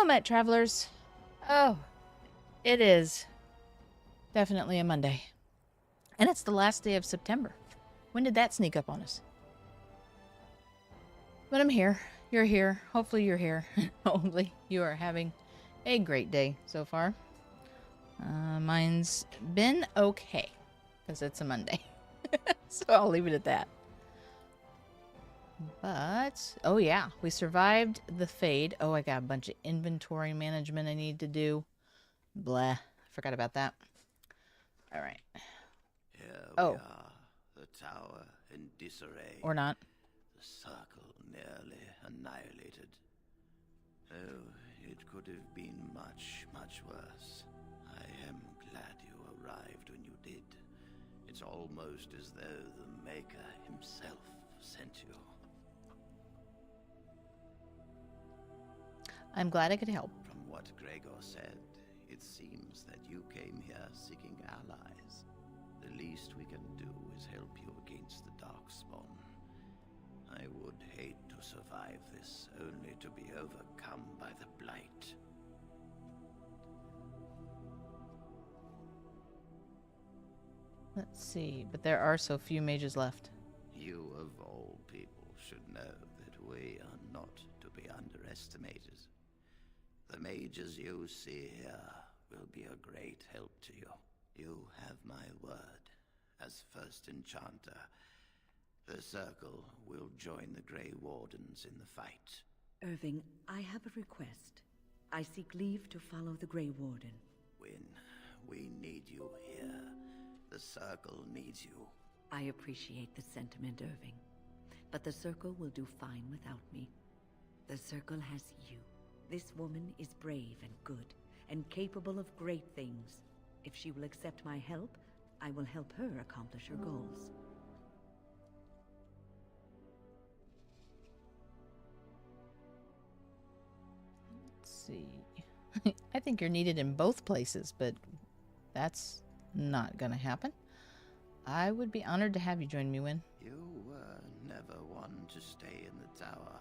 met travelers. Oh, it is definitely a Monday. And it's the last day of September. When did that sneak up on us? But I'm here. You're here. Hopefully you're here. Hopefully you are having a great day so far. Mine's been okay because it's a Monday. So I'll leave it at that. But, oh yeah, we survived the fade. Oh, I got a bunch of inventory management I need to do. Blah. Forgot about that. All right. Here we are, the tower in disarray. Or not. The circle nearly annihilated. Oh, it could have been much, much worse. I am glad you arrived when you did. It's almost as though the Maker himself sent you. I'm glad I could help. From what Gregor said, it seems that you came here seeking allies. The least we can do is help you against the Darkspawn. I would hate to survive this, only to be overcome by the Blight. Let's see, but there are so few mages left. You of all people should know that we are not to be underestimated. The mages you see here will be a great help to you. You have my word. As first enchanter, the Circle will join the Grey Wardens in the fight. Irving, I have a request. I seek leave to follow the Grey Warden. When we need you here, the Circle needs you. I appreciate the sentiment, Irving. But the Circle will do fine without me. The Circle has you. This woman is brave and good, and capable of great things. If she will accept my help, I will help her accomplish her goals. Let's see. I think you're needed in both places, but that's not gonna happen. I would be honored to have you join me, Wynn. You were never one to stay in the tower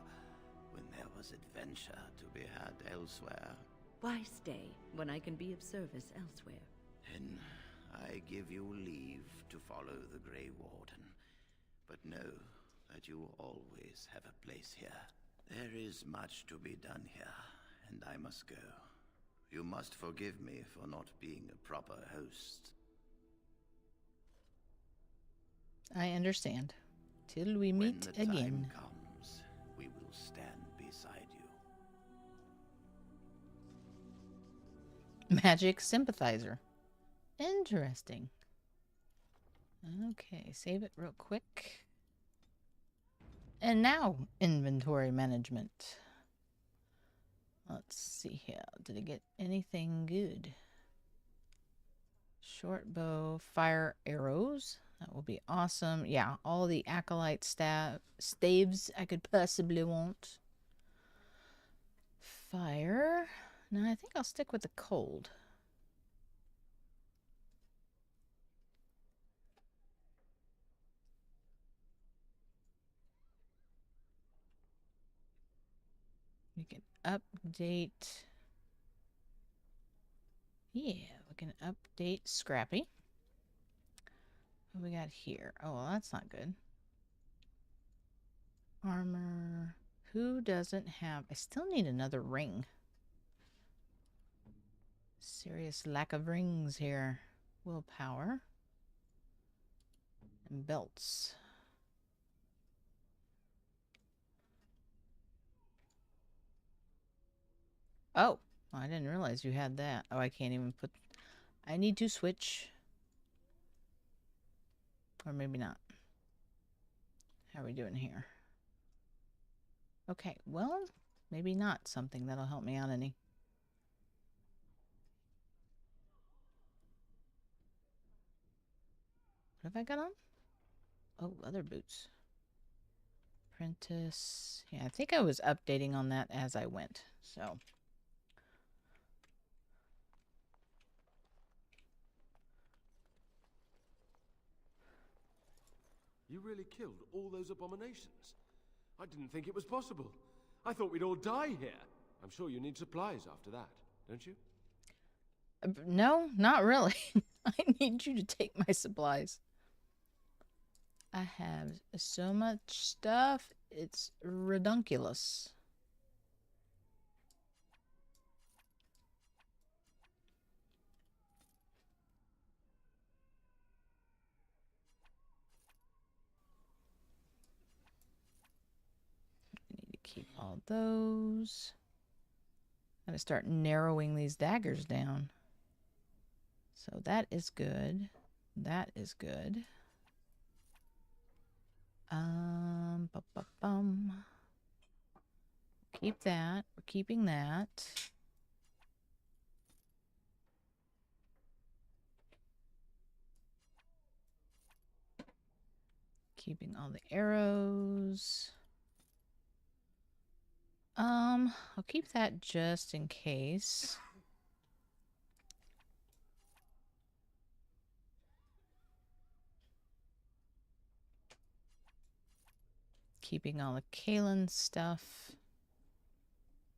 when there was adventure to be had elsewhere. Why stay when I can be of service elsewhere? Then I give you leave to follow the Grey Warden. But know that you always have a place here. There is much to be done here, and I must go. You must forgive me for not being a proper host. I understand. Till we meet When the again. time comes, we will stand beside you. Magic sympathizer. Interesting. Okay, save it real quick. And now, inventory management. Let's see here. Did I get anything good? Short bow, fire arrows. That will be awesome. Yeah, all the acolyte staves I could possibly want. Fire. No, I think I'll stick with the cold. We can update. Yeah, we can update Scrappy. What we got here? Oh, well, that's not good. Armor. Who doesn't have... I still need another ring. Serious lack of rings here. Willpower. And belts. Oh, I didn't realize you had that. Oh, I can't even put... I need to switch. Or maybe not. How are we doing here? Okay, well, maybe not something that'll help me out any. What have I got on? Oh, leather boots. Apprentice. Yeah, I think I was updating on that as I went, so... You really killed all those abominations? I didn't think it was possible. I thought we'd all die here. I'm sure you need supplies after that, don't you? No, not really. I need you to take my supplies. I have so much stuff, it's redunculous. I need to keep all those. Gotta start narrowing these daggers down. So that is good. That is good. Bum. Keep that. We're keeping that. Keeping all the arrows. I'll keep that just in case. Keeping all the Kalen stuff.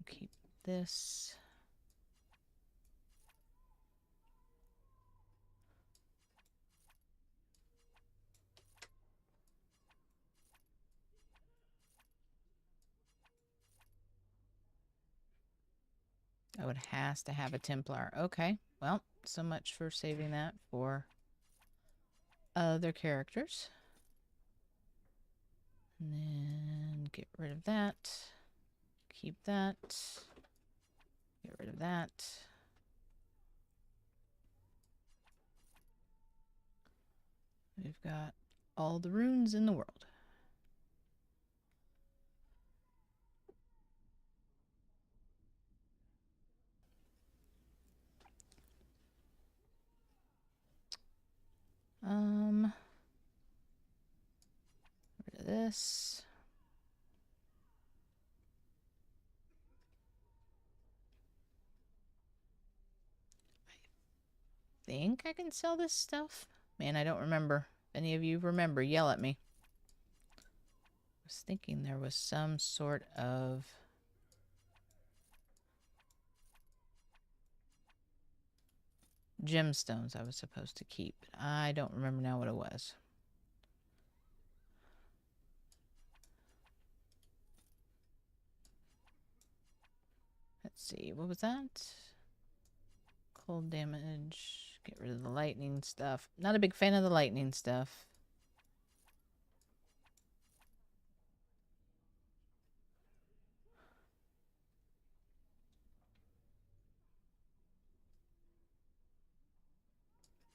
Keep this. Oh, it has to have a Templar. Okay, well, so much for saving that for other characters. And then get rid of that. Keep that. Get rid of that. We've got all the runes in the world. Rid of this. I think I can sell this stuff. Man, I don't remember. If any of you remember, yell at me. I was thinking there was some sort of gemstones I was supposed to keep. I don't remember now what it was. Let's see, what was that? Cold damage. Get rid of the lightning stuff. Not a big fan of the lightning stuff.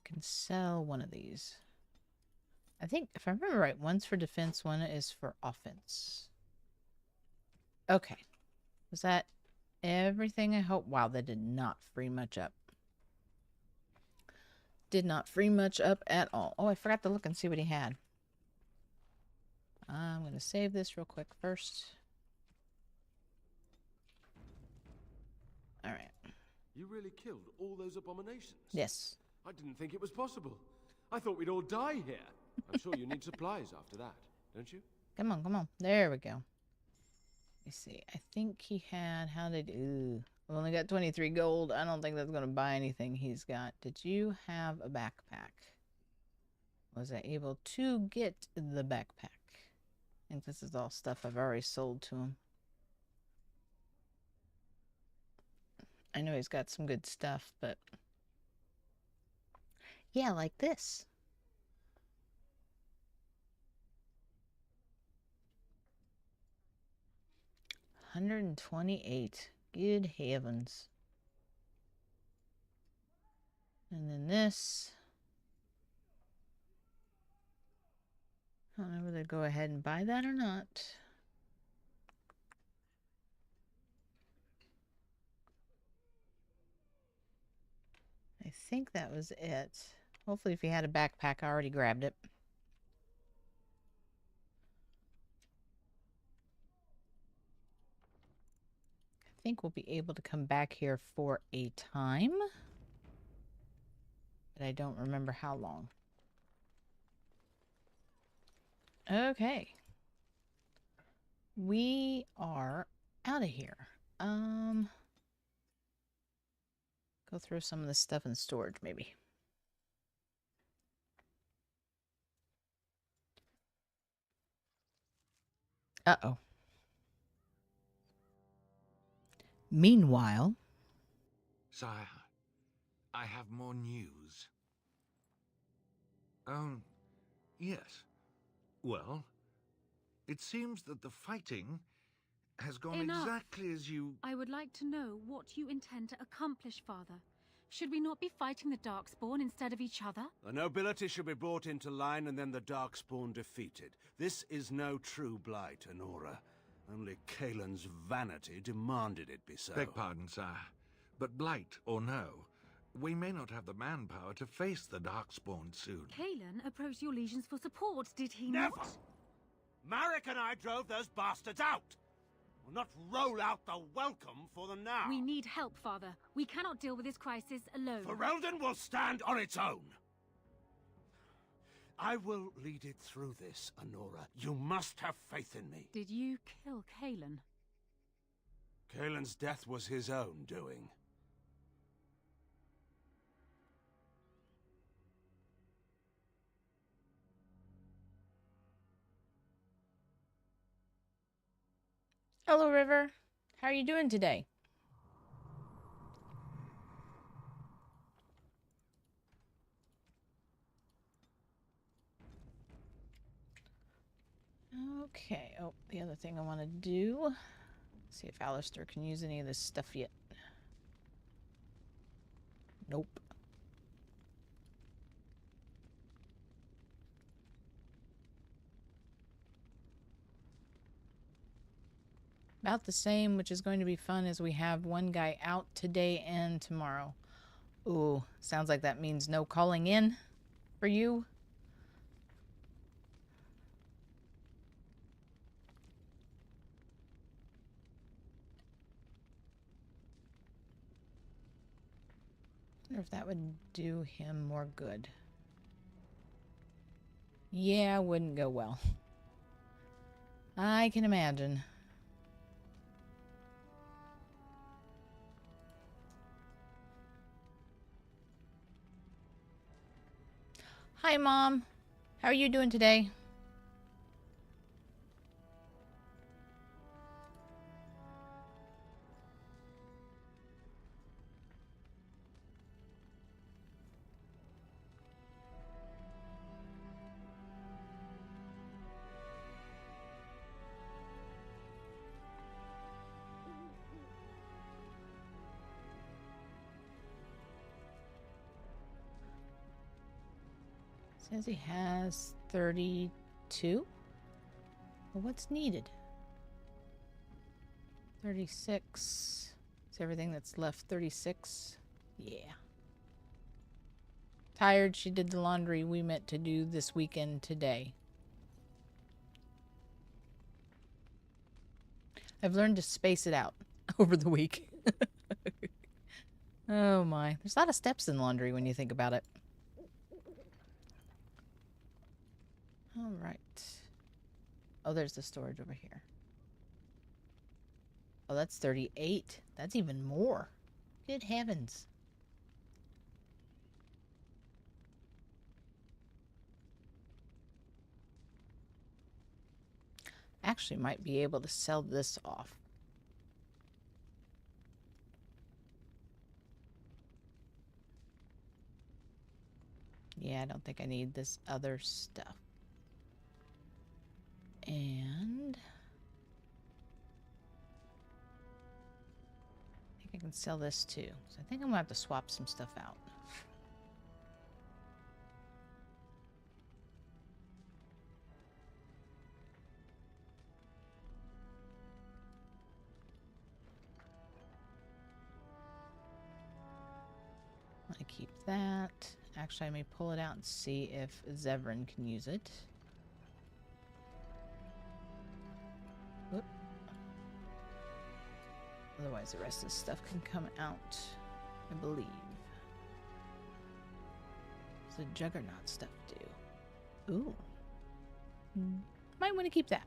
Can sell one of these. I think, if I remember right, one's for defense, one is for offense. Okay. Was that everything I hope? Wow, that did not free much up. Did not free much up at all. Oh, I forgot to look and see what he had. I'm going to save this real quick first. Alright. You really killed all those abominations? Yes. I didn't think it was possible. I thought we'd all die here. I'm sure you need supplies after that, don't you? Come on, come on. There we go. Let me see. I think he had... How did... Ooh. I've only got 23 gold. I don't think that's going to buy anything he's got. Did you have a backpack? Was I able to get the backpack? I think this is all stuff I've already sold to him. I know he's got some good stuff, but... Yeah, like this. $128. Good heavens. And then this. I don't know whether to go ahead and buy that or not. I think that was it. Hopefully if he had a backpack, I already grabbed it. I think we'll be able to come back here for a time. But I don't remember how long. Okay. We are out of here. Go through some of this stuff in storage, maybe. Uh-oh. Meanwhile... Sire, I have more news. Yes. Well, it seems that the fighting has gone exactly as you... I would like to know what you intend to accomplish, Father. Should we not be fighting the Darkspawn instead of each other? The nobility should be brought into line and then the Darkspawn defeated. This is no true blight, Honora. Only Kaelin's vanity demanded it be so. Beg pardon, sire. But blight or no, we may not have the manpower to face the Darkspawn soon. Kaelin approached your legions for support, did he Never! not? Marek and I drove those bastards out! We'll not roll out the welcome for them now. We need help, Father. We cannot deal with this crisis alone. Ferelden will stand on its own. I will lead it through this, Honora. You must have faith in me. Did you kill Kaelin? Kaelin's death was his own doing. Hello, River. How are you doing today? Okay. Oh, the other thing I want to do. See if Alistair can use any of this stuff yet. Nope. About the same, which is going to be fun, as we have one guy out today and tomorrow. Ooh, sounds like that means no calling in for you. I wonder if that would do him more good. Yeah, wouldn't go well. I can imagine. Hi, Mom. How are you doing today? Says he has 32. Well, what's needed? 36. Is everything that's left 36? Yeah. Tired. She did the laundry we meant to do this weekend today. I've learned to space it out over the week. Oh my. There's a lot of steps in laundry when you think about it. All right. Oh, there's the storage over here. Oh, that's 38. That's even more. Good heavens. Actually, might be able to sell this off. Yeah, I don't think I need this other stuff. And I think I can sell this too. So I think I'm gonna have to swap some stuff out. I keep that. Actually, I may pull it out and see if Zevran can use it. Whoop. Otherwise, the rest of the stuff can come out, I believe. What's the Juggernaut stuff do? Ooh. Might want to keep that.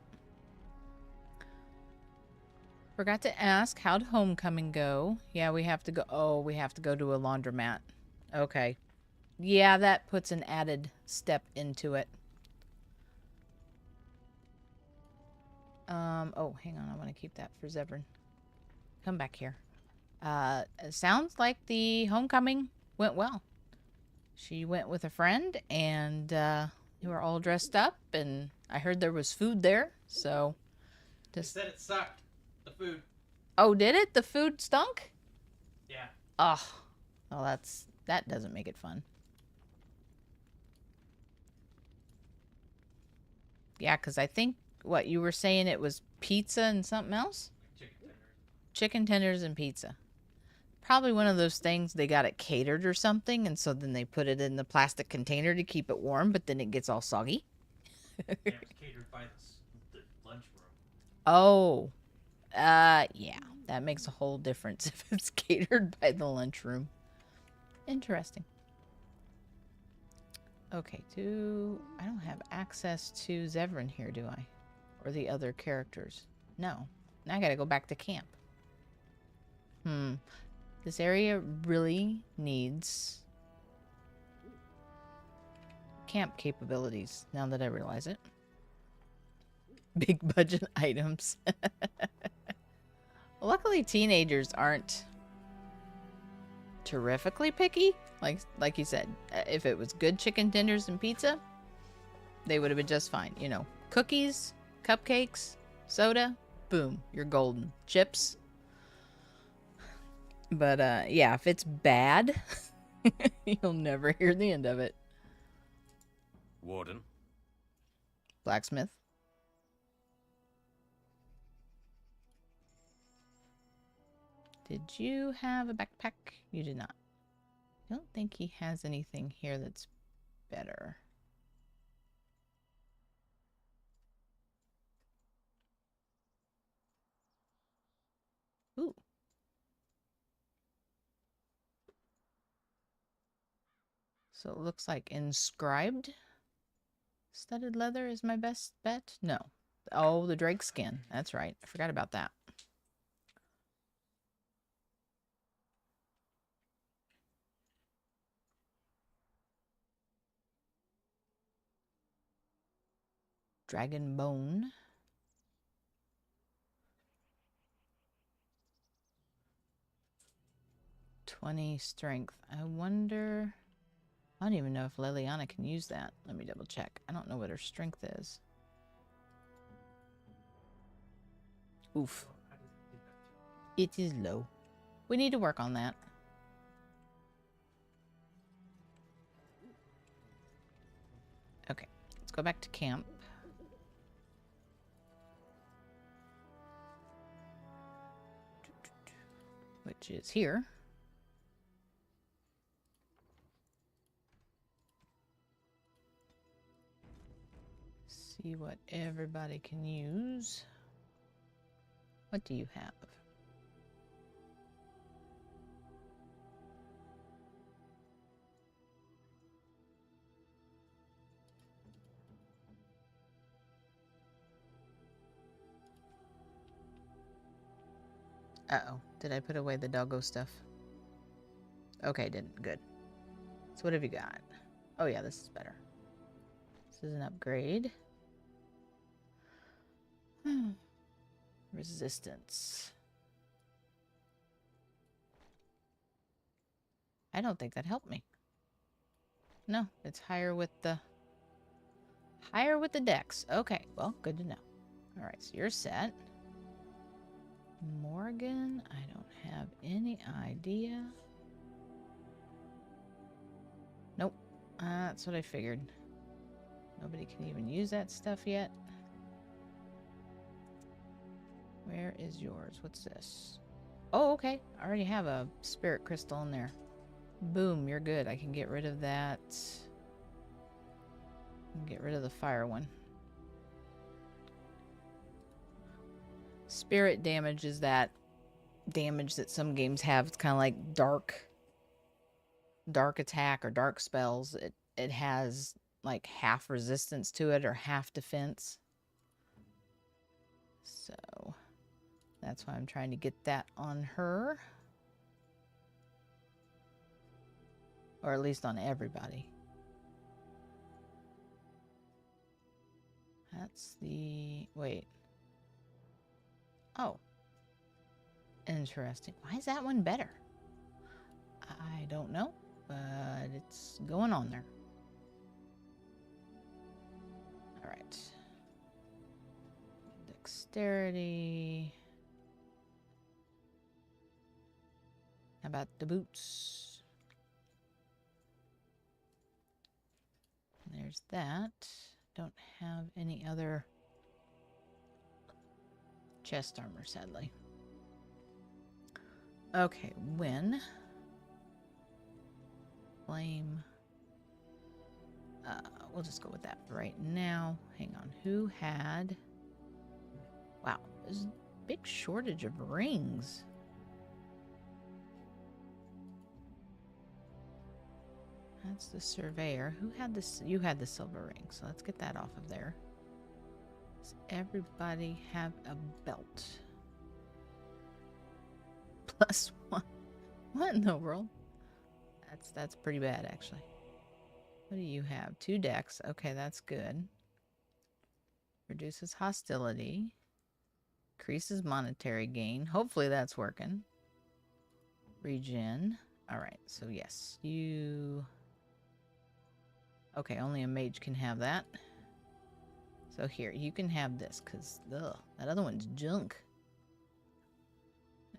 Forgot to ask, how'd homecoming go? Yeah, we have to go. Oh, we have to go to a laundromat. Okay. Yeah, that puts an added step into it. Oh, hang on. I want to keep that for Zevran. Come back here. It sounds like the homecoming went well. She went with a friend, and they were all dressed up, and I heard there was food there, so... They said it sucked. The food. Oh, did it? The food stunk? Yeah. Oh, well, that doesn't make it fun. Yeah, because I think, what, you were saying it was pizza and something else? Chicken tenders. Chicken tenders and pizza. Probably one of those things they got it catered or something, and so then they put it in the plastic container to keep it warm, but then it gets all soggy. Yeah, it was catered by the lunchroom. Oh, yeah, that makes a whole difference if it's catered by the lunchroom. Interesting. Okay, I don't have access to Zevran here, do I? Or the other characters? No. Now I gotta go back to camp. This area really needs camp capabilities, now that I realize it. Big budget items. Luckily, teenagers aren't terrifically picky. Like you said, if it was good chicken tenders and pizza, they would have been just fine. You know, cookies, cupcakes, soda, boom, you're golden. Chips. But, yeah, if it's bad, you'll never hear the end of it. Warden. Blacksmith. Did you have a backpack? You did not. I don't think he has anything here that's better. Ooh. So it looks like inscribed studded leather is my best bet. No. Oh, the drake skin. That's right. I forgot about that. Dragon bone. $20 strength. I wonder... I don't even know if Liliana can use that. Let me double check. I don't know what her strength is. Oof. It is low. We need to work on that. Okay, let's go back to camp. Which is here. See what everybody can use. What do you have? Uh-oh. Did I put away the doggo stuff? Okay, didn't. Good. So what have you got? Oh yeah, this is better. This is an upgrade. Resistance. I don't think that helped me. No, it's higher with the dex. Okay, well, good to know. Alright, so you're set. Morgan, I don't have any idea. Nope. That's what I figured. Nobody can even use that stuff yet. Where is yours? What's this? Oh, okay. I already have a spirit crystal in there. Boom, you're good. I can get rid of that. Get rid of the fire one. Spirit damage is that damage that some games have. It's kind of like dark attack or dark spells. It has like half resistance to it or half defense. So That's why I'm trying to get that on her. Or at least on everybody. That's the... Wait. Oh. Interesting. Why is that one better? I don't know, but it's going on there. Alright. Dexterity. How about the boots? There's that. Don't have any other chest armor, sadly. Okay, when flame, we'll just go with that for right now. Hang on, who had, wow, there's a big shortage of rings. That's the surveyor. Who had this? You had the silver ring, so let's get that off of there. Does everybody have a belt? +1. What in the world? That's pretty bad, actually. What do you have? 2 decks. Okay, that's good. Reduces hostility. Increases monetary gain. Hopefully that's working. Regen. Alright, so yes. You... Okay, only a mage can have that. So here, you can have this, because that other one's junk.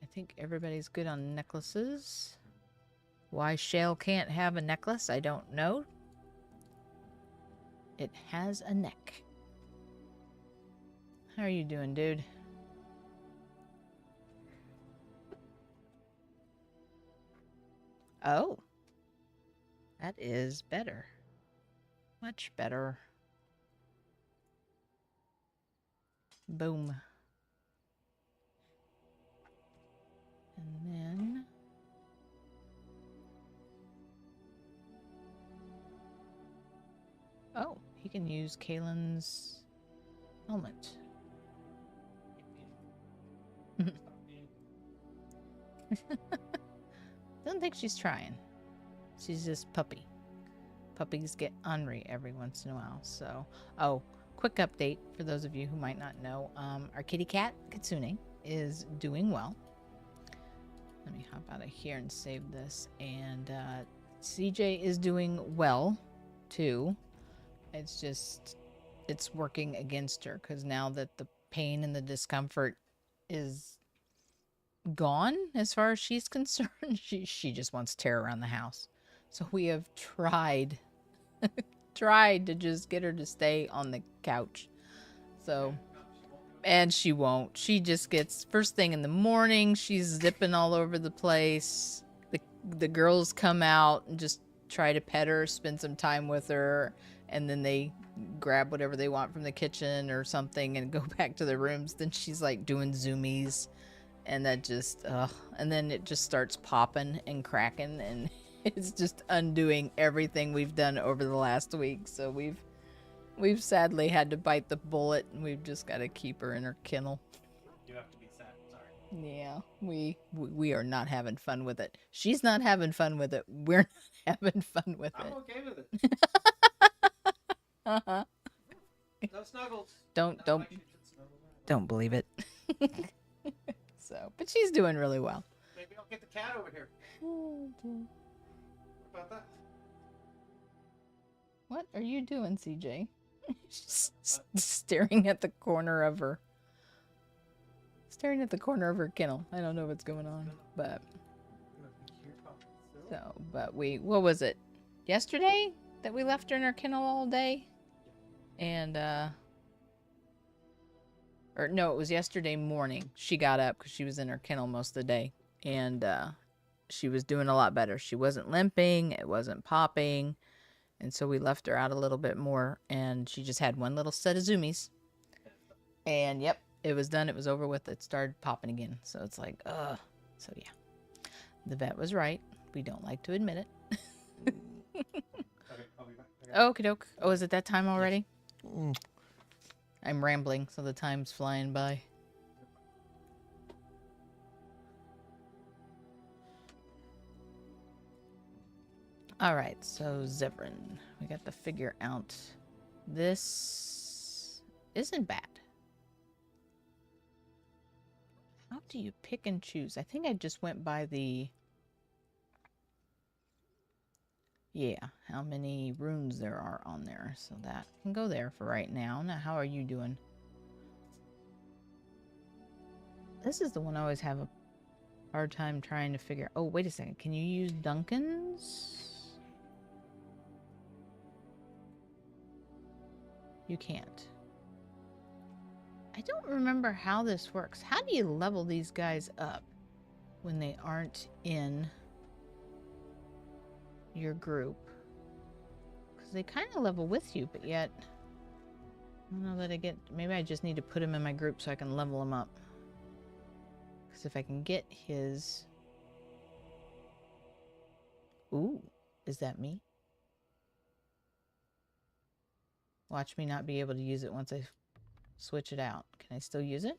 I think everybody's good on necklaces. Why Shale can't have a necklace, I don't know. It has a neck. How are you doing, dude? Oh. That is better. Much better. Boom. And then... Oh, he can use Kaylin's helmet. Don't think she's trying. She's just puppy. Puppies get ornery every once in a while, so... Oh, quick update for those of you who might not know. Our kitty cat, Kitsune, is doing well. Let me hop out of here and save this. And CJ is doing well, too. It's just... It's working against her, because now that the pain and the discomfort is gone, as far as she's concerned, she just wants to tear around the house. So we have tried to just get her to stay on the couch. So, and she won't. She just gets, first thing in the morning, she's zipping all over the place. The girls come out and just try to pet her, spend some time with her, and then they grab whatever they want from the kitchen or something and go back to their rooms. Then she's like doing zoomies, and that just, and then it just starts popping and cracking, and it's just undoing everything we've done over the last week. So we've sadly had to bite the bullet, and we've just got to keep her in her kennel. You have to be sad. Sorry. Yeah, we are not having fun with it. She's not having fun with it. We're not having fun with it. I'm okay with it. Uh-huh. No snuggles. Don't believe it. So, but she's doing really well. Maybe I'll get the cat over here. Oh, dear. What about that? What are you doing, CJ? She's staring at the corner of her. Staring at the corner of her kennel. I don't know what's going on, but so, but what was it? Yesterday that we left her in her kennel all day? And or no, it was yesterday morning. She got up because she was in her kennel most of the day, and she was doing a lot better. She wasn't limping, it wasn't popping, and so we left her out a little bit more, and she just had one little set of zoomies. And yep, it was done. It was over with. It started popping again. So it's like, ugh. So yeah, the vet was right. We don't like to admit it. Okay, I'll be back. Okie doke. Oh, is it that time already? I'm rambling, so the time's flying by. Alright, so Zevran. We got to figure out. This isn't bad. How do you pick and choose? I think I just went by the... Yeah, how many runes there are on there. So that can go there for right now. Now, how are you doing? This is the one I always have a hard time trying to figure... Oh, wait a second. Can you use Duncan's? You can't. I don't remember how this works. How do you level these guys up when they aren't in your group? Because they kind of level with you, but yet... I don't know that I get... Maybe I just need to put him in my group so I can level him up. Because if I can get his... Ooh, is that me? Watch me not be able to use it once I switch it out. Can I still use it?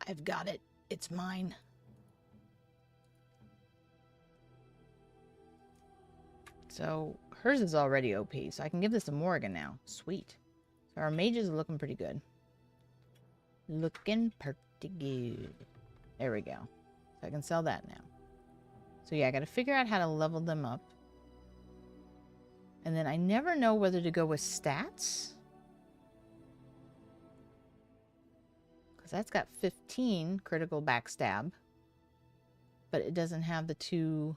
I've got it. It's mine. So hers is already OP, so I can give this to Morgan now. Sweet. So our mages are looking pretty good. Looking pretty good. There we go. So I can sell that now. So yeah, I got to figure out how to level them up. And then I never know whether to go with stats. Because that's got 15 critical backstab. But it doesn't have the 2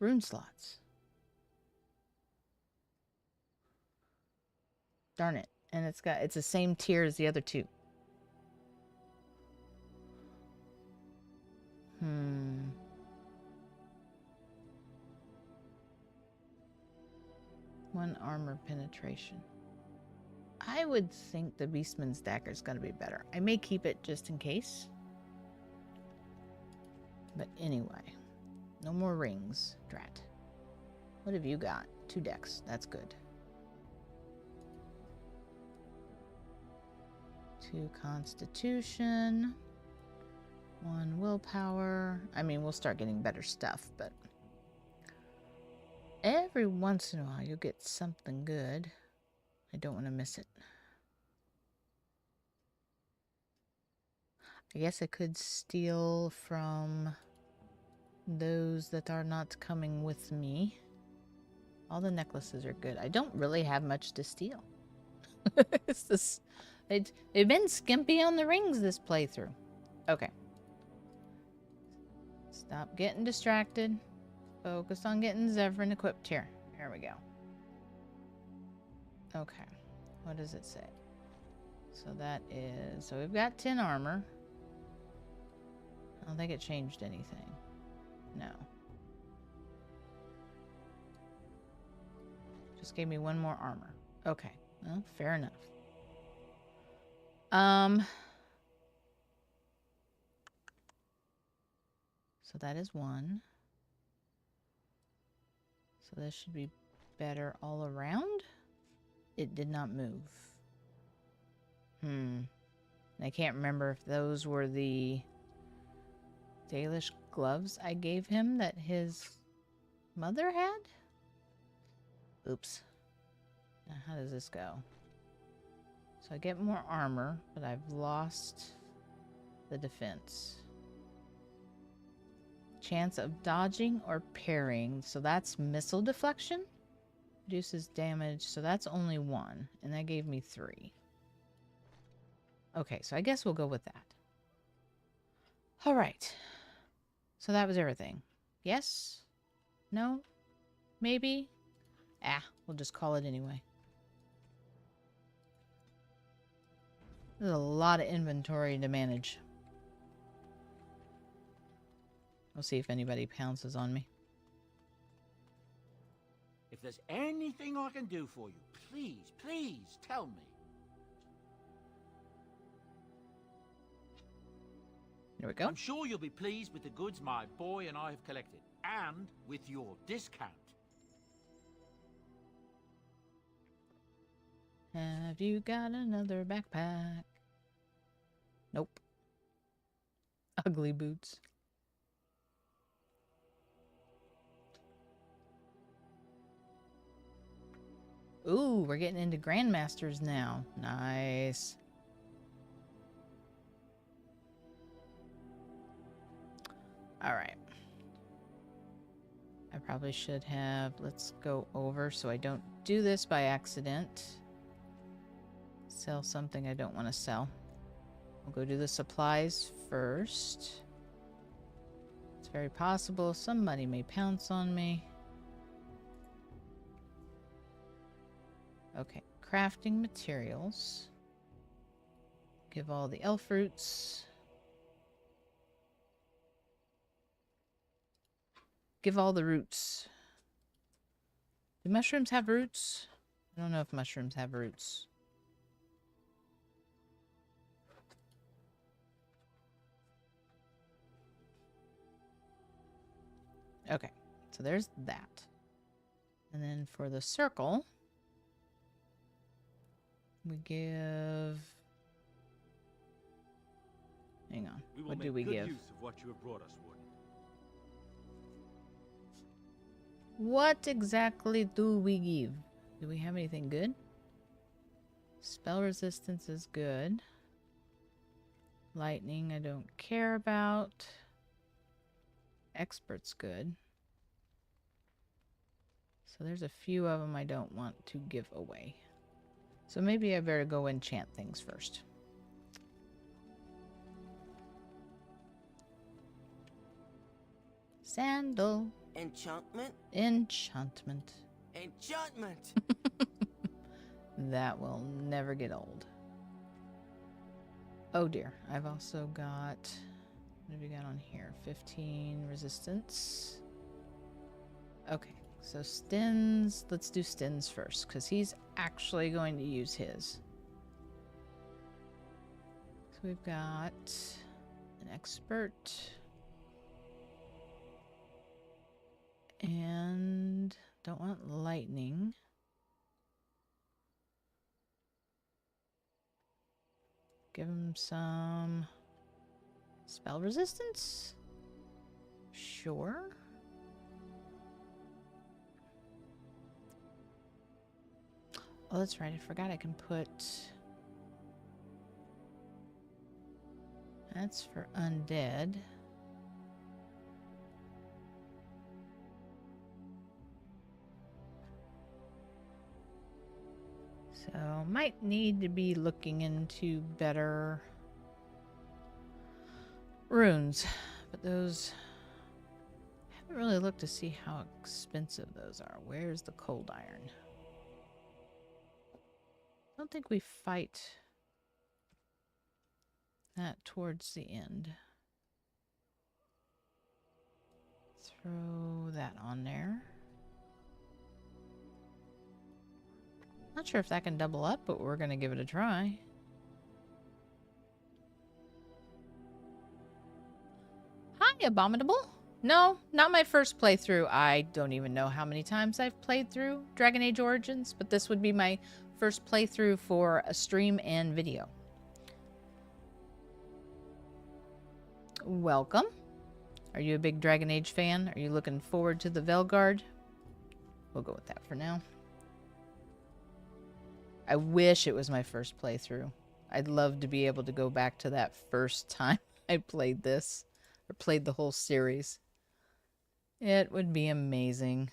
rune slots. Darn it. And it's the same tier as the other 2. One armor penetration. I would think the Beastman's dagger is going to be better. I may keep it just in case. But anyway. No more rings. Drat. What have you got? 2 decks. That's good. 2 constitution. 1 willpower. I mean, we'll start getting better stuff, but every once in a while you'll get something good. I don't want to miss it. I guess I could steal from those that are not coming with me. All the necklaces are good. I don't really have much to steal. It's this, they've been skimpy on the rings this playthrough. Okay. Stop getting distracted. Focus on getting Zevran equipped here. There we go. Okay. What does it say? So that is... So we've got 10 armor. I don't think it changed anything. No. Just gave me 1 more armor. Okay. Well, fair enough. So that is 1. So this should be better all around. It did not move. I can't remember if those were the Dalish gloves I gave him that his mother had? Oops. Now how does this go? So I get more armor, but I've lost the defense. Chance of dodging or parrying. So that's missile deflection. Reduces damage. So that's only 1. And that gave me 3. Okay, so I guess we'll go with that. Alright. So that was everything. Yes? No? Maybe? We'll just call it anyway. There's a lot of inventory to manage. We'll see if anybody pounces on me. If there's anything I can do for you, please, please tell me. There we go. I'm sure you'll be pleased with the goods my boy and I have collected, and with your discount. Have you got another backpack? Nope. Ugly boots. Ooh, we're getting into Grandmasters now. Nice. Alright. I probably should have... Let's go over so I don't do this by accident. Sell something I don't want to sell. We'll go do the supplies first. It's very possible somebody may pounce on me. Okay, crafting materials. Give all the elf roots. Give all the roots. Do mushrooms have roots? I don't know if mushrooms have roots. Okay, so there's that. And then for the circle, we give... Hang on. What do we give? Use of what you have brought us, Warden. What exactly do we give? Do we have anything good? Spell resistance is good. Lightning I don't care about. Expert's good. So there's a few of them I don't want to give away. So maybe I better go enchant things first. Sandal. Enchantment? Enchantment. Enchantment! That will never get old. Oh dear. I've also got... What have we got on here? 15 resistance. Okay. So Stins, let's do Stins first, because he's actually going to use his. So we've got an expert. And don't want lightning. Give him some spell resistance? Sure. Oh, that's right. I forgot I can put... That's for undead. So, might need to be looking into better runes. But those... I haven't really looked to see how expensive those are. Where's the cold iron? I don't think we fight that towards the end. Throw that on there. Not sure if that can double up, but we're going to give it a try. Hi, Abominable. No, not my first playthrough. I don't even know how many times I've played through Dragon Age Origins, but this would be my first playthrough for a stream and video. Welcome. Are you a big Dragon Age fan? Are you looking forward to the Veilguard? We'll go with that for now. I wish it was my first playthrough. I'd love to be able to go back to that first time I played this, or played the whole series. It would be amazing.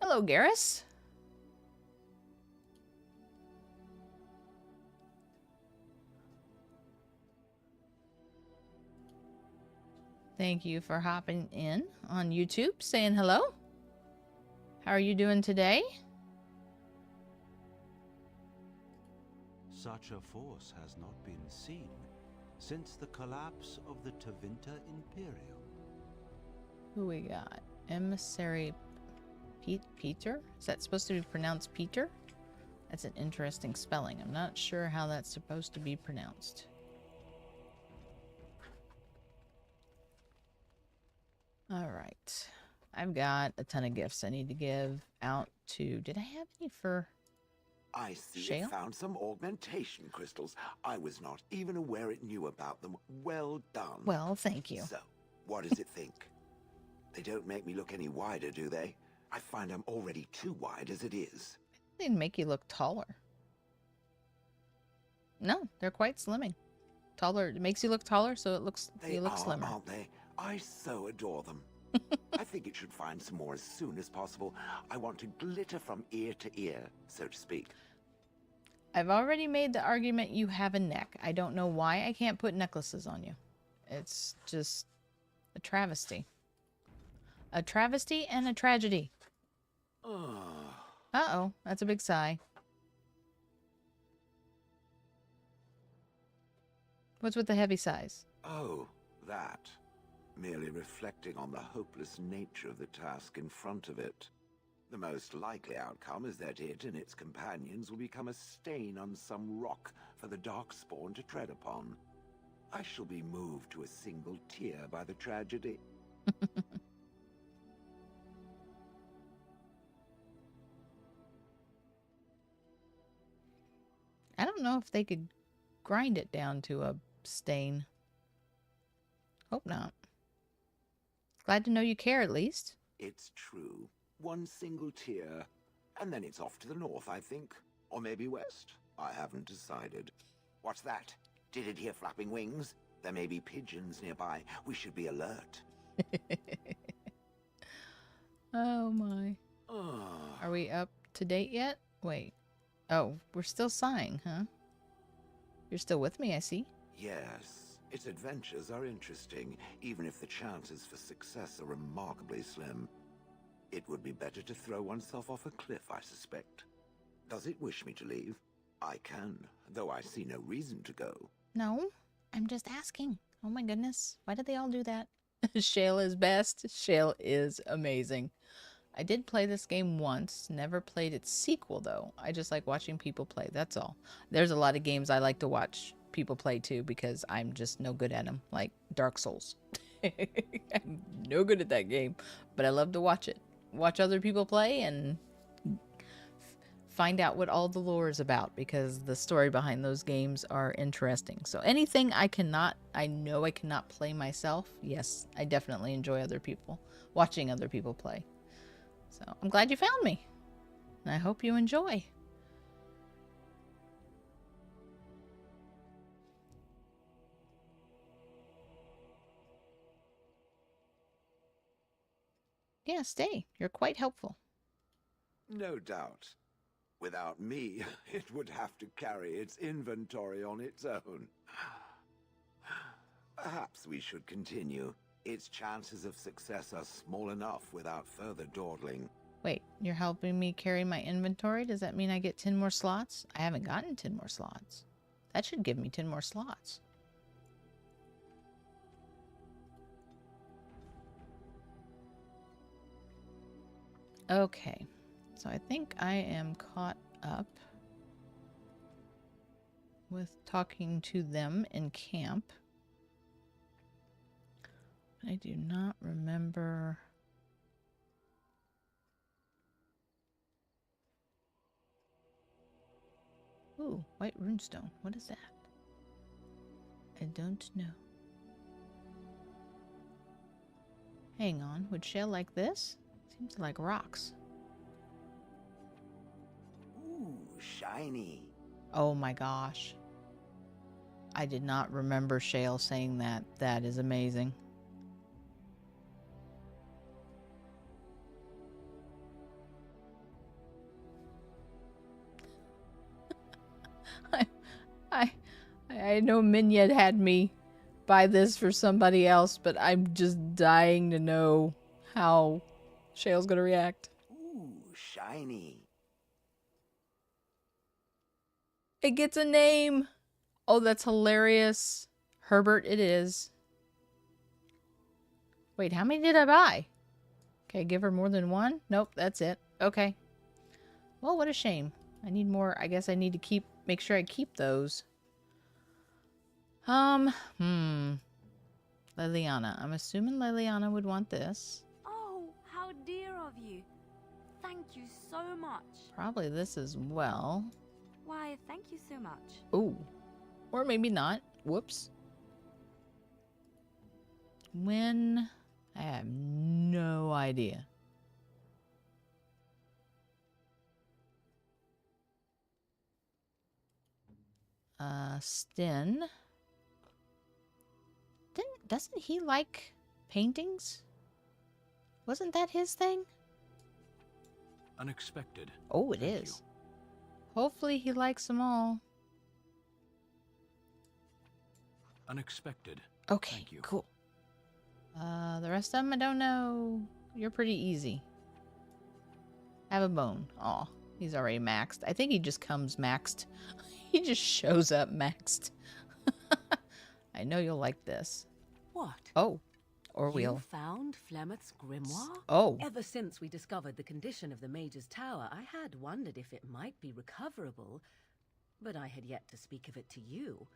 Hello, Garrus. Thank you for hopping in on YouTube, saying hello. How are you doing today? Such a force has not been seen since the collapse of the Tevinter Imperium. Who we got? Emissary Peter? Is that supposed to be pronounced Peter? That's an interesting spelling. I'm not sure how that's supposed to be pronounced. Alright. I've got a ton of gifts I need to give out to... Did I have any for... I see Shale? you found some augmentation crystals. I was not even aware it knew about them. Well done. Well, thank you. So, what does it think? They don't make me look any wider, do they? I find I'm already too wide as it is. They make you look taller. No, they're quite slimming. Taller. It makes you look taller, so you look slimmer. Aren't they? I so adore them. I think it should find some more as soon as possible. I want to glitter from ear to ear, so to speak. I've already made the argument you have a neck. I don't know why I can't put necklaces on you. It's just a travesty. A travesty and a tragedy. Uh-oh, that's a big sigh. What's with the heavy sighs? Oh, that. Merely reflecting on the hopeless nature of the task in front of it. The most likely outcome is that it and its companions will become a stain on some rock for the Darkspawn to tread upon. I shall be moved to a single tear by the tragedy. I don't know if they could grind it down to a stain. Hope not. Glad to know you care at least. It's true. One single tear, and then it's off to the north, I think. Or maybe west. I haven't decided. What's that? Did it hear flapping wings? There may be pigeons nearby. We should be alert. Oh my. Are we up to date yet? Wait. Oh, we're still sighing, huh? You're still with me, I see. Yes. Its adventures are interesting, even if the chances for success are remarkably slim. It would be better to throw oneself off a cliff, I suspect. Does it wish me to leave? I can, though I see no reason to go. No, I'm just asking. Oh my goodness, why did they all do that? Shale is best. Shale is amazing. I did play this game once, never played its sequel though. I just like watching people play, that's all. There's a lot of games I like to watch people play too because I'm just no good at them, like Dark Souls. I'm no good at that game, but I love to watch it. Watch other people play and find out what all the lore is about because the story behind those games are interesting. So anything I know I cannot play myself, yes, I definitely enjoy watching other people play. So I'm glad you found me. And I hope you enjoy. Yeah, stay. You're quite helpful. No doubt. Without me, it would have to carry its inventory on its own. Perhaps we should continue. Its chances of success are small enough without further dawdling. Wait, you're helping me carry my inventory? Does that mean I get 10 more slots? I haven't gotten 10 more slots. That should give me 10 more slots. Okay, so I think I am caught up with talking to them in camp. I do not remember. Ooh, white runestone. What is that? I don't know. Hang on, would Shale like this? Seems like rocks. Ooh, shiny. Oh my gosh. I did not remember Shale saying that. That is amazing. I know Minyet had me buy this for somebody else, but I'm just dying to know how Shale's gonna react. Ooh, shiny. It gets a name. Oh, that's hilarious. Herbert it is. Wait, how many did I buy? Okay, give her more than one? Nope, that's it. Okay. Well, what a shame. I need more. I guess I need to make sure I keep those. Liliana. I'm assuming Liliana would want this. Oh, how dear of you. Thank you so much. Probably this as well. Why, thank you so much. Ooh. Or maybe not. Whoops. I I have no idea. Sten. Doesn't he like paintings? Wasn't that his thing? Unexpected. Oh, it is. Hopefully he likes them all. Unexpected. Okay, Thank you. cool. The rest of them I don't know. You're pretty easy. Have a bone. Aw, he's already maxed. I think he just comes maxed. He just shows up maxed. I know you'll like this. What? Oh, or we'll. You found Flemeth's grimoire? Oh. Ever since we discovered the condition of the Mage's Tower, I had wondered if it might be recoverable, but I had yet to speak of it to you.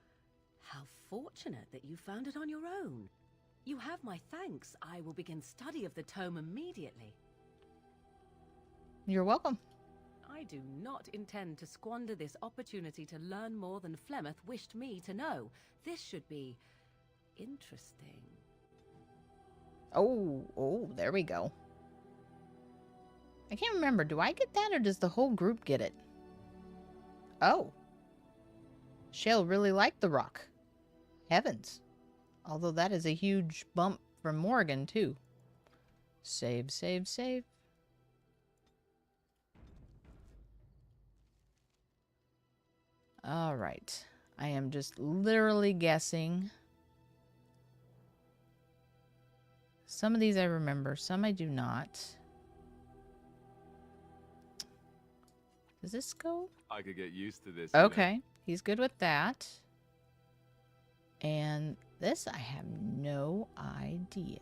How fortunate that you found it on your own. You have my thanks. I will begin study of the tome immediately. You're welcome. I do not intend to squander this opportunity to learn more than Flemeth wished me to know. This should be interesting. Oh, there we go. I can't remember. Do I get that or does the whole group get it? Oh. Shale really liked the rock. Heavens. Although that is a huge bump from Morgan, too. Save, save, save. All right. I am just literally guessing. Some of these I remember, some I do not. Does this go? I could get used to this. Okay, he's good with that. And this I have no idea.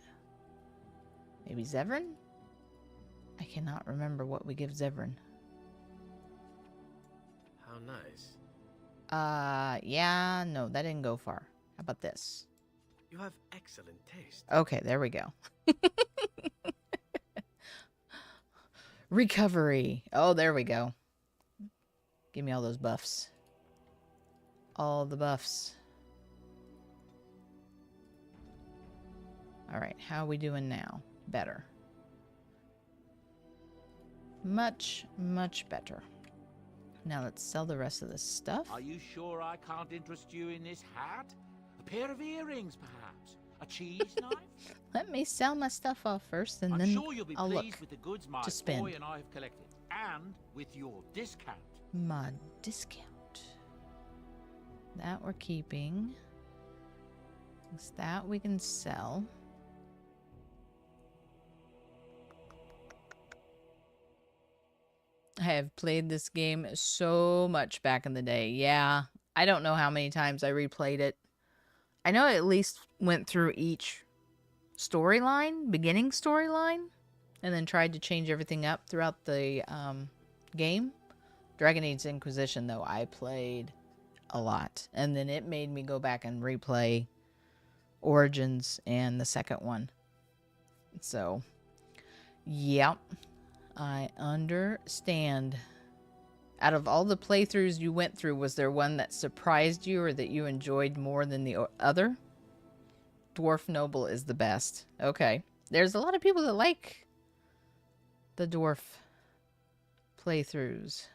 Maybe Zevran? I cannot remember what we give Zevran. How nice. Yeah, no, that didn't go far. How about this? You have excellent taste. Okay, there we go. Recovery. Oh, there we go. Give me all those buffs. All the buffs. All right, how are we doing now? Better. Much, much better. Now let's sell the rest of this stuff. Are you sure I can't interest you in this hat? A pair of earrings, perhaps? A cheese knife? Let me sell my stuff off first, and I'm then sure you'll be I'll pleased look with the goods my to spend. boy and I have collected, and with your discount. My discount. That we're keeping. That we can sell. I have played this game so much back in the day. Yeah, I don't know how many times I replayed it. I know I at least went through each storyline, beginning storyline, and then tried to change everything up throughout the game. Dragon Age Inquisition, though, I played a lot. And then it made me go back and replay Origins and the second one. So, yep. I understand. Out of all the playthroughs you went through, was there one that surprised you or that you enjoyed more than the other? Dwarf Noble is the best. Okay. There's a lot of people that like the dwarf playthroughs.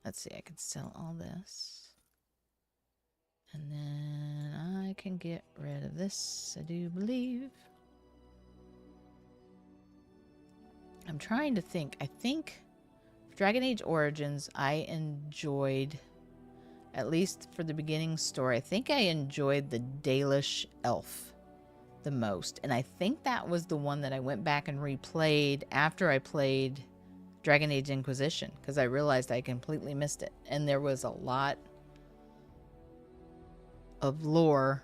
Let's see, I can sell all this. And then I can get rid of this, I do believe. I'm trying to think. I think Dragon Age Origins I enjoyed, at least for the beginning story, I think I enjoyed the Dalish elf the most. And I think that was the one that I went back and replayed after I played Dragon Age Inquisition, because I realized I completely missed it. And there was a lot of lore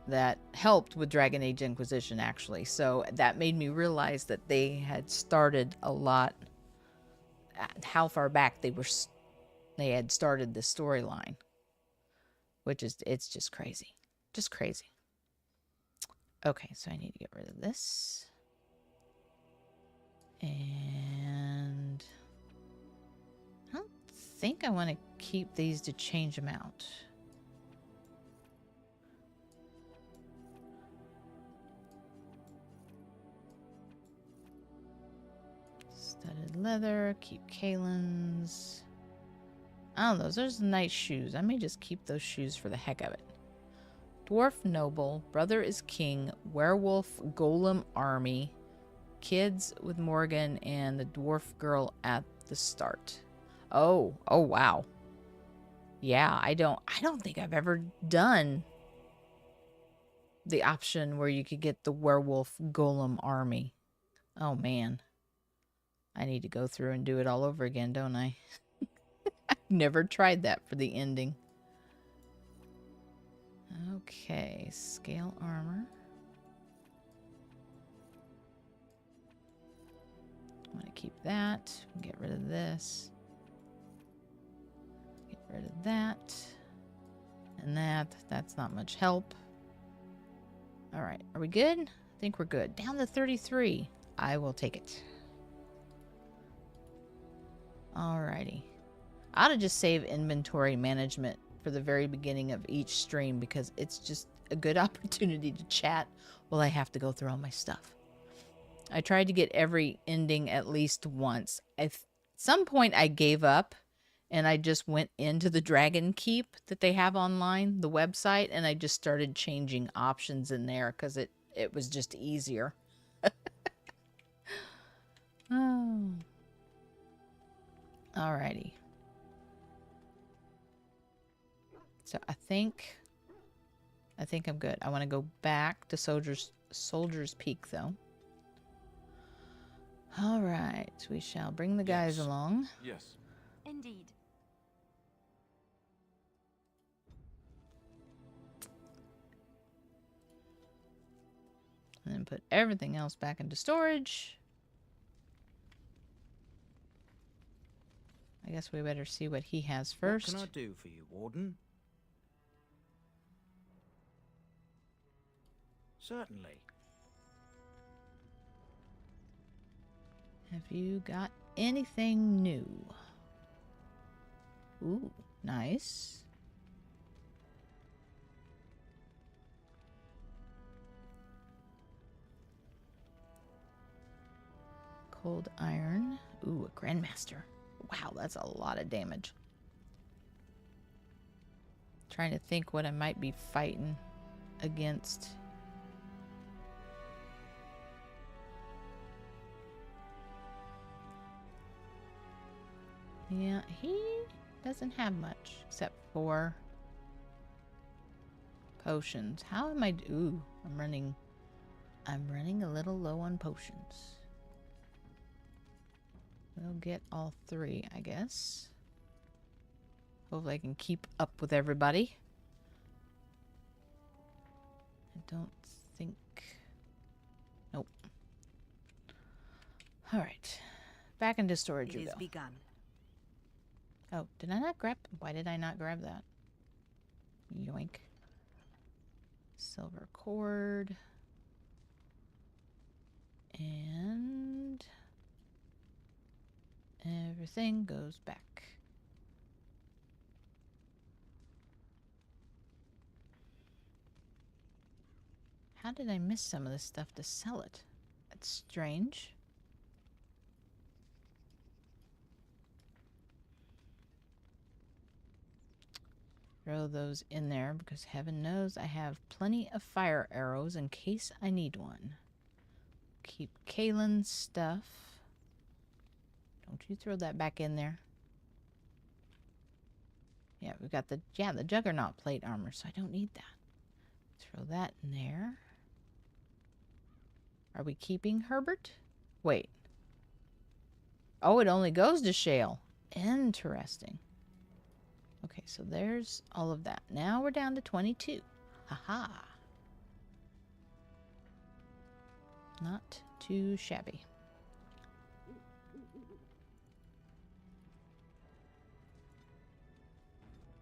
that helped with Dragon Age Inquisition, actually. So that made me realize that they had started a lot, how far back they had started the storyline, which is, it's just crazy. Just crazy. Okay, so I need to get rid of this. And I don't think I want to keep these to change them out. Studded leather. Keep Kalen's. I don't know. Those are nice shoes. I may just keep those shoes for the heck of it. Dwarf noble. Brother is king. Werewolf golem army. Kids with Morgan and the dwarf girl at the start. Oh wow. Yeah, I don't think I've ever done the option where you could get the werewolf golem army. Oh man. I need to go through and do it all over again, don't I? I've never tried that for the ending. Okay, scale armor. I want to keep that. Get rid of this. Get rid of that. And that. That's not much help. Alright, are we good? I think we're good. Down to 33. I will take it. Alrighty. I ought to just save inventory management for the very beginning of each stream because it's just a good opportunity to chat while I have to go through all my stuff. I tried to get every ending at least once. At some point I gave up and I just went into the Dragon Keep that they have online, the website, and I just started changing options in there because it was just easier. Oh. Alrighty. So I think I'm good. I want to go back to Soldier's Peak though. All right, we shall bring the guys along. Yes. Indeed. And then put everything else back into storage. I guess we better see what he has first. What can I do for you, Warden? Certainly. Have you got anything new? Ooh, nice. Cold iron. Ooh, a Grandmaster. Wow, that's a lot of damage. Trying to think what I might be fighting against. Yeah, he doesn't have much except for potions. How am I? Ooh, I'm running a little low on potions. We'll get all 3, I guess. Hopefully I can keep up with everybody. I don't think... Nope. Alright. Back into storage you go. Begun. Oh, did I not grab... Why did I not grab that? Yoink. Silver cord. And... everything goes back. How did I miss some of this stuff to sell it? That's strange. Throw those in there because heaven knows I have plenty of fire arrows in case I need one. Keep Kalen's stuff. Don't you throw that back in there. Yeah, we've got the Juggernaut plate armor, so I don't need that. Throw that in there. Are we keeping Herbert? Wait. Oh, it only goes to Shale. Interesting. Okay, so there's all of that. Now we're down to 22. Haha. Not too shabby.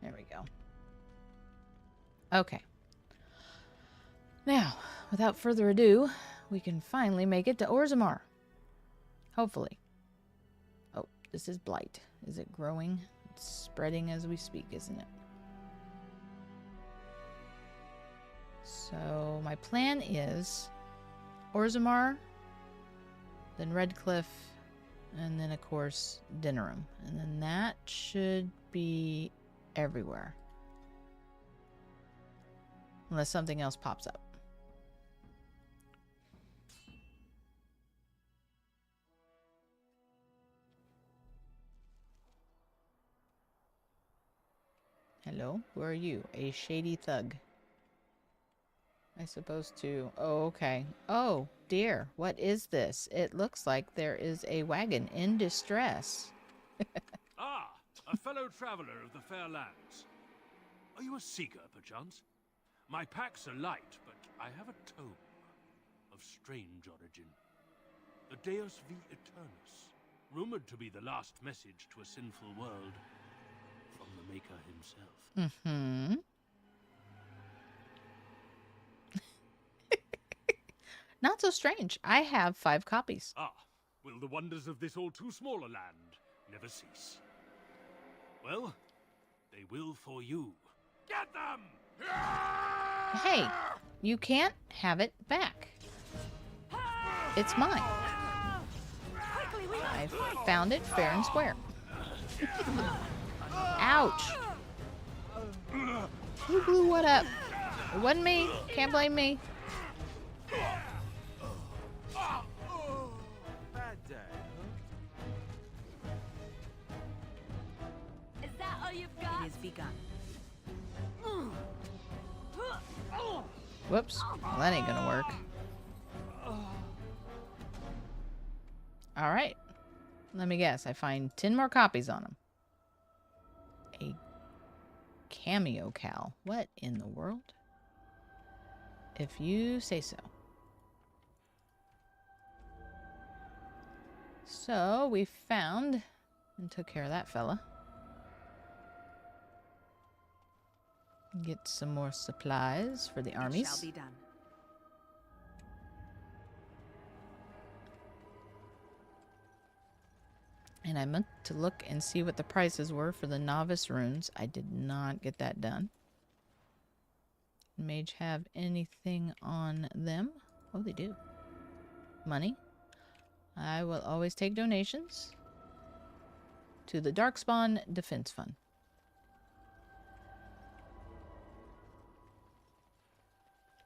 There we go. Okay. Now, without further ado, we can finally make it to Orzammar. Hopefully. Oh, this is blight. Is it growing? It's spreading as we speak, isn't it? So, my plan is Orzammar, then Redcliffe, And then, of course, dinner room. And then that should be everywhere. Unless something else pops up. Hello? Who are you? A shady thug. I supposed to... Oh, okay. Oh, dear. What is this? It looks like there is a wagon in distress. Ah, a fellow traveler of the fair lands. Are you a seeker, perchance? My packs are light, but I have a tome of strange origin. The Deus V Eternus, rumored to be the last message to a sinful world from the Maker himself. Mm-hmm. Not so strange. I have 5 copies. Ah, will the wonders of this all-too-smaller land never cease? Well, they will for you. Get them! Hey, you can't have it back. It's mine. I found it fair and square. Ouch. Who blew what up? It wasn't me. Can't blame me. Bad day, Is that all you've got? It is begun. Whoops. Well, that ain't gonna work. Alright. Let me guess. I find 10 more copies on them. A cameo cal. What in the world? If you say so. So, we found and took care of that fella. Get some more supplies for the armies. Shall be done. And I meant to look and see what the prices were for the novice runes. I did not get that done. Mage have anything on them? Oh, they do. Money. I will always take donations to the Darkspawn Defense Fund.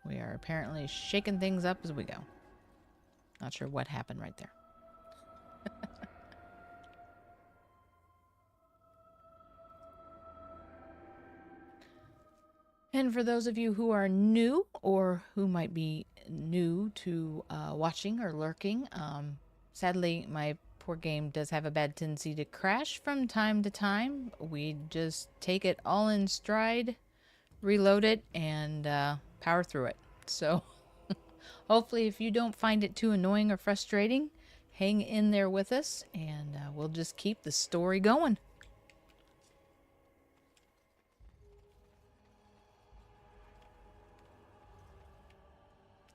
We are apparently shaking things up as we go. Not sure what happened right there. And for those of you who are new or who might be new to watching or lurking, sadly, my poor game does have a bad tendency to crash from time to time. We just take it all in stride, reload it, and power through it. So hopefully if you don't find it too annoying or frustrating, hang in there with us, and we'll just keep the story going.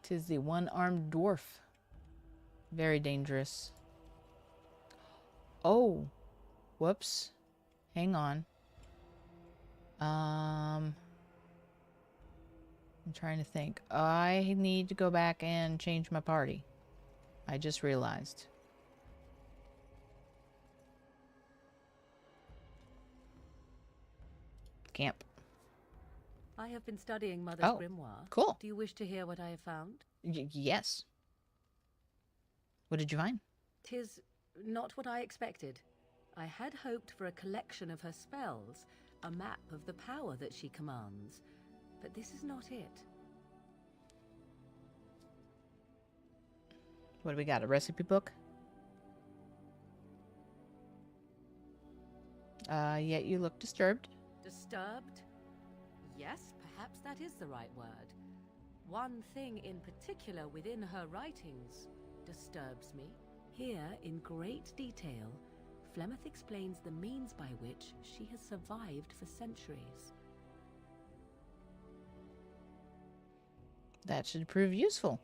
Tis the one-armed dwarf. Very dangerous. Oh. Whoops. Hang on. I'm trying to think. I need to go back and change my party. I just realized. Camp. I have been studying Mother's grimoire. Cool. Do you wish to hear what I have found? Yes. What did you find? 'Tis not what I expected. I had hoped for a collection of her spells, a map of the power that she commands. But this is not it. What do we got? A recipe book? Yet you look disturbed. Disturbed? Yes, perhaps that is the right word. One thing in particular within her writings disturbs me. Here, in great detail, Flemeth explains the means by which she has survived for centuries. That should prove useful.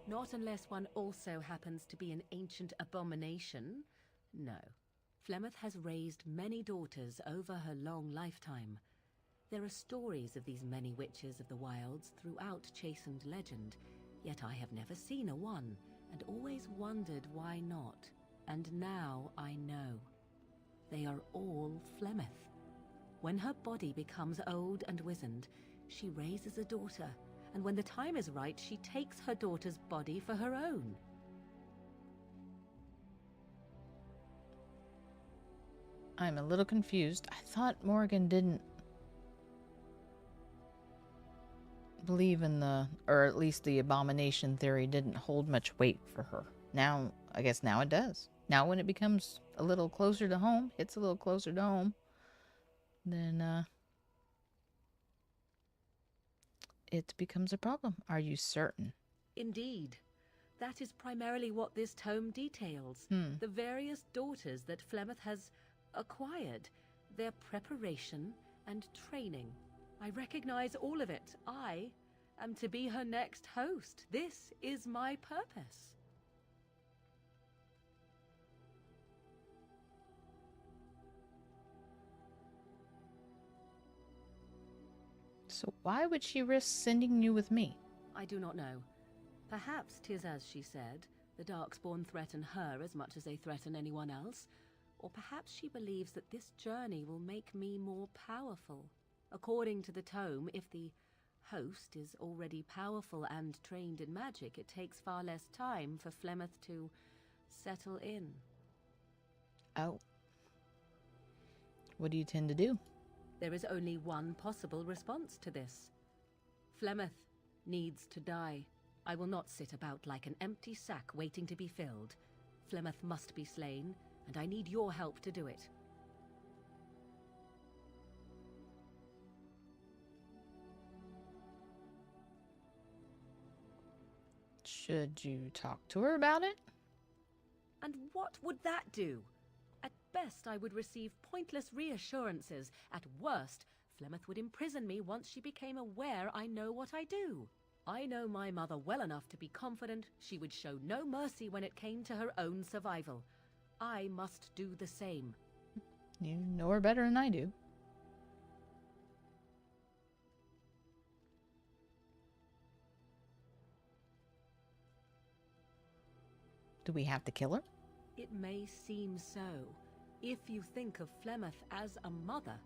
Not unless one also happens to be an ancient abomination. No. Flemeth has raised many daughters over her long lifetime. There are stories of these many witches of the wilds throughout chastened legend, yet I have never seen a one, and always wondered why not. And now I know. They are all Flemeth. When her body becomes old and wizened, she raises a daughter, and when the time is right, she takes her daughter's body for her own. I'm a little confused. I thought Morgan didn't believe in the, or at least the abomination theory didn't hold much weight for her. Now, I guess now it does. Now when it becomes a little closer to home, hits a little closer to home, then it becomes a problem. Are you certain? Indeed. That is primarily what this tome details. The various daughters that Flemeth has acquired, their preparation and training. I recognize all of it. I am to be her next host. This is my purpose. So why would she risk sending you with me? I do not know. Perhaps 'tis as she said, the Darkspawn threaten her as much as they threaten anyone else. Or perhaps she believes that this journey will make me more powerful. According to the tome, if the host is already powerful and trained in magic, it takes far less time for Flemeth to settle in. Oh. What do you tend to do? There is only one possible response to this. Flemeth needs to die. I will not sit about like an empty sack waiting to be filled. Flemeth must be slain, and I need your help to do it. Should you talk to her about it? And what would that do? At best, I would receive pointless reassurances. At worst, Flemeth would imprison me once she became aware I know what I do. I know my mother well enough to be confident she would show no mercy when it came to her own survival. I must do the same. You know her better than I do. Do we have to kill her? It may seem so. If you think of Flemeth as a mother,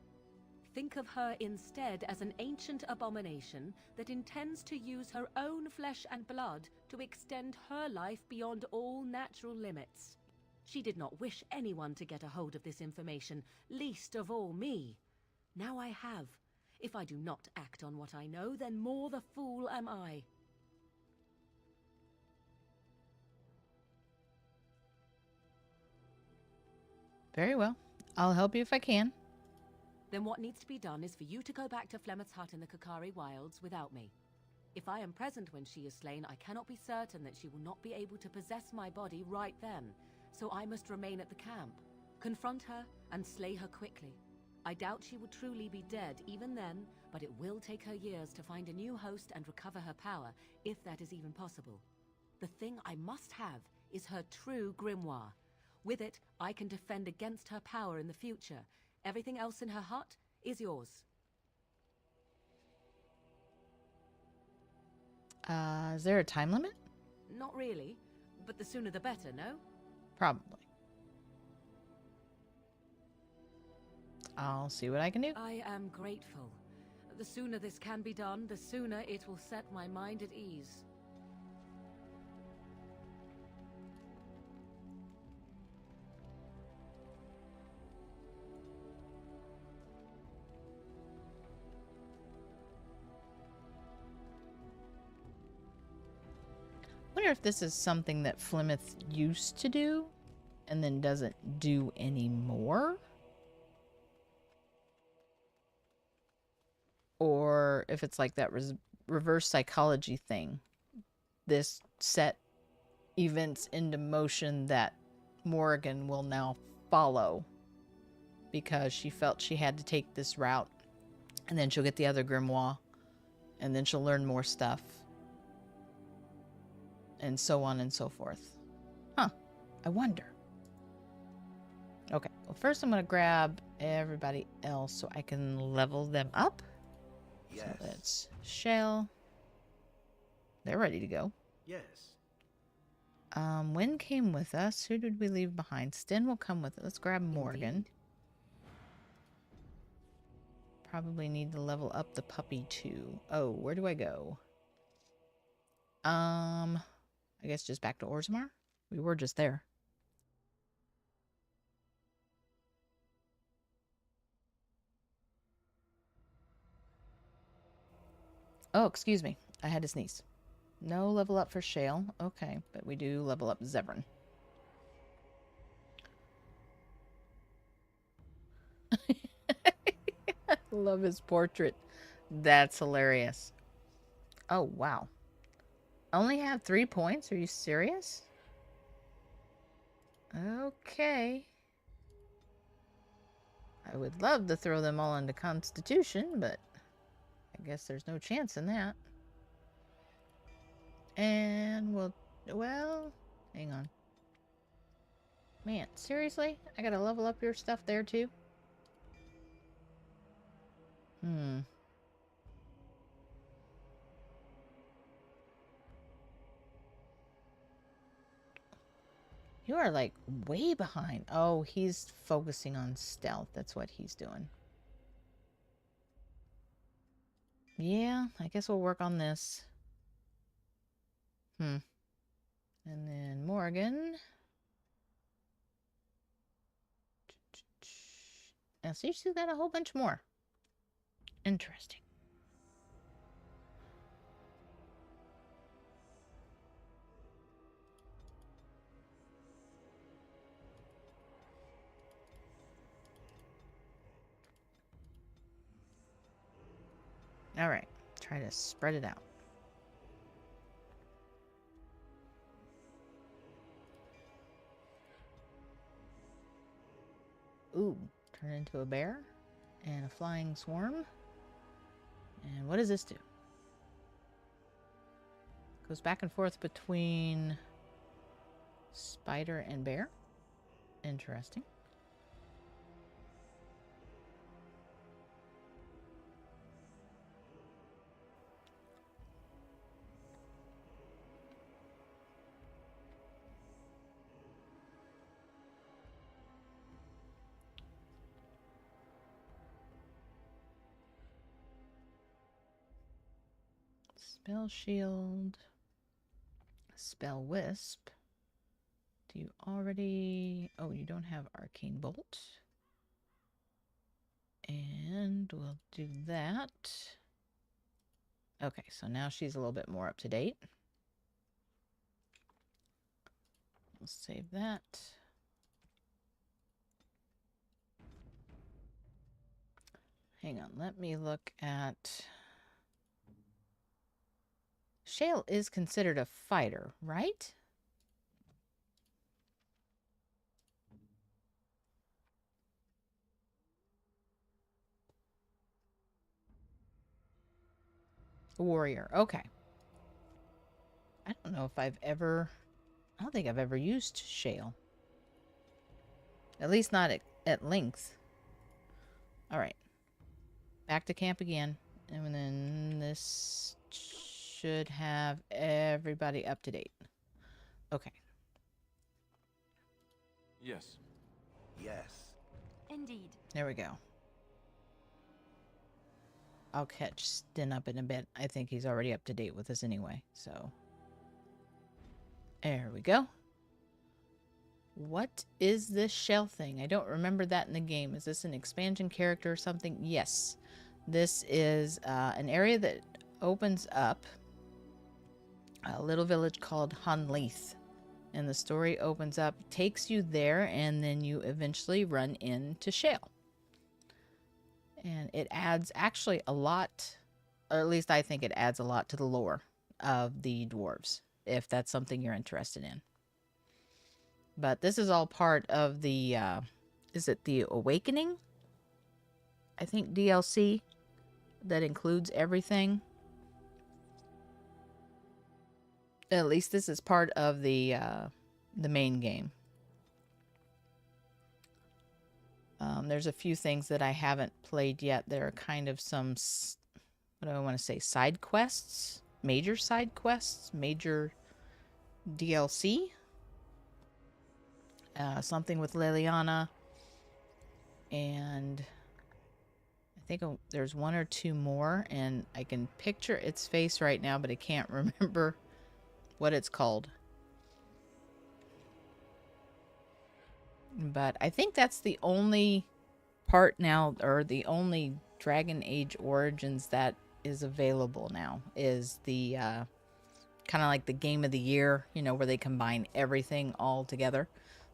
think of her instead as an ancient abomination that intends to use her own flesh and blood to extend her life beyond all natural limits. She did not wish anyone to get a hold of this information, least of all me. Now I have. If I do not act on what I know, then more the fool am I. Very well. I'll help you if I can. Then what needs to be done is for you to go back to Flemeth's hut in the Kakari Wilds without me. If I am present when she is slain, I cannot be certain that she will not be able to possess my body right then. So I must remain at the camp, confront her, and slay her quickly. I doubt she will truly be dead even then, but it will take her years to find a new host and recover her power, if that is even possible. The thing I must have is her true grimoire. With it, I can defend against her power in the future. Everything else in her hut is yours. Is there a time limit? Not really, but the sooner the better, no? Probably. I'll see what I can do. I am grateful. The sooner this can be done, the sooner it will set my mind at ease. I wonder if this is something that Flemeth used to do and then doesn't do anymore. Or if it's like that reverse psychology thing. This set events into motion that Morrigan will now follow because she felt she had to take this route, and then she'll get the other grimoire, and then she'll learn more stuff, and so on and so forth. Huh. I wonder. Okay. Well, first I'm going to grab everybody else so I can level them up. Yes. So that's Shell. They're ready to go. Yes. Wynn came with us. Who did we leave behind? Sten will come with us. Let's grab Morgan. Probably need to level up the puppy too. Oh, where do I go? I guess just back to Orzammar? We were just there. Oh, excuse me. I had to sneeze. No level up for Shale. Okay, but we do level up Zevran. I love his portrait. That's hilarious. Oh, wow. I only have 3 points? Are you serious? Okay. I would love to throw them all into Constitution, but I guess there's no chance in that. And we'll... Well, hang on. Man, seriously? I gotta level up your stuff there too? You are like way behind. Oh, he's focusing on stealth. That's what he's doing. Yeah, I guess we'll work on this. And then Morgan. Now, see, she's got a whole bunch more. Interesting. All right, try to spread it out. Ooh, turn into a bear and a flying swarm. And what does this do? Goes back and forth between spider and bear. Interesting. Spell shield. Spell wisp. Do you already... Oh, you don't have arcane bolt. And we'll do that. Okay, so now she's a little bit more up to date. We'll save that. Hang on, let me look at... Shale is considered a fighter, right? Warrior, okay. I don't know if I've ever... I don't think I've ever used Shale. At least not at length. Alright. Back to camp again. And then this should have everybody up to date. Okay. Yes. Yes. Indeed. There we go. I'll catch Sten up in a bit. I think he's already up to date with us anyway, so. There we go. What is this shell thing? I don't remember that in the game. Is this an expansion character or something? Yes. This is an area that opens up a little village called Hanleith. And the story opens up, takes you there, and then you eventually run into Shale. And it adds actually a lot, or at least I think it adds a lot to the lore of the dwarves, if that's something you're interested in. But this is all part of the, is it the Awakening? I think DLC that includes everything. At least this is part of the main game. There's a few things that I haven't played yet. There are kind of some, what do I want to say, side quests? Major side quests? Major DLC? something with Liliana, and I think there's one or two more, and I can picture its face right now, but I can't remember what it's called. But I think that's the only part now, or the only Dragon Age Origins that is available now, is the kind of like the game of the year, you know, where they combine everything all together.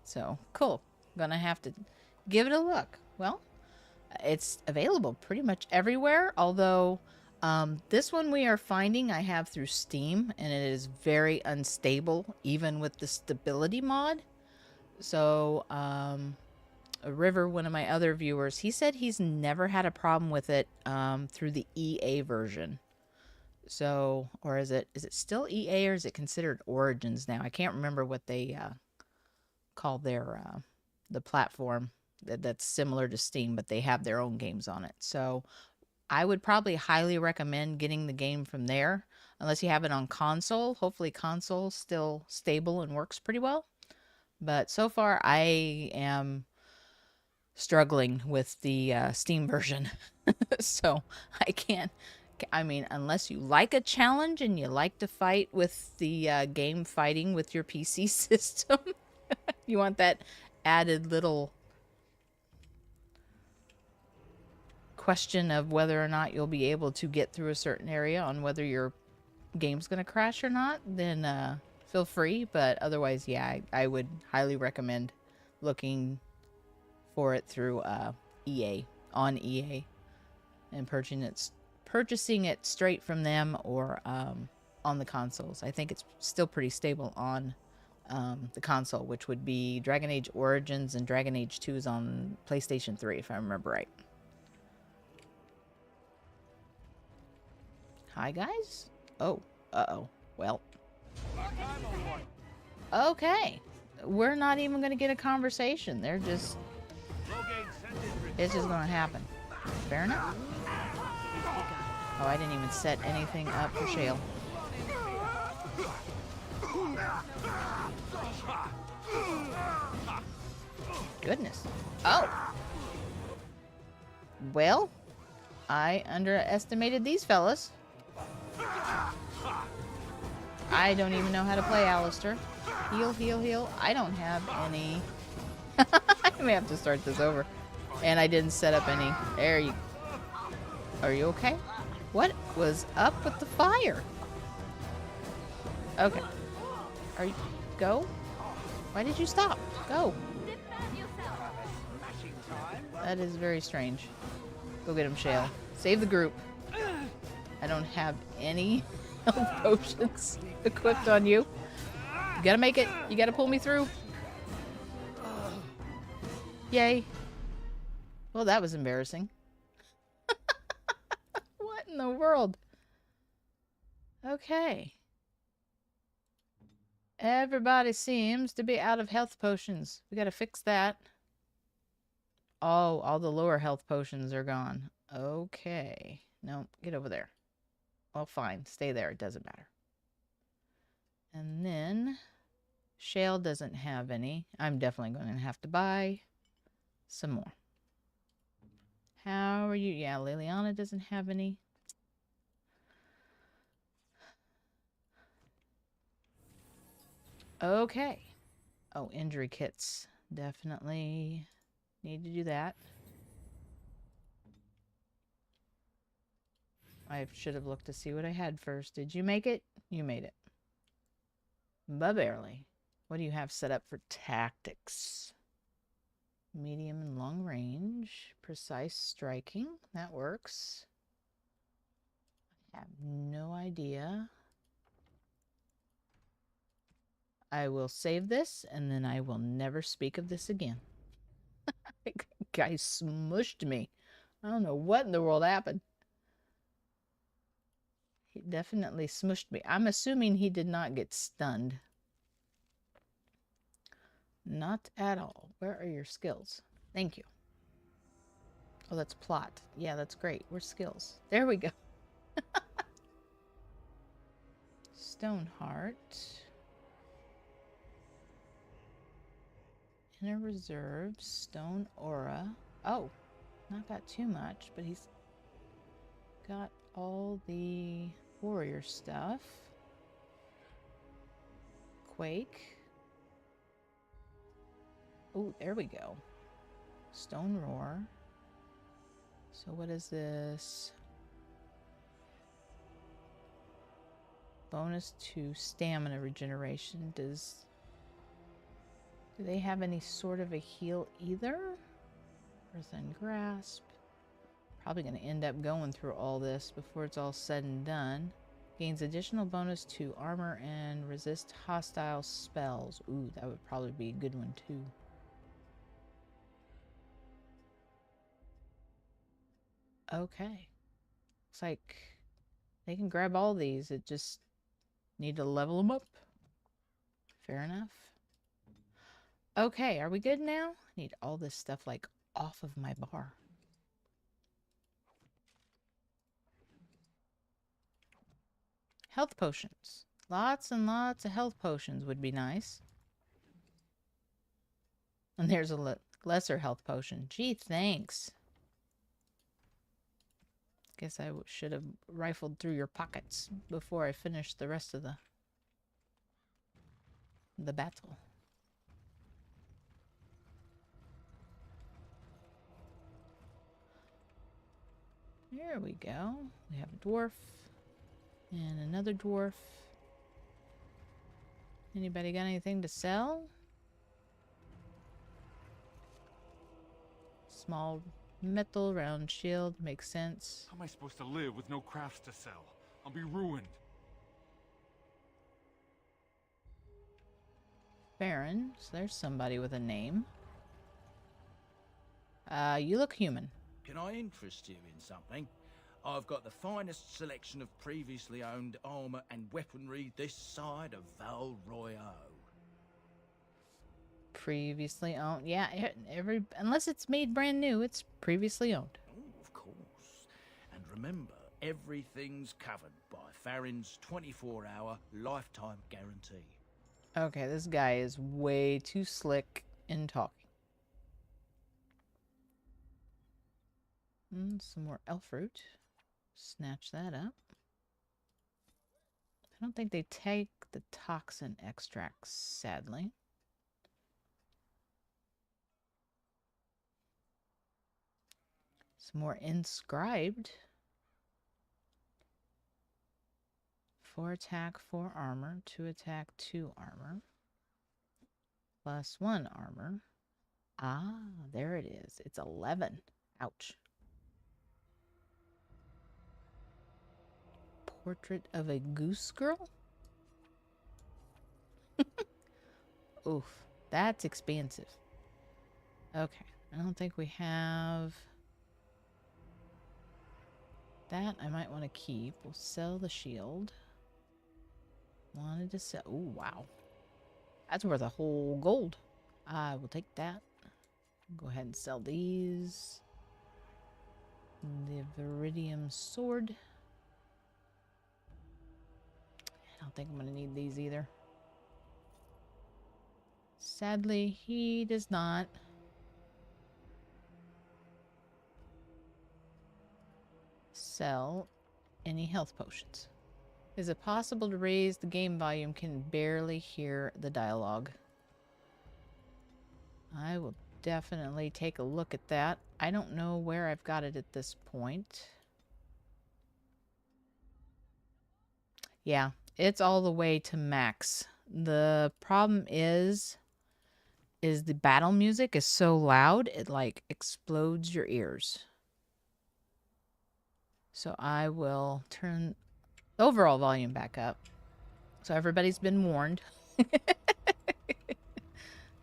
So cool. Gonna have to give it a look. Well, it's available pretty much everywhere, although this one we are finding I have through Steam, and it is very unstable even with the stability mod. So River, one of my other viewers, he said he's never had a problem with it through the EA version. So, or is it still EA, or is it considered Origins now? I can't remember what they call their the platform that's similar to Steam, but they have their own games on it. So I would probably highly recommend getting the game from there, unless you have it on console. Hopefully console's still stable and works pretty well. But so far I am struggling with the Steam version. So I mean, unless you like a challenge and you like to fight with the game fighting with your PC system, you want that added little question of whether or not you'll be able to get through a certain area on whether your game's going to crash or not, then feel free. But otherwise, yeah, I would highly recommend looking for it through EA, on EA, and purchasing it straight from them, or on the consoles. I think it's still pretty stable on the console, which would be Dragon Age Origins, and Dragon Age 2 is on PlayStation 3, if I remember right. Hi, guys. Oh, uh-oh. Well. Okay. We're not even going to get a conversation. They're just... It's just going to happen. Fair enough. Oh, I didn't even set anything up for Shale. Goodness. Oh! Well, I underestimated these fellas. I don't even know how to play Alistair. Heal, heal, heal. I don't have any... I may have to start this over. And I didn't set up any... There you... Are you okay? What was up with the fire? Okay. Are you... Go? Why did you stop? Go. That is very strange. Go get him, Shale. Save the group. I don't have any health potions equipped on you. You gotta make it. You gotta pull me through. Yay. Well, that was embarrassing. What in the world? Okay. Everybody seems to be out of health potions. We gotta fix that. Oh, all the lower health potions are gone. Okay. No, get over there. Well, fine. Stay there. It doesn't matter. And then Shale doesn't have any. I'm definitely going to have to buy some more. How are you? Yeah, Liliana doesn't have any. Okay. Oh, injury kits. Definitely need to do that. I should have looked to see what I had first. Did you make it? You made it. But barely. What do you have set up for tactics? Medium and long range. Precise striking. That works. I have no idea. I will save this, and then I will never speak of this again. Guy smushed me. I don't know what in the world happened. He definitely smushed me. I'm assuming he did not get stunned. Not at all. Where are your skills? Thank you. Oh, that's plot. Yeah, that's great. Where's skills? There we go. Stoneheart. Inner Reserve, Stone Aura. Oh, not got too much, but he's got all the warrior stuff. Quake. Oh, there we go. Stone Roar. So what is this? Bonus to stamina regeneration. Do they have any sort of a heal either? Earthen Grasp. Probably going to end up going through all this before it's all said and done. Gains additional bonus to armor and resist hostile spells. Ooh, that would probably be a good one too. Okay. Looks like they can grab all these. It just need to level them up. Fair enough. Okay, are we good now? I need all this stuff like off of my bar. Health potions. Lots and lots of health potions would be nice. And there's a lesser health potion. Gee, thanks. Guess I should have rifled through your pockets before I finished the rest of the battle. There we go. We have a dwarf and another dwarf. Anybody got anything to sell? Small metal round shield makes sense. How am I supposed to live with no crafts to sell? I'll be ruined. Baron, so there's somebody with a name. You look human. Can I interest you in something? I've got the finest selection of previously owned armor and weaponry this side of Val Royale. Previously owned. Yeah, unless it's made brand new, it's previously owned. Oh, of course. And remember, everything's covered by Farron's 24-hour lifetime guarantee. Okay, this guy is way too slick in talking. Some more elf fruit. Snatch that up. I don't think they take the toxin extracts, sadly. Some more inscribed. 4 attack, 4 armor. 2 attack, 2 armor. +1 armor. Ah, there it is. It's 11. Ouch. Portrait of a goose girl? Oof, that's expensive. Okay, I don't think we have that. I might want to keep. We'll sell the shield. Wanted to sell. Oh, wow. That's worth a whole gold. I will take that. Go ahead and sell these. The Viridium sword. I don't think I'm going to need these either. Sadly, he does not. Sell any health potions. Is it possible to raise the game volume? Can barely hear the dialogue. I will definitely take a look at that. I don't know where I've got it at this point. Yeah, it's all the way to max. The problem is the battle music is so loud, it like explodes your ears. So I will turn the overall volume back up. So everybody's been warned.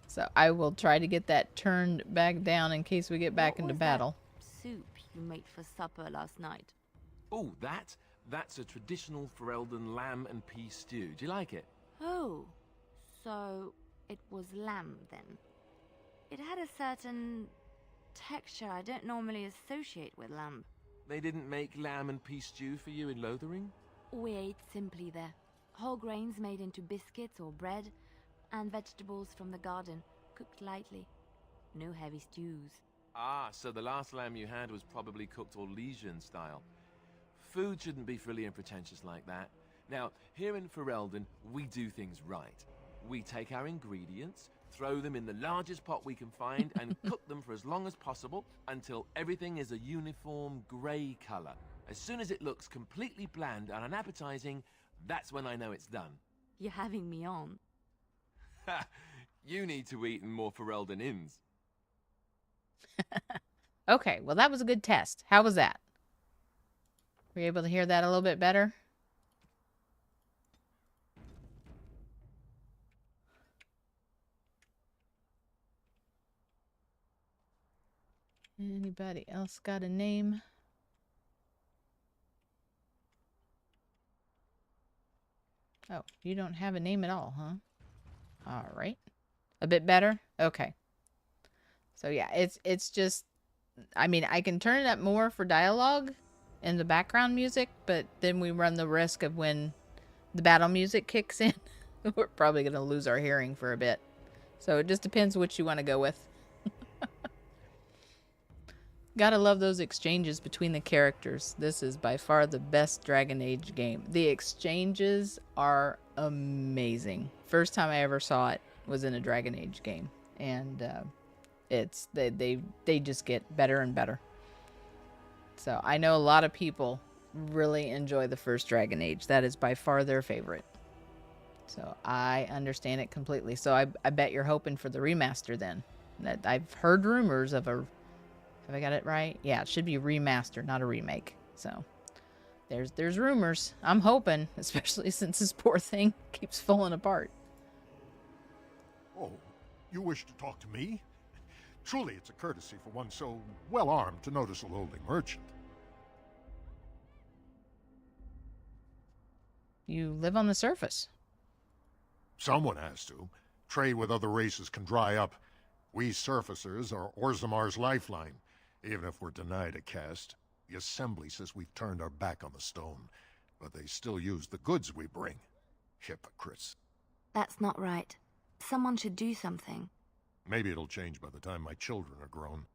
So I will try to get that turned back down in case we get back into battle. Soup you made for supper last night. Oh, that's a traditional Ferelden lamb and pea stew. Do you like it? Oh, so it was lamb then. It had a certain texture I don't normally associate with lamb. They didn't make lamb and pea stew for you in Lothering? We ate simply there. Whole grains made into biscuits or bread, and vegetables from the garden. cooked lightly. No heavy stews. Ah, so the last lamb you had was probably cooked Orlesian style. Food shouldn't be frilly and pretentious like that. Now, here in Ferelden, we do things right. We take our ingredients, throw them in the largest pot we can find, and cook them for as long as possible until everything is a uniform grey colour. As soon as it looks completely bland and unappetizing, that's when I know it's done. You're having me on. Ha! You need to eat in more Ferelden inns. Okay, well that was a good test. How was that? Were you able to hear that a little bit better? Anybody else got a name? Oh, you don't have a name at all, huh? All right. A bit better? Okay. So yeah, it's just, I mean, I can turn it up more for dialogue and the background music, but then we run the risk of when the battle music kicks in, we're probably going to lose our hearing for a bit. So it just depends what you want to go with. Gotta love those exchanges between the characters. This is by far the best Dragon Age game. The exchanges are amazing. First time I ever saw it was in a Dragon Age game, and they just get better and better. So I know a lot of people really enjoy the first Dragon Age. That is by far their favorite. So I understand it completely. So I bet you're hoping for the remaster then. That I've heard rumors of a. Have I got it right? Yeah, it should be remaster, not a remake. So there's rumors. I'm hoping, especially since this poor thing keeps falling apart. Oh, you wish to talk to me? Truly, it's a courtesy for one so well-armed to notice a lowly merchant. You live on the surface. Someone has to. Trade with other races can dry up. We surfacers are Orzammar's lifeline. Even if we're denied a caste, the Assembly says we've turned our back on the stone, but they still use the goods we bring. Hypocrites. That's not right. Someone should do something. Maybe it'll change by the time my children are grown.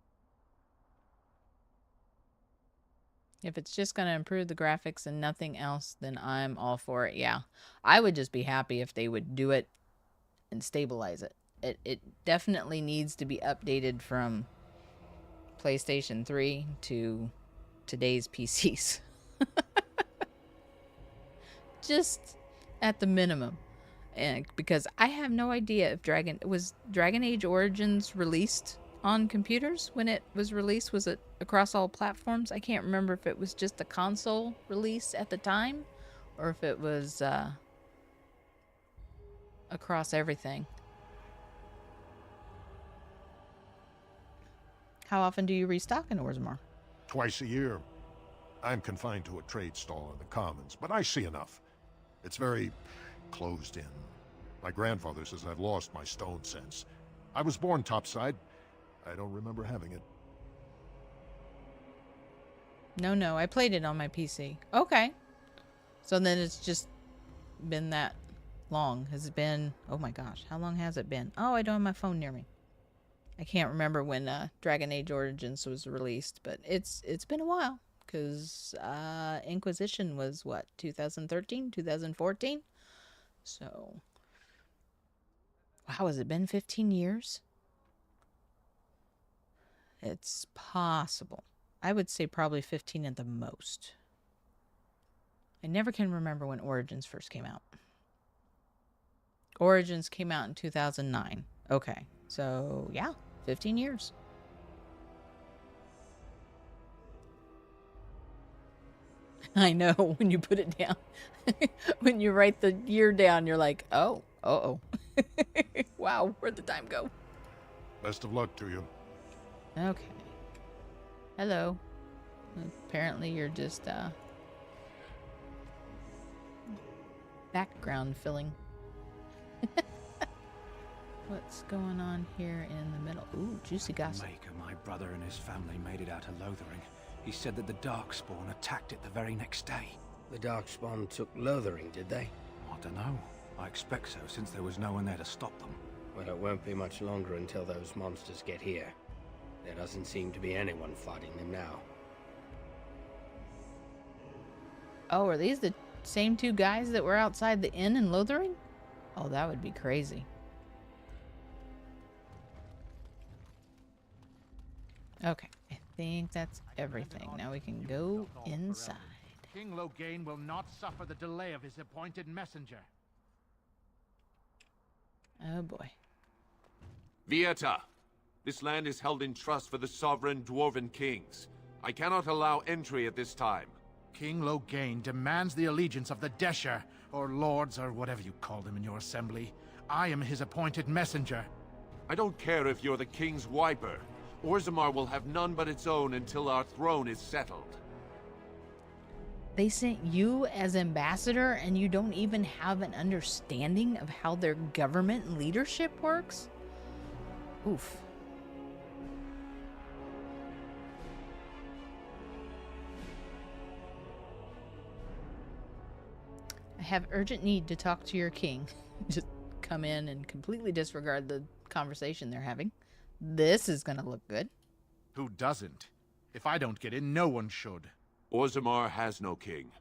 If it's just going to improve the graphics and nothing else, then I'm all for it. Yeah, I would just be happy if they would do it and stabilize it. It definitely needs to be updated from PlayStation 3 to today's PCs. Just at the minimum. And because I have no idea if Dragon Age Origins released on computers when it was released. Was it across all platforms? I can't remember if it was just a console release at the time or if it was across everything. How often do you restock in Orzammar? Twice a year. I'm confined to a trade stall in the Commons, but I see enough. It's very closed in. My grandfather says I've lost my stone sense. I was born topside. I don't remember having it. No, I played it on my PC. Okay. So then it's just been that long. Has it been, oh my gosh, how long has it been? Oh, I don't have my phone near me. I can't remember when Dragon Age Origins was released, but it's been a while, because Inquisition was, what, 2013, 2014? So, wow, has it been 15 years? It's possible. I would say probably 15 at the most. I never can remember when Origins first came out. Origins came out in 2009. Okay, so yeah. 15 years. I know, when you put it down. When you write the year down, you're like, oh, uh-oh. Wow, where'd the time go? Best of luck to you. Okay. Hello. Apparently you're just, background filling. What's going on here in the middle? Ooh, juicy gossip. Maker, my brother and his family made it out of Lothering. He said that the Darkspawn attacked it the very next day. The Darkspawn took Lothering, did they? I don't know. I expect so, since there was no one there to stop them. Well, it won't be much longer until those monsters get here. There doesn't seem to be anyone fighting them now. Oh, are these the same two guys that were outside the inn in Lothering? Oh, that would be crazy. Okay, I think that's everything. Now we can go inside. King Loghain will not suffer the delay of his appointed messenger. Oh boy. Vieta, this land is held in trust for the sovereign dwarven kings. I cannot allow entry at this time. King Loghain demands the allegiance of the Desher, or lords, or whatever you call them in your assembly. I am his appointed messenger. I don't care if you're the king's wiper. Orzammar will have none but its own until our throne is settled. They sent you as ambassador and you don't even have an understanding of how their government leadership works? Oof. I have urgent need to talk to your king. Just come in and completely disregard the conversation they're having. This is gonna look good. Who doesn't? If I don't get in, no one should. Orzammar has no king.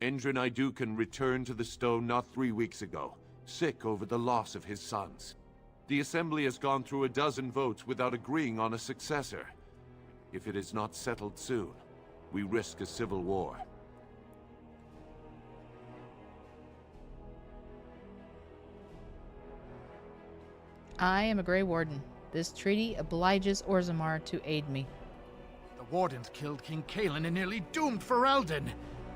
Endrin Idukan returned to the stone not 3 weeks ago, sick over the loss of his sons. The assembly has gone through a dozen votes without agreeing on a successor. If it is not settled soon, we risk a civil war. I am a Grey Warden. This treaty obliges Orzammar to aid me. The Wardens killed King Cailan and nearly doomed Ferelden.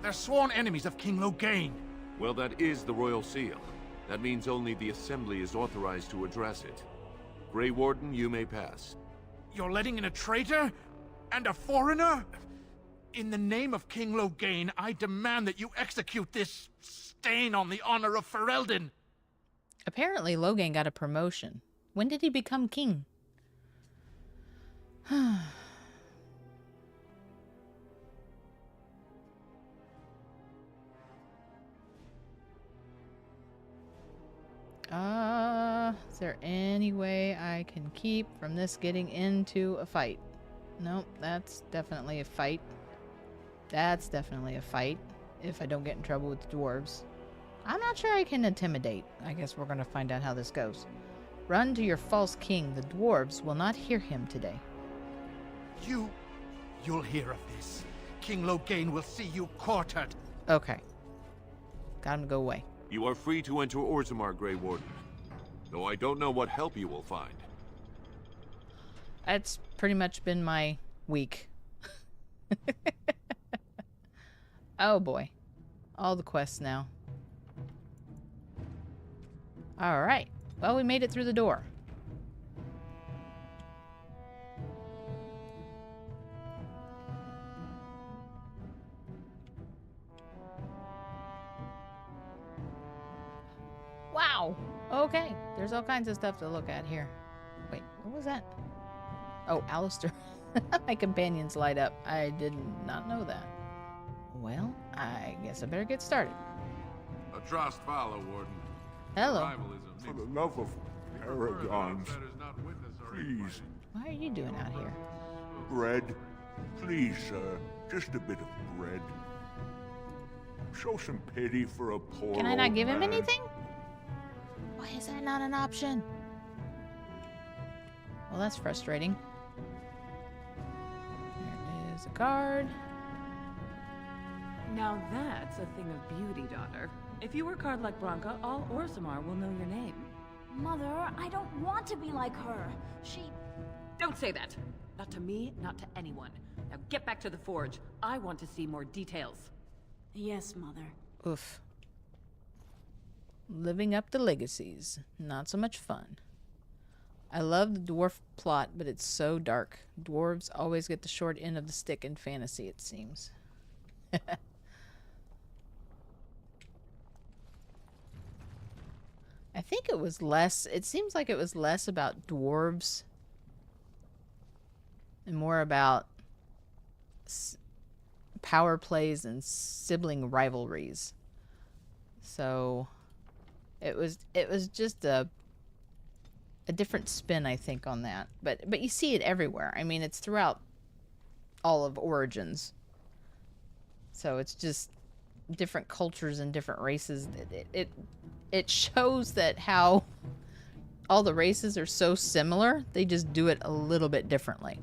They're sworn enemies of King Loghain. Well, that is the Royal Seal. That means only the Assembly is authorized to address it. Grey Warden, you may pass. You're letting in a traitor? And a foreigner? In the name of King Loghain, I demand that you execute this stain on the honor of Ferelden. Apparently, Loghain got a promotion. When did he become king? Is there any way I can keep from this getting into a fight? Nope, that's definitely a fight. That's definitely a fight, if I don't get in trouble with the dwarves. I'm not sure I can intimidate. I guess we're gonna find out how this goes. Run to your false king. The dwarves will not hear him today. You'll hear of this. King Loghain will see you quartered. Okay. Got him to go away. You are free to enter Orzammar, Grey Warden. Though I don't know what help you will find. That's pretty much been my week. Oh boy. All the quests now. Alright. Well, we made it through the door. Wow. Okay. There's all kinds of stuff to look at here. Wait, what was that? Oh, Alistair. My companions light up. I did not know that. Well, I guess I better get started. A trust follow, Warden. Hello. For the love of Paragons, please. What are you doing out here? Bread. Please, sir. Just a bit of bread. Show some pity for a poor Can I not old give him man. anything? Why is that not an option? Well, that's frustrating. There is a card. Now that's a thing of beauty, daughter. If you work hard like Branka, all Orzammar will know your name. Mother, I don't want to be like her. She... Don't say that! Not to me, not to anyone. Now get back to the forge. I want to see more details. Yes, Mother. Oof. Living up to legacies. Not so much fun. I love the dwarf plot, but it's so dark. Dwarves always get the short end of the stick in fantasy, it seems. I think it was less, it seems like it was less about dwarves and more about power plays and sibling rivalries. So it was just a a different spin, I think, on that. But you see it everywhere. I mean, it's throughout all of Origins. So it's just different cultures and different races. It shows that how all the races are so similar, they just do it a little bit differently.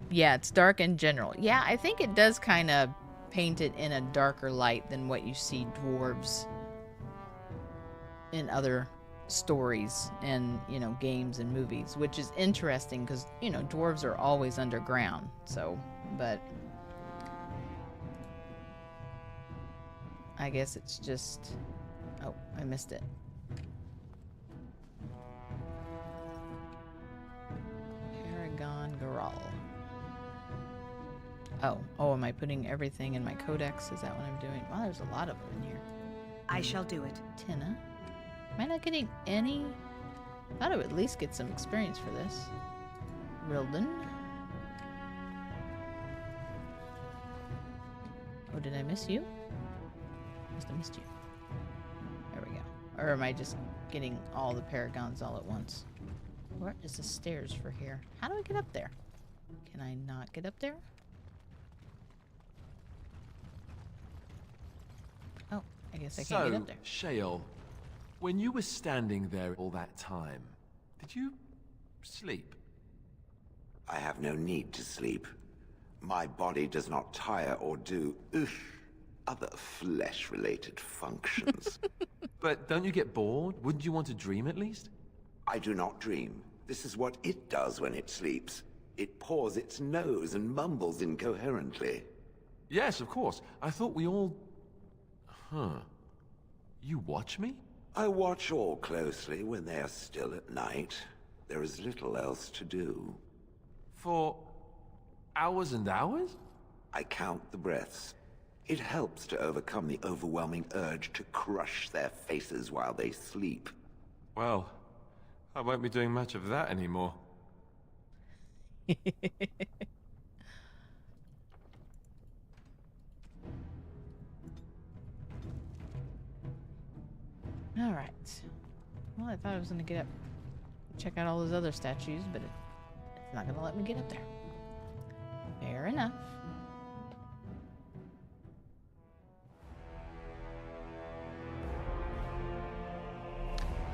Yeah, it's dark in general. Yeah, I think it does kind of paint it in a darker light than what you see dwarves in other stories and, you know, games and movies, which is interesting because, you know, dwarves are always underground. So, but I guess it's just, oh, I missed it. Paragon Garal. Oh, am I putting everything in my codex? Is that what I'm doing? Wow, there's a lot of them in here. I shall do it. Tina. Am I not getting any? I thought I would at least get some experience for this. Rilden. Oh, did I miss you? Must have missed you. There we go. Or am I just getting all the paragons all at once? Where is the stairs for here? How do I get up there? Can I not get up there? Oh, I guess I can't get up there. Shale, when you were standing there all that time, did you sleep? I have no need to sleep. My body does not tire or do other flesh-related functions. But don't you get bored? Wouldn't you want to dream at least? I do not dream. This is what it does when it sleeps. It paws its nose and mumbles incoherently. Yes, of course. I thought we all... Huh. You watch me? I watch all closely when they are still at night. There is little else to do. For hours and hours? I count the breaths. It helps to overcome the overwhelming urge to crush their faces while they sleep. Well, I won't be doing much of that anymore. All right. Well, I thought I was going to get up, check out all those other statues, but it's not going to let me get up there. Fair enough.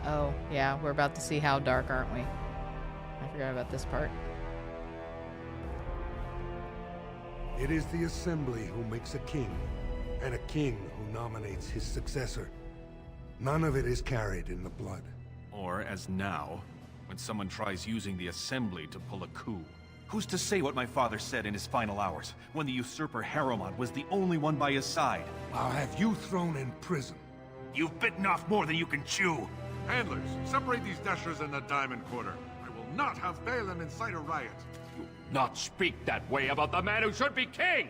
Oh, yeah, we're about to see how dark, aren't we? I forgot about this part. It is the Assembly who makes a king, and a king who nominates his successor. None of it is carried in the blood. Or, as now, when someone tries using the Assembly to pull a coup. Who's to say what my father said in his final hours, when the usurper Harrowmont was the only one by his side? I'll have you thrown in prison. You've bitten off more than you can chew! Handlers, separate these dashers in the Diamond Quarter. I will not have Balin incite a riot. Do not speak that way about the man who should be king!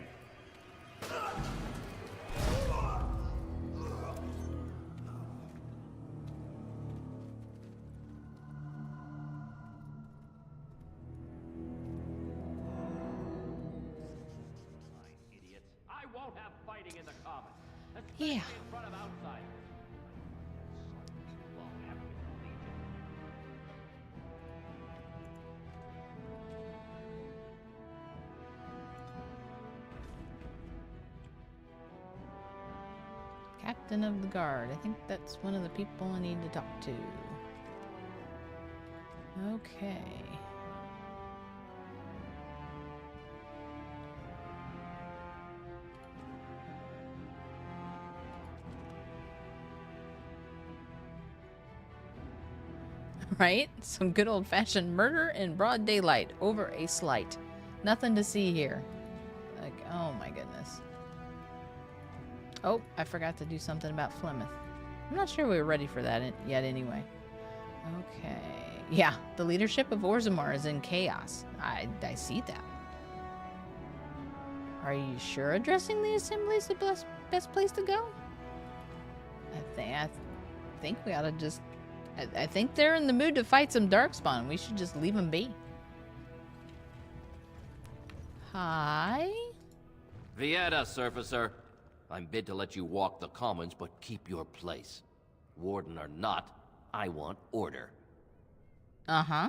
I won't have fighting in the Commons. Yeah. In front of outsiders. Captain of the Guard. I think that's one of the people I need to talk to. Okay. Right? Some good old-fashioned murder in broad daylight over a slight. Nothing to see here. Like, oh my goodness. Oh, I forgot to do something about Flemeth. I'm not sure we were ready for that yet anyway. Okay. Yeah, the leadership of Orzammar is in chaos. I see that. Are you sure addressing the Assembly is the best place to go? I think we ought to just... I think they're in the mood to fight some Darkspawn. We should just leave them be. Hi? Vieta, Surfacer. I'm bid to let you walk the commons, but keep your place. Warden or not, I want order. Uh-huh.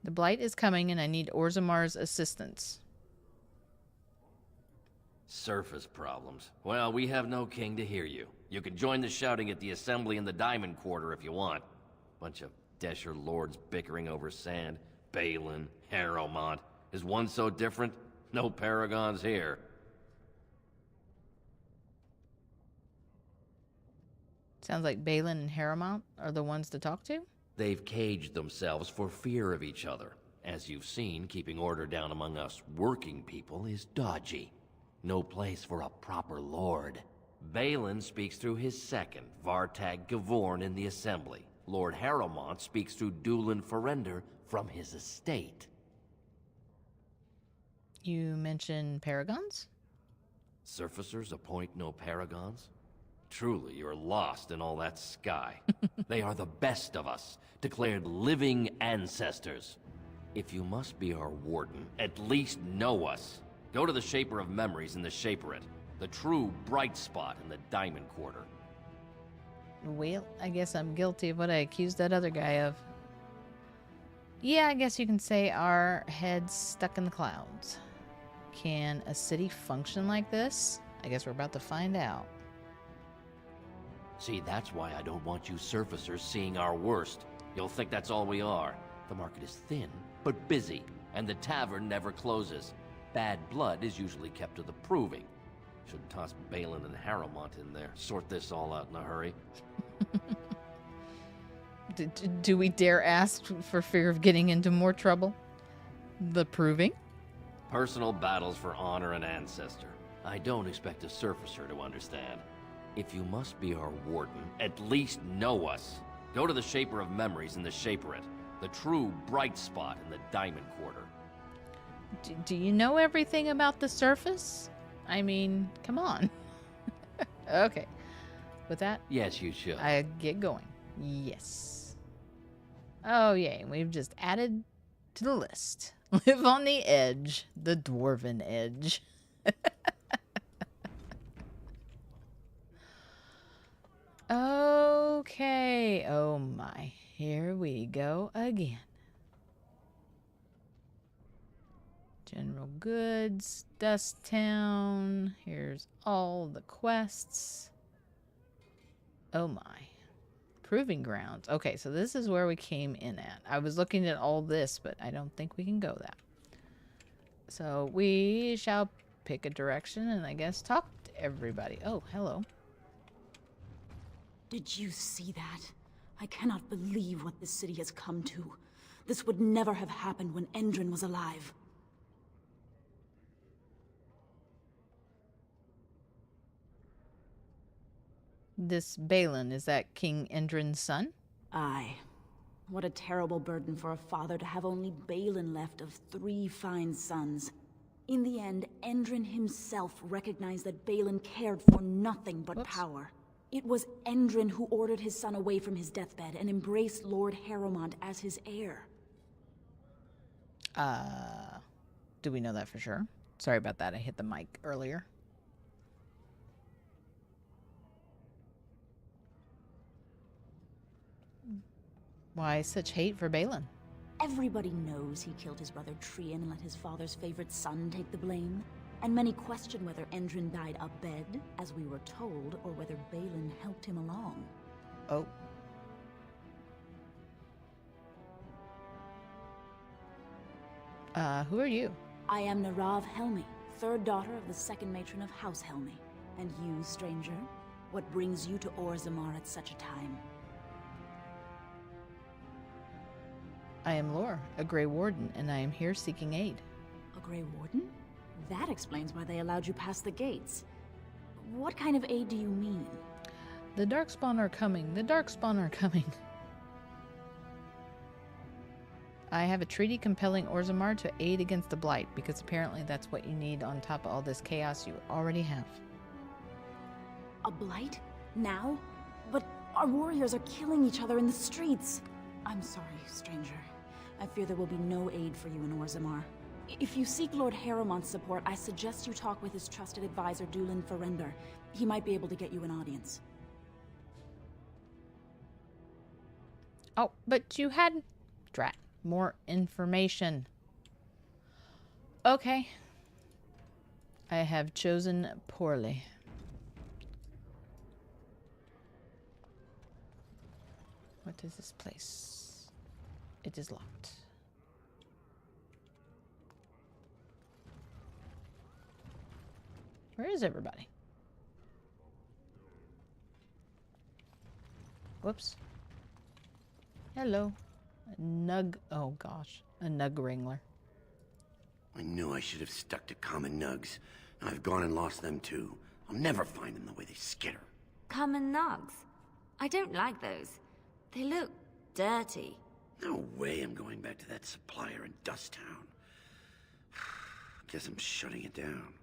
The Blight is coming, and I need Orzammar's assistance. Surface problems. Well, we have no king to hear you. You can join the shouting at the assembly in the Diamond Quarter if you want. Bunch of Desher lords bickering over sand. Balin, Harrowmont. Is one so different? No paragons here. Sounds like Balin and Harrowmont are the ones to talk to? They've caged themselves for fear of each other. As you've seen, keeping order down among us working people is dodgy. No place for a proper lord. Balin speaks through his second, Vartag Gavorn, in the assembly. Lord Harrowmont speaks through Dulin Ferender from his estate. You mentioned paragons? Surfacers appoint no paragons? Truly, you're lost in all that sky. They are the best of us, declared living ancestors. If you must be our warden, at least know us. Go to the Shaper of Memories in the Shaperate, the true bright spot in the Diamond Quarter. Well, I guess I'm guilty of what I accused that other guy of. Yeah, I guess you can say our heads stuck in the clouds. Can a city function like this? I guess we're about to find out. See, that's why I don't want you surfacers seeing our worst. You'll think that's all we are. The market is thin, but busy, and the tavern never closes. Bad blood is usually kept to the proving. Should toss Balin and Harrowmont in there. Sort this all out in a hurry. Do we dare ask for fear of getting into more trouble? The proving? Personal battles for honor and ancestor. I don't expect a surfacer to understand. If you must be our warden, at least know us. Go to the Shaper of Memories in the Shaperate, the true bright spot in the Diamond Quarter. Do you know everything about the surface? I mean, come on. Okay. With that, yes, you should. I get going. Yes. Oh, yay. We've just added to the list. Live on the edge. The dwarven edge. Okay. Oh, my. Here we go again. General Goods, Dust Town. Here's all the quests. Oh my. Proving grounds. Okay, so this is where we came in at. I was looking at all this, but I don't think we can go that. So we shall pick a direction and I guess talk to everybody. Oh, hello. Did you see that? I cannot believe what this city has come to. This would never have happened when Endrin was alive. This Balin, is that King Endrin's son? Aye. What a terrible burden for a father to have only Balin left of 3 fine sons. In the end, Endrin himself recognized that Balin cared for nothing but power. It was Endrin who ordered his son away from his deathbed and embraced Lord Harrowmont as his heir. Do we know that for sure? Sorry about that, I hit the mic earlier. Why such hate for Balin? Everybody knows he killed his brother Trian and let his father's favorite son take the blame. And many question whether Endrin died abed, as we were told, or whether Balin helped him along. Oh. Who are you? I am Narav Helmi, 3rd daughter of the 2nd matron of House Helmi. And you, stranger? What brings you to Orzammar at such a time? I am Lore, a Grey Warden, and I am here seeking aid. A Grey Warden? That explains why they allowed you past the gates. What kind of aid do you mean? The Darkspawn are coming. The Darkspawn are coming. I have a treaty compelling Orzammar to aid against the Blight, because apparently that's what you need on top of all this chaos you already have. A Blight? Now? But our warriors are killing each other in the streets. I'm sorry, stranger. I fear there will be no aid for you in Orzammar. If you seek Lord Harrowmont's support, I suggest you talk with his trusted advisor, Dulin Farinder. He might be able to get you an audience. Oh, but you had... Drat. More information. Okay. I have chosen poorly. What is this place? It is locked. Where is everybody? Whoops. Hello. A nug... Oh, gosh. A nug wrangler. I knew I should have stuck to common nugs. I've gone and lost them too. I'll never find them the way they skitter. Common nugs. I don't like those. They look dirty. No way I'm going back to that supplier in Dust Town. Guess I'm shutting it down.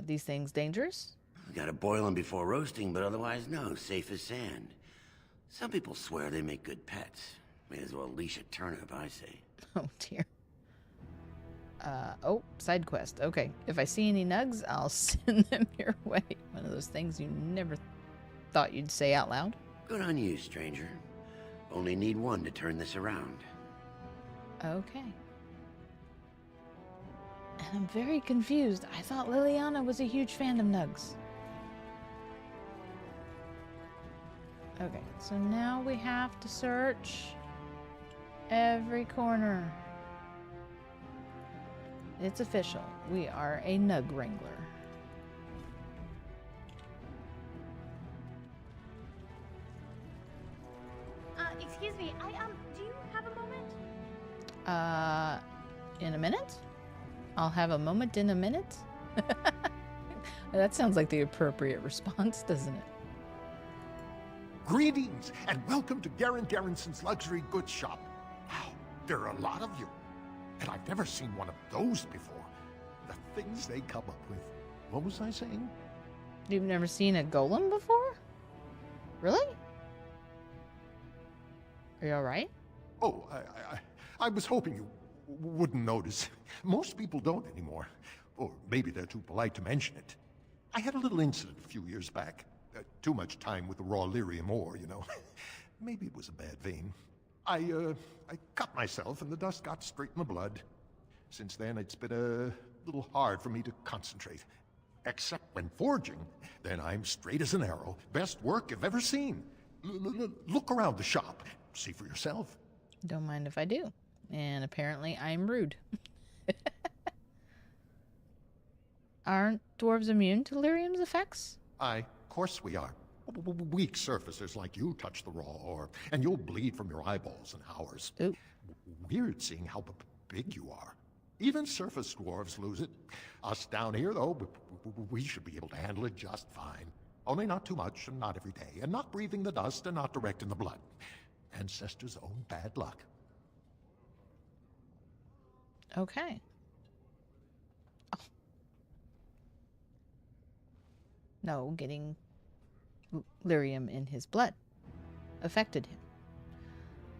These things dangerous? Gotta boil them before roasting, but otherwise no, safe as sand. Some people swear they make good pets. May as well leash a turnip, I say. Oh dear. Oh, side quest. Okay, if I see any nugs, I'll send them your way. One of those things you never thought you'd say out loud. Good on you, stranger. Only need one to turn this around. Okay. And I'm very confused. I thought Liliana was a huge fan of nugs. Okay, so now we have to search every corner. It's official. We are a nug wrangler. Excuse me, do you have a moment? In a minute? I'll have a moment in a minute? That sounds like the appropriate response, doesn't it? Greetings, and welcome to Garen Garrison's Luxury Goods Shop. Wow, there are a lot of you. And I've never seen one of those before. The things they come up with. What was I saying? You've never seen a golem before? Really? Are you alright? Oh, I was hoping you wouldn't notice. Most people don't anymore. Or maybe they're too polite to mention it. I had a little incident a few years back. Too much time with the raw lyrium ore, you know. Maybe it was a bad vein. I cut myself and the dust got straight in the blood. Since then, it's been a little hard for me to concentrate. Except when forging, then I'm straight as an arrow. Best work you've ever seen. Look around the shop. See for yourself. Don't mind if I do. And apparently I'm rude. Aren't dwarves immune to lyrium's effects? Of course we are. Weak surfacers like you touch the raw ore, and you'll bleed from your eyeballs and ours. Ooh. Weird seeing how big you are. Even surface dwarves lose it. Us down here, though, we should be able to handle it just fine. Only not too much, and not every day, and not breathing the dust, and not direct in the blood. Ancestors' own bad luck. Okay. Oh. No, getting lyrium in his blood affected him.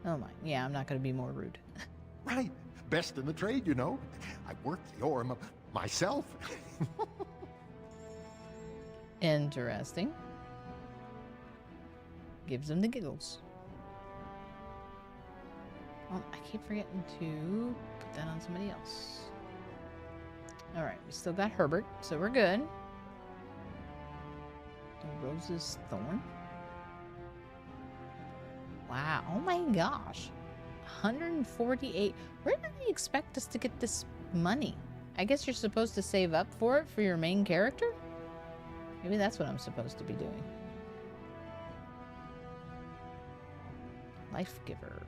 Oh my, yeah, I'm not going to be more rude. Right. Best in the trade, you know. I work the ore myself. Interesting. Gives him the giggles. Well, I keep forgetting to put that on somebody else. Alright, we still got Herbert, so we're good. The Rose's Thorn. Wow, oh my gosh. 148. Where did they expect us to get this money? I guess you're supposed to save up for it for your main character? Maybe that's what I'm supposed to be doing. Life Giver.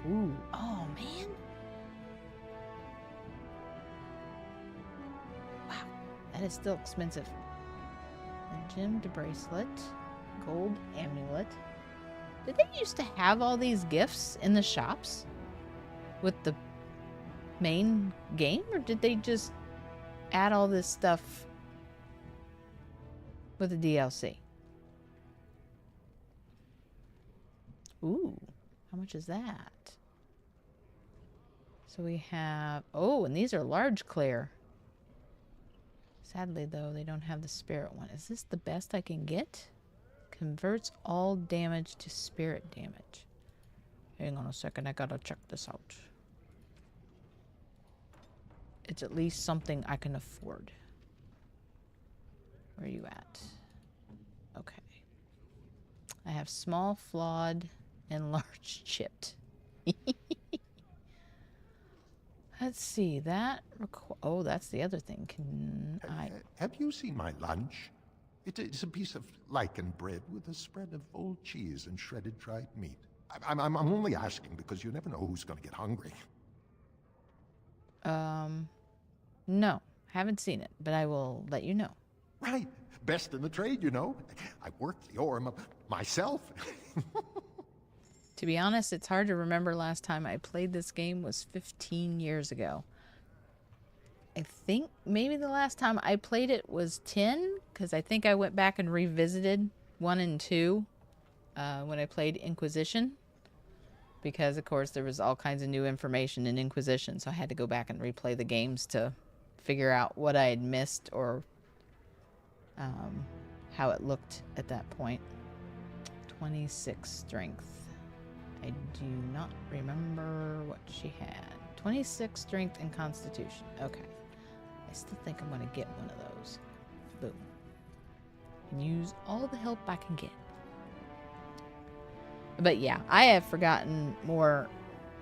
Ooh, oh man. Wow, that is still expensive. A gemmed bracelet, gold amulet. Did they used to have all these gifts in the shops with the main game, or did they just add all this stuff with the DLC? Ooh, How much is that? So we have... Oh, and these are large clear. Sadly, though, they don't have the spirit one. Is this the best I can get? Converts all damage to spirit damage. Hang on a second. I gotta check this out. It's at least something I can afford. Where are you at? Okay. I have small, flawed, and large chipped. Let's see. That oh, that's the other thing. Can I... Have you seen my lunch? It is a piece of lichen bread with a spread of old cheese and shredded dried meat. I'm only asking because you never know who's going to get hungry. No. Haven't seen it, but I will let you know. Right. Best in the trade, you know. I worked the Orm myself. To be honest, it's hard to remember last time I played this game was 15 years ago. I think maybe the last time I played it was 10, because I think I went back and revisited 1 and 2 when I played Inquisition. Because, of course, there was all kinds of new information in Inquisition, so I had to go back and replay the games to figure out what I had missed or how it looked at that point. 26 strength. I do not remember what she had. 26 strength and constitution. Okay. I still think I'm going to get one of those. Boom. And use all the help I can get. But yeah, I have forgotten more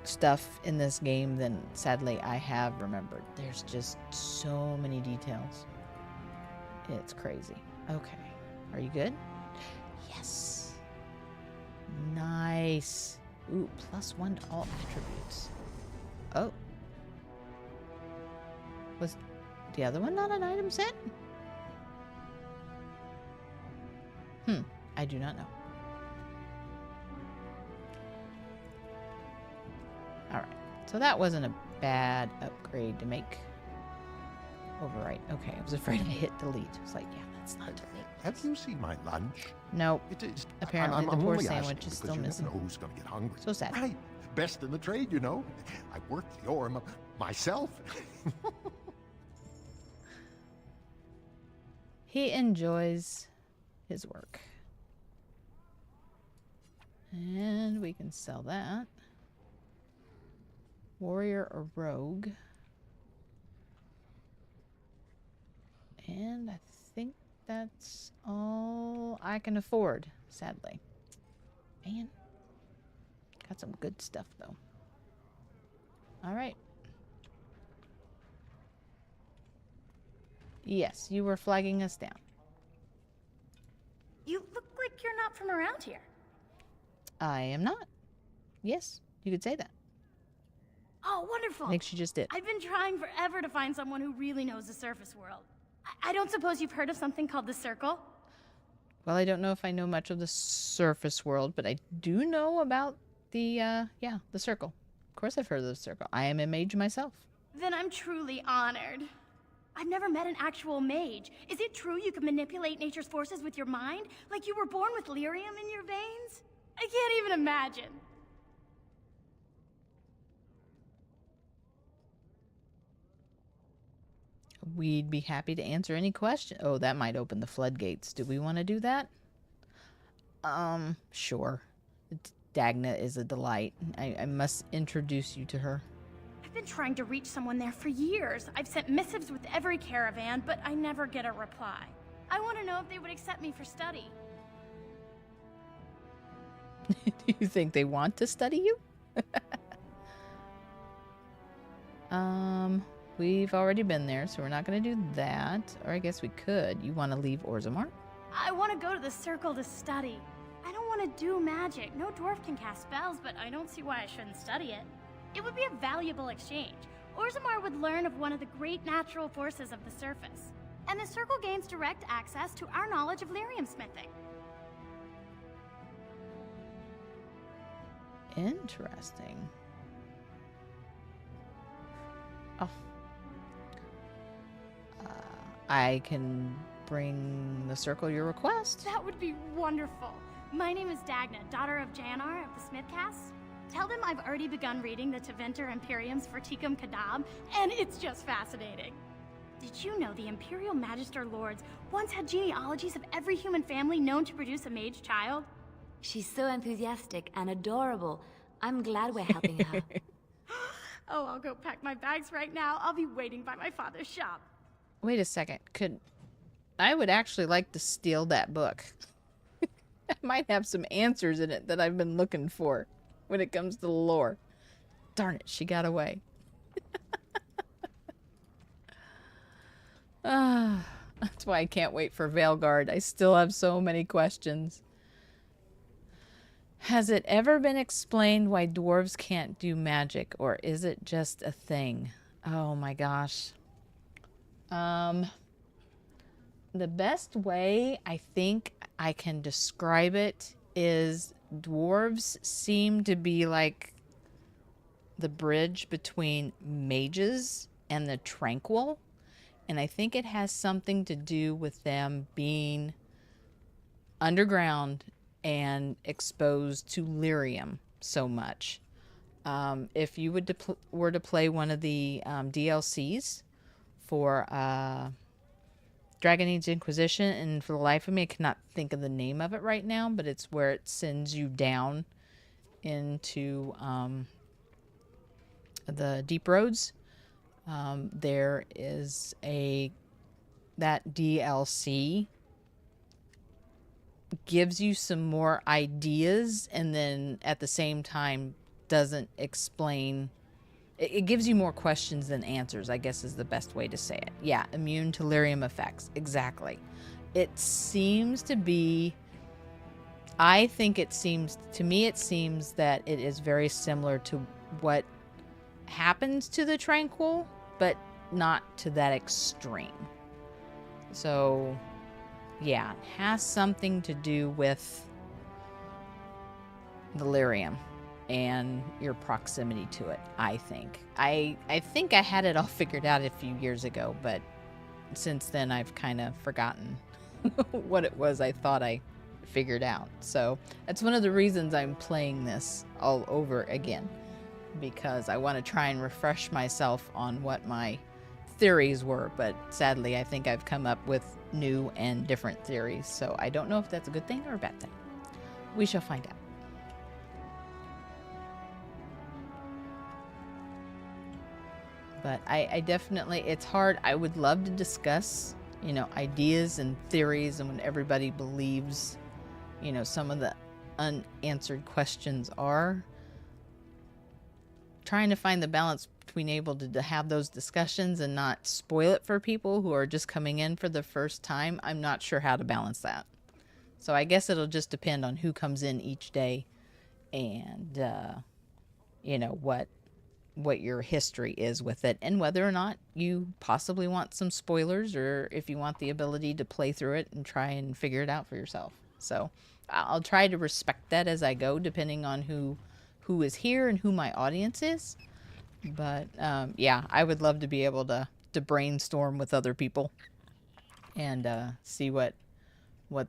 stuff in this game than sadly I have remembered. There's just so many details. It's crazy. Okay. Are you good? Yes. Nice. Ooh, +1 to all attributes. Oh. Was the other one not an item set? I do not know. Alright. So that wasn't a bad upgrade to make. Overwrite. Okay, I was afraid I hit delete. I was like, yeah, that's not delete. Have you seen my lunch? Nope. It is. Apparently, the I'm poor only sandwich asking is still because you missing. never know who's going to get hungry. So sad. Right. Best in the trade, you know. I worked the Orm myself. He enjoys his work. And we can sell that. Warrior or rogue. And I think that's all I can afford, sadly. Man. Got some good stuff, though. Alright. Yes, you were flagging us down. You look like you're not from around here. I am not. Yes, you could say that. Oh, wonderful. I think she just did. I've been trying forever to find someone who really knows the surface world. I don't suppose you've heard of something called the Circle? Well, I don't know if I know much of the surface world, but I do know about the, the Circle. Of course I've heard of the Circle. I am a mage myself. Then I'm truly honored. I've never met an actual mage. Is it true you can manipulate nature's forces with your mind? Like you were born with lyrium in your veins? I can't even imagine. We'd be happy to answer any question. Oh, that might open the floodgates. Do we want to do that? Sure. Dagna is a delight. I must introduce you to her. I've been trying to reach someone there for years. I've sent missives with every caravan, but I never get a reply. I want to know if they would accept me for study. Do you think they want to study you? We've already been there, so we're not going to do that. Or I guess we could. You want to leave Orzammar? I want to go to the Circle to study. I don't want to do magic. No dwarf can cast spells, but I don't see why I shouldn't study it. It would be a valuable exchange. Orzammar would learn of one of the great natural forces of the surface. And the Circle gains direct access to our knowledge of lyrium smithing. Interesting. Oh. I can bring the Circle your request. That would be wonderful. My name is Dagna, daughter of Janar of the Smithcast. Tell them I've already begun reading the Teventer Imperium's Verticum Kadab, and it's just fascinating. Did you know the Imperial Magister Lords once had genealogies of every human family known to produce a mage child? She's so enthusiastic and adorable. I'm glad we're helping her. Oh, I'll go pack my bags right now. I'll be waiting by my father's shop. Wait a second. I would actually like to steal that book. It might have some answers in it that I've been looking for when it comes to the lore. Darn it, she got away. That's why I can't wait for Veilguard. I still have so many questions. Has it ever been explained why dwarves can't do magic, or is it just a thing? Oh my gosh. The best way I think I can describe it is dwarves seem to be like the bridge between mages and the tranquil. And I think it has something to do with them being underground and exposed to lyrium so much. If you were to play one of the DLCs for Dragon Age Inquisition, and for the life of me I cannot think of the name of it right now, but it's where it sends you down into the deep roads. There is that DLC gives you some more ideas, and then at the same time doesn't explain. It gives you more questions than answers, I guess is the best way to say it. Yeah, immune to lyrium effects. Exactly. It seems to be, I think it seems, to me it seems that it is very similar to what happens to the tranquil, but not to that extreme. So yeah, it has something to do with the lyrium and your proximity to it, I think. I think I had it all figured out a few years ago, but since then I've kind of forgotten what it was I thought I figured out. So that's one of the reasons I'm playing this all over again, because I want to try and refresh myself on what my theories were, but sadly I think I've come up with new and different theories, so I don't know if that's a good thing or a bad thing. We shall find out. But I definitely, it's hard. I would love to discuss, ideas and theories, and when everybody believes, some of the unanswered questions are. Trying to find the balance between able to have those discussions and not spoil it for people who are just coming in for the first time. I'm not sure how to balance that. So I guess it'll just depend on who comes in each day and, what your history is with it, and whether or not you possibly want some spoilers, or if you want the ability to play through it and try and figure it out for yourself. So I'll try to respect that as I go, depending on who is here and who my audience is. But yeah, I would love to be able to brainstorm with other people and see what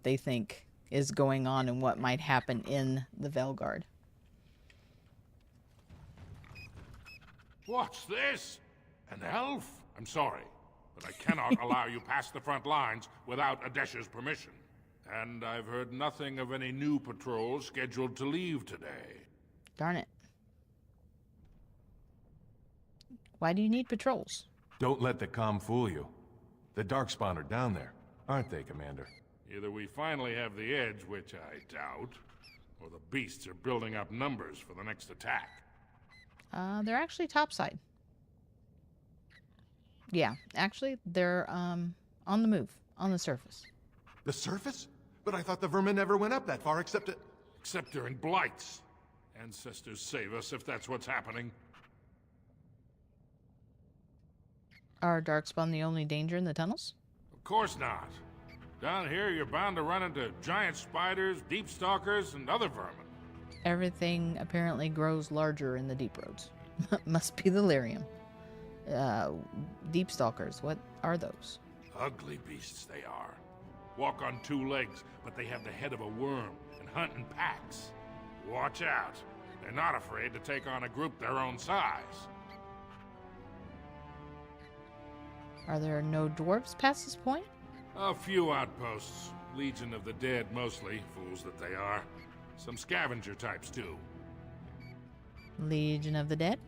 they think is going on and what might happen in the Veilguard. What's this? An elf? I'm sorry, but I cannot allow you past the front lines without Adesh's permission. And I've heard nothing of any new patrols scheduled to leave today. Darn it. Why do you need patrols? Don't let the comm fool you. The Darkspawn are down there, aren't they, Commander? Either we finally have the edge, which I doubt, or the beasts are building up numbers for the next attack. They're actually topside. Yeah, actually, they're on the move, on the surface. The surface? But I thought the vermin never went up that far except during blights. Ancestors save us if that's what's happening. Are Darkspawn the only danger in the tunnels? Of course not. Down here, you're bound to run into giant spiders, deep stalkers, and other vermin. Everything apparently grows larger in the deep roads. Must be the lyrium. Deep stalkers, what are those? Ugly beasts they are. Walk on two legs, but they have the head of a worm and hunt in packs. Watch out. They're not afraid to take on a group their own size. Are there no dwarves past this point? A few outposts. Legion of the Dead mostly, fools that they are. Some scavenger types too. Legion of the Dead?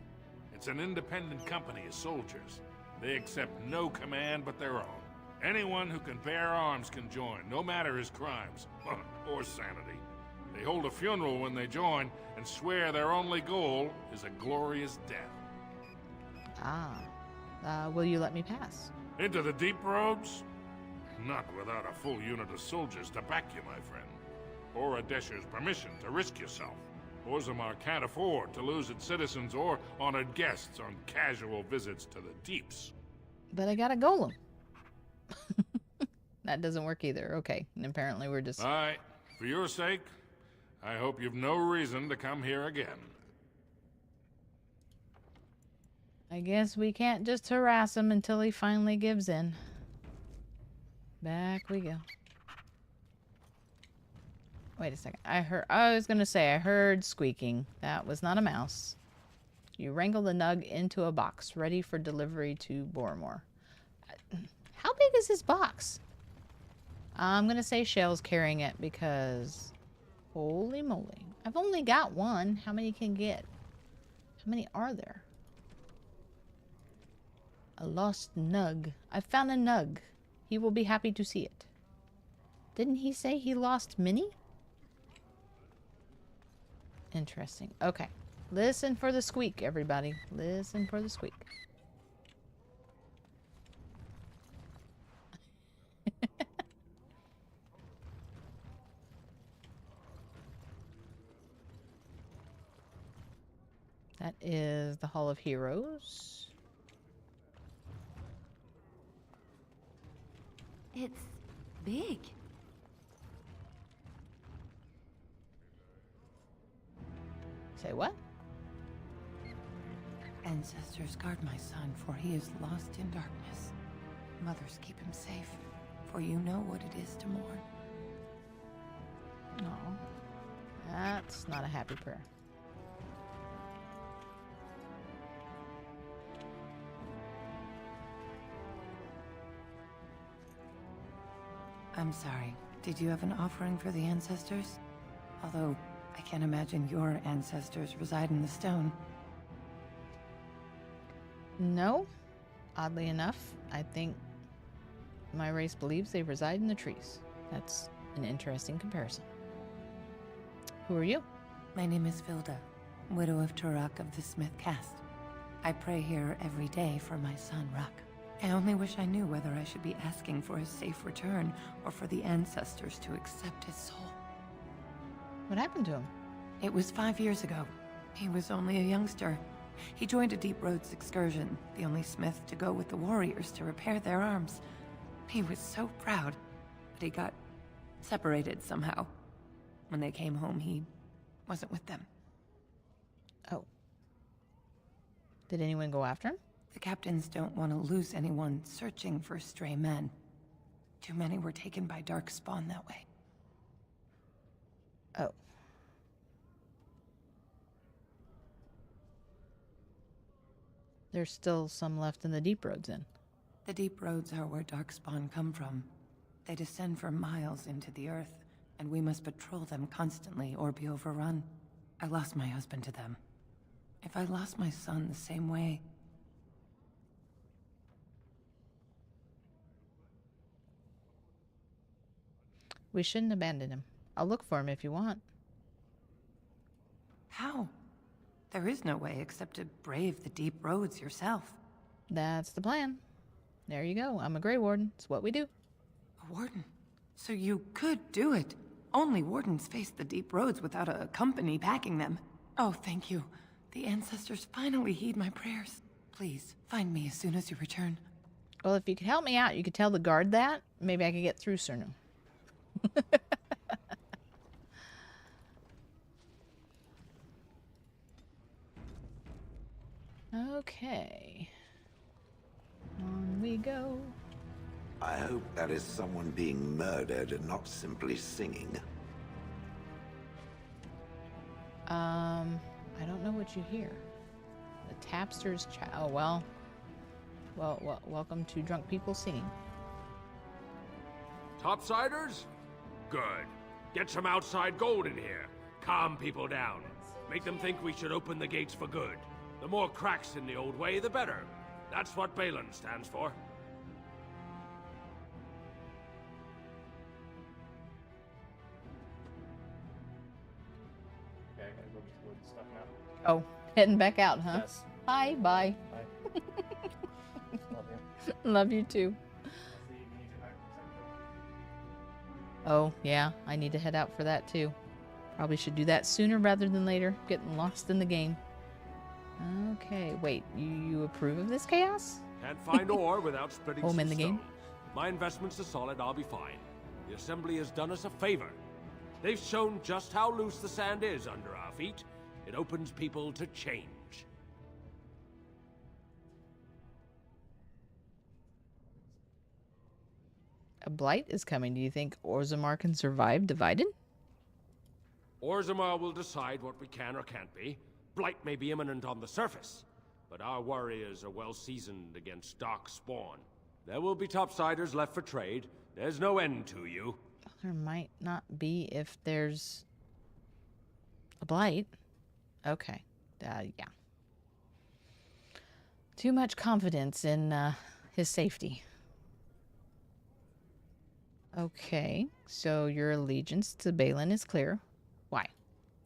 It's an independent company of soldiers. They accept no command but their own. Anyone who can bear arms can join, no matter his crimes, or sanity. They hold a funeral when they join, and swear their only goal is a glorious death. Ah. Will you let me pass? Into the deep roads? Not without a full unit of soldiers to back you, my friend. Or Adesher's permission to risk yourself. Orzammar can't afford to lose its citizens or honored guests on casual visits to the deeps. But I got a golem. That doesn't work either. Okay, and apparently we're just... Aye, for your sake, I hope you've no reason to come here again. I guess we can't just harass him until he finally gives in. Back we go. Wait a second. I was going to say, I heard squeaking. That was not a mouse. You wrangle the nug into a box, ready for delivery to Boromore. How big is this box? I'm going to say Shell's carrying it because... Holy moly. I've only got one. How many can get? How many are there? A lost nug. I found a nug. He will be happy to see it. Didn't he say he lost many? Interesting. Okay. Listen for the squeak, everybody. Listen for the squeak. That is the Hall of Heroes. It's big. Say what? Ancestors, guard my son, for he is lost in darkness. Mothers, keep him safe, for you know what it is to mourn. No. That's not a happy prayer. I'm sorry. Did you have an offering for the ancestors? Although, I can't imagine your ancestors reside in the stone. No. Oddly enough, I think my race believes they reside in the trees. That's an interesting comparison. Who are you? My name is Vilda, widow of Turok of the Smith caste. I pray here every day for my son, Ruck. I only wish I knew whether I should be asking for his safe return or for the ancestors to accept his soul. What happened to him? It was 5 years ago. He was only a youngster. He joined a Deep Roads excursion, the only smith to go with the warriors to repair their arms. He was so proud, but he got separated somehow. When they came home, he wasn't with them. Oh. Did anyone go after him? The captains don't want to lose anyone searching for stray men. Too many were taken by Darkspawn that way. Oh. There's still some left in the Deep Roads then. The Deep Roads are where Darkspawn come from. They descend for miles into the earth, and we must patrol them constantly or be overrun. I lost my husband to them. If I lost my son the same way... We shouldn't abandon him. I'll look for him if you want. How? There is no way except to brave the Deep Roads yourself. That's the plan. There you go. I'm a Grey Warden. It's what we do. A warden? So you could do it. Only wardens face the Deep Roads without a company backing them. Oh, thank you. The ancestors finally heed my prayers. Please, find me as soon as you return. Well, if you could help me out, you could tell the guard that. Maybe I could get through sooner. Okay. On we go. I hope that is someone being murdered and not simply singing. put you here? The tapster's oh, well, welcome to drunk people singing. Topsiders? Good. Get some outside gold in here. Calm people down. Make them think we should open the gates for good. The more cracks in the old way, the better. That's what Balin stands for. Okay, I gotta go towards the stuff now. Oh, heading back out, huh? Yes. Hi, bye. Bye. Love you. Love you too. Oh, yeah, I need to head out for that too. Probably should do that sooner rather than later. Getting lost in the game. Okay, wait, you approve of this chaos? Can't find ore without splitting Home some in the game? stone. My investments are solid, I'll be fine. The Assembly has done us a favor. They've shown just how loose the sand is under our feet. It opens people to change. A blight is coming. Do you think Orzammar can survive divided? Orzammar will decide what we can or can't be. Blight may be imminent on the surface, but our warriors are well seasoned against dark spawn. There will be topsiders left for trade. There's no end to you. There might not be if there's a blight. Okay. Yeah. Too much confidence in his safety. Okay, so your allegiance to Balin is clear. Why?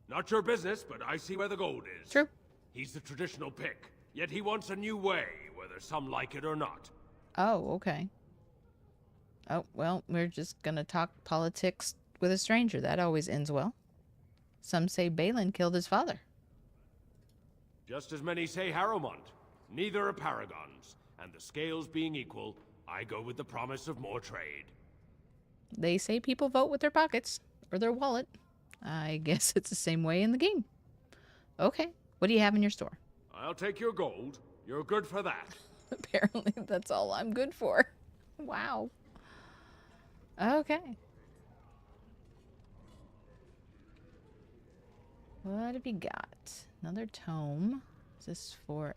Not your business, but I see where the gold is. True. He's the traditional pick, yet he wants a new way, whether some like it or not. Oh, okay. Oh, well, we're just gonna talk politics with a stranger. That always ends well. Some say Balin killed his father. Just as many say Harrowmont. Neither are paragons, and the scales being equal, I go with the promise of more trade. They say people vote with their pockets, or their wallet. I guess it's the same way in the game. Okay, what do you have in your store? I'll take your gold. You're good for that. Apparently that's all I'm good for. Wow. Okay. What have you got? Another tome. Is this for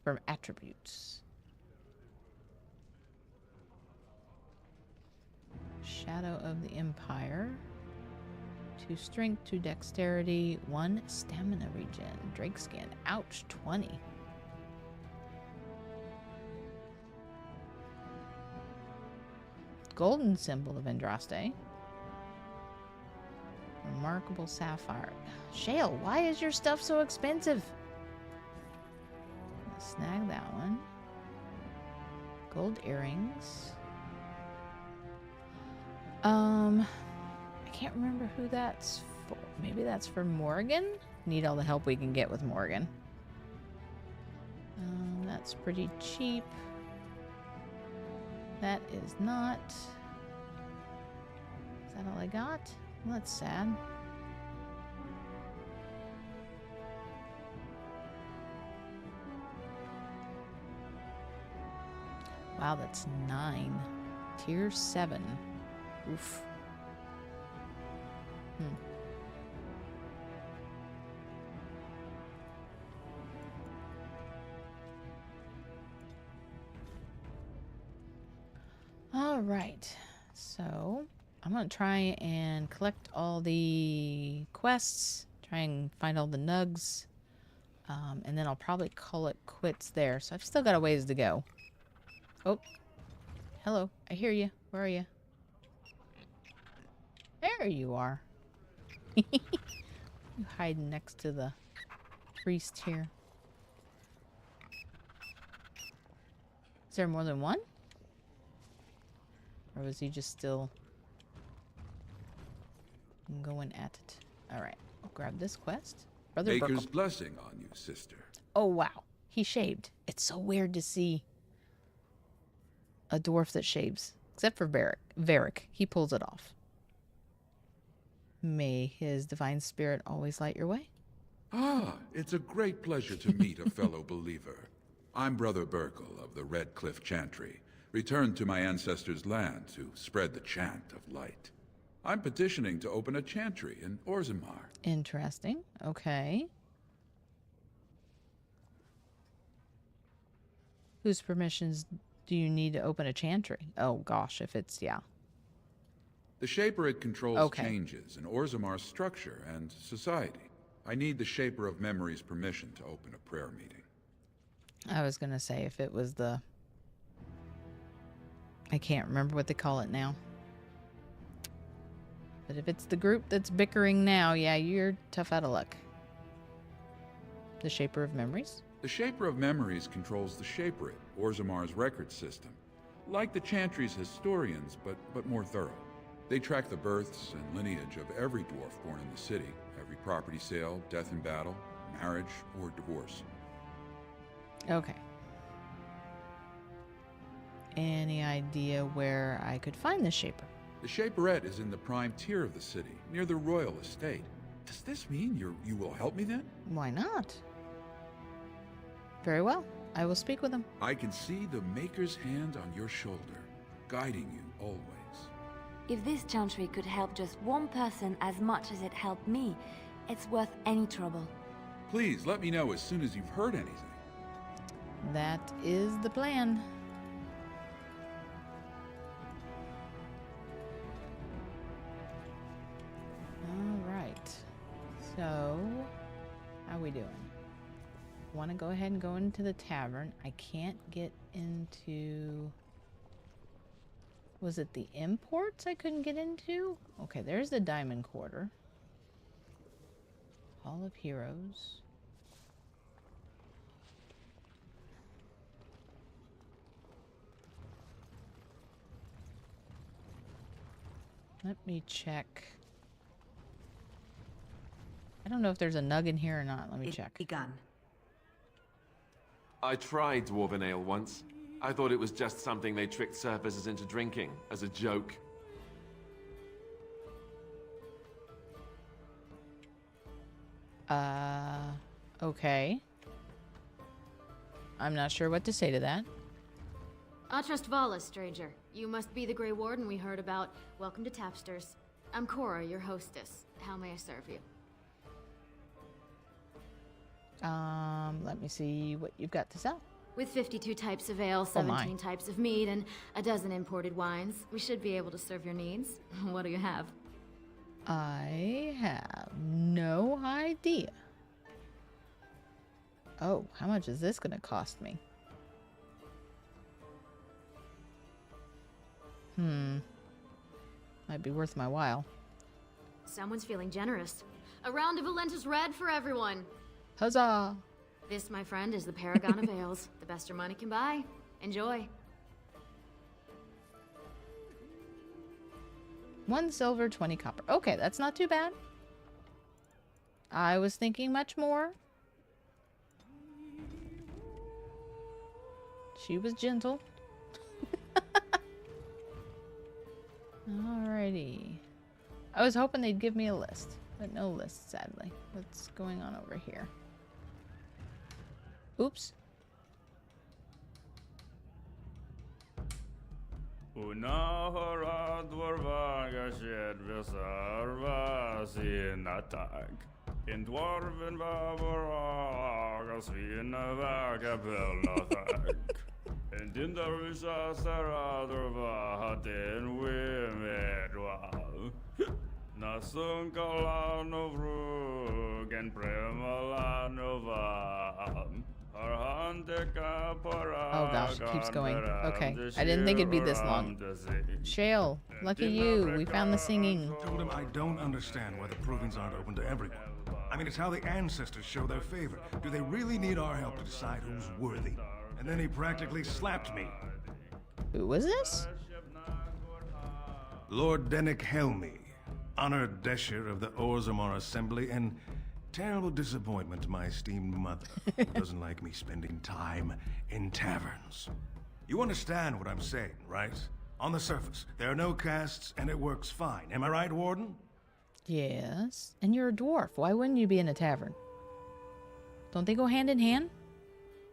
from attributes? Shadow of the Empire. 2 strength, 2 dexterity, 1 stamina regen. Drake skin. Ouch, 20. Golden symbol of Andraste. Remarkable sapphire. Shale, why is your stuff so expensive? Snag that one. Gold earrings. I can't remember who that's for. Maybe that's for Morgan? Need all the help we can get with Morgan. That's pretty cheap. That is not. Is that all I got? Well, that's sad. Wow, that's 9. Tier 7. Oof. All right, so I'm gonna try and collect all the quests, try and find all the nugs, and then I'll probably call it quits there. So I've still got a ways to go. Oh, hello, I hear you. Where are you? There you are. You hiding next to the priest here. Is there more than one? Or was he just still going at it? Alright, I'll grab this quest. Brother Baker's Burkle. blessing on you, sister. Oh, wow. He shaved. It's so weird to see a dwarf that shaves. Except for Varric. He pulls it off. May his divine spirit always light your way. Ah, it's a great pleasure to meet a fellow believer. I'm Brother Burkle of the Red Cliff Chantry, returned to my ancestors' land to spread the chant of light. I'm petitioning to open a chantry in Orzammar. Interesting. Okay. Whose permissions do you need to open a chantry? Oh gosh, if it's, yeah. The Shaperate controls changes in Orzammar's structure and society. I need the Shaper of Memory's permission to open a prayer meeting. I was gonna say if it was the... I can't remember what they call it now. But if it's the group that's bickering now, yeah, you're tough out of luck. The Shaper of Memories? The Shaper of Memories controls the Shaperate, Orzammar's record system. Like the Chantry's historians, but more thorough. They track the births and lineage of every dwarf born in the city, every property sale, death in battle, marriage, or divorce. Okay. Any idea where I could find the Shaper? The Shaperette is in the prime tier of the city, near the royal estate. Does this mean you will help me then? Why not? Very well. I will speak with him. I can see the Maker's hand on your shoulder, guiding you always. If this chantry could help just one person as much as it helped me, it's worth any trouble. Please let me know as soon as you've heard anything. That is the plan. Alright. So, how are we doing? Want to go ahead and go into the tavern. I can't get into... Was it the imports I couldn't get into? Okay, there's the Diamond Quarter. Hall of Heroes. Let me check. I don't know if there's a nug in here or not. Let me check. Begun. I tried Dwarven Ale once. I thought it was just something they tricked surfacers into drinking, as a joke. Okay. I'm not sure what to say to that. Atrust Vala, stranger. You must be the Grey Warden we heard about. Welcome to Tapsters. I'm Cora, your hostess. How may I serve you? Let me see what you've got to sell. With 52 types of ale, 17 types of mead, and a dozen imported wines, we should be able to serve your needs. What do you have? I have no idea. Oh, how much is this going to cost me? Might be worth my while. Someone's feeling generous. A round of Valentis Red for everyone. Huzzah! This, my friend, is the Paragon of Ales. The best your money can buy. Enjoy. 1 silver, 20 copper. Okay, that's not too bad. I was thinking much more. She was gentle. Alrighty. I was hoping they'd give me a list, but no list, sadly. What's going on over here? Oops. Unahara dwarvaga shed visarva sinatag. In dwarven vavaraga svinavaga pelnathag. And in the Risha Saradurva Hatin Wimedwal. Nasunkalano Vrug and Premalanova. Oh gosh, it keeps going. Okay, I didn't think it'd be this long. Shale, lucky you, we found the singing. Told him I don't understand why the provings aren't open to everyone. I mean, it's how the ancestors show their favor. Do they really need our help to decide who's worthy? And then he practically slapped me. Who was this? Lord Dennick Helmy, honored Desher of the Orzammar Assembly, and terrible disappointment to my esteemed mother, who doesn't like me spending time in taverns. You understand what I'm saying, right? On the surface, there are no castes, and it works fine. Am I right, Warden? Yes. And you're a dwarf. Why wouldn't you be in a tavern? Don't they go hand in hand?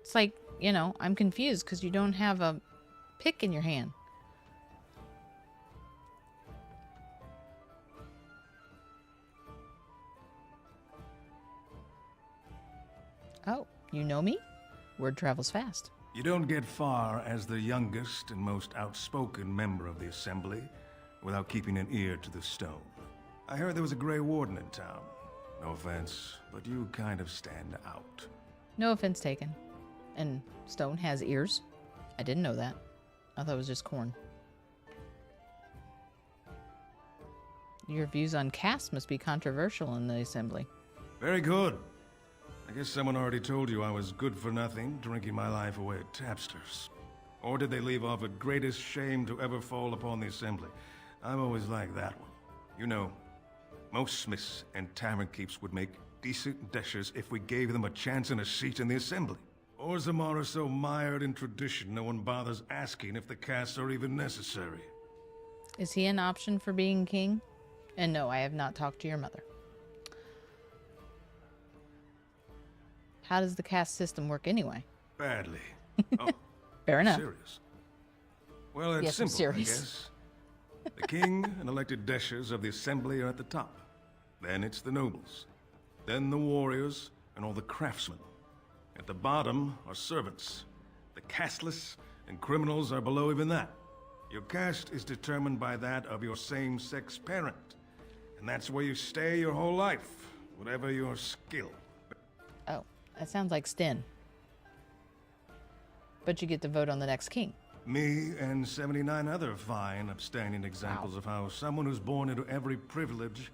It's like, you know, I'm confused because you don't have a pick in your hand. Oh, you know me? Word travels fast. You don't get far as the youngest and most outspoken member of the Assembly without keeping an ear to the stone. I heard there was a Grey Warden in town. No offense, but you kind of stand out. No offense taken. And stone has ears? I didn't know that. I thought it was just corn. Your views on caste must be controversial in the Assembly. Very good. I guess someone already told you I was good for nothing, drinking my life away at Tapster's. Or did they leave off at greatest shame to ever fall upon the Assembly? I've always liked that one. You know, most smiths and tavern keeps would make decent dishes if we gave them a chance and a seat in the Assembly. Orzammar are so mired in tradition, no one bothers asking if the castes are even necessary. Is he an option for being king? And no, I have not talked to your mother. How does the caste system work anyway? Badly. Oh, fair enough. Serious. Well, it's yes, simple, I'm I serious. guess. The king and elected deshers of the Assembly are at the top. Then it's the nobles. Then the warriors and all the craftsmen. At the bottom are servants. The casteless and criminals are below even that. Your caste is determined by that of your same-sex parent. And that's where you stay your whole life, whatever your skill. Oh, that sounds like Sten. But you get to vote on the next king. Me and 79 other fine, upstanding examples of how someone who's born into every privilege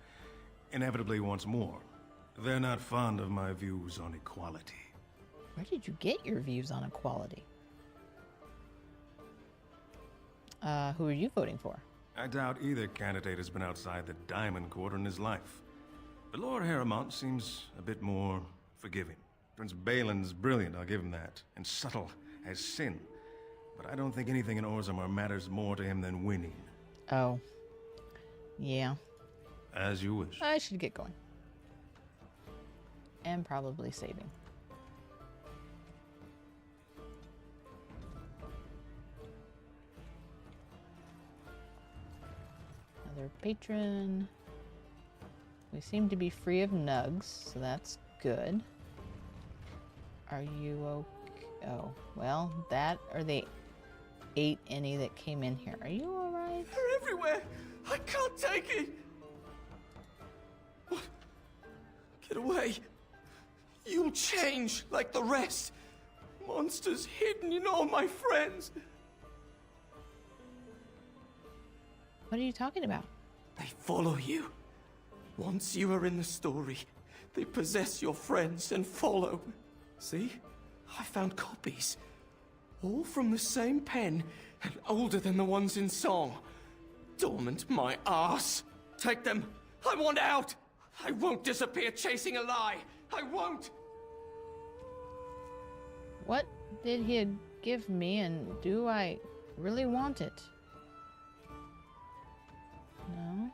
inevitably wants more. They're not fond of my views on equality. Where did you get your views on equality? Who are you voting for? I doubt either candidate has been outside the Diamond Court in his life. But Lord Harrowmont seems a bit more forgiving. Prince Balin's brilliant, I'll give him that, and subtle as sin. But I don't think anything in Orzammar matters more to him than winning. Oh. Yeah. As you wish. I should get going. And probably saving. Another patron. We seem to be free of nugs, so that's good. Are you okay? Oh, well, that or they ate any that came in here. Are you alright? They're everywhere! I can't take it! What? Get away! You'll change like the rest! Monsters hidden in all my friends! What are you talking about? They follow you. Once you are in the story, they possess your friends and follow. See? I found copies. All from the same pen and older than the ones in song. Dormant my ass. Take them. I want out. I won't disappear chasing a lie. I won't. What did he give me, and do I really want it? No.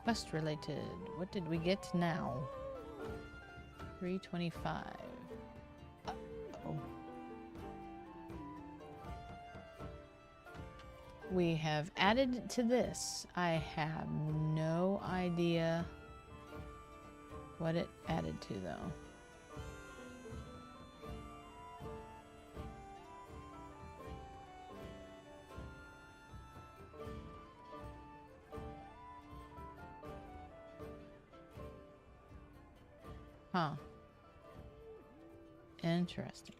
Quest related. What did we get now? 325. Uh-oh. We have added to this. I have no idea what it added to, though. Huh. Interesting.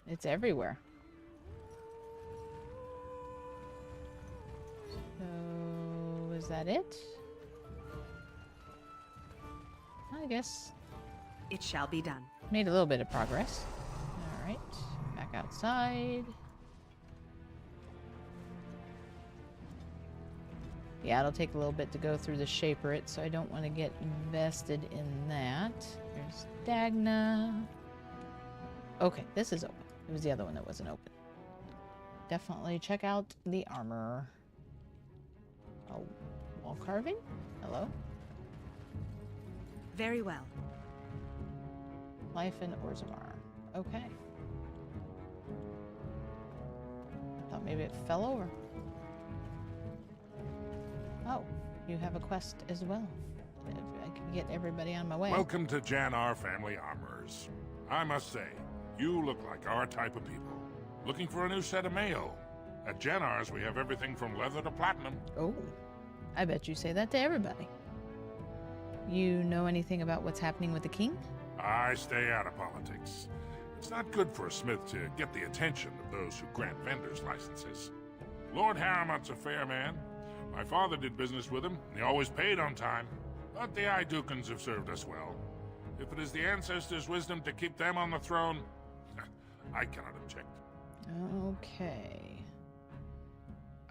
It's everywhere. So, is that it? I guess. It shall be done. Made a little bit of progress. Alright. Back outside. Yeah, it'll take a little bit to go through the Shaperate, so I don't want to get invested in that. There's Dagna. Okay, this is open. It was the other one that wasn't open. Definitely check out the armor. Oh, wall carving? Hello? Very well. Life in Orzammar. Okay. Thought maybe it fell over. Oh, you have a quest as well. I can get everybody on my way. Welcome to Jannar Family Armorers. I must say, you look like our type of people. Looking for a new set of mail. At Jannar's, we have everything from leather to platinum. Oh, I bet you say that to everybody. You know anything about what's happening with the king? I stay out of politics. It's not good for a smith to get the attention of those who grant vendors licenses. Lord Harrowmont's a fair man. My father did business with him, and he always paid on time. But the Idukans have served us well. If it is the ancestors' wisdom to keep them on the throne, I cannot object. Okay.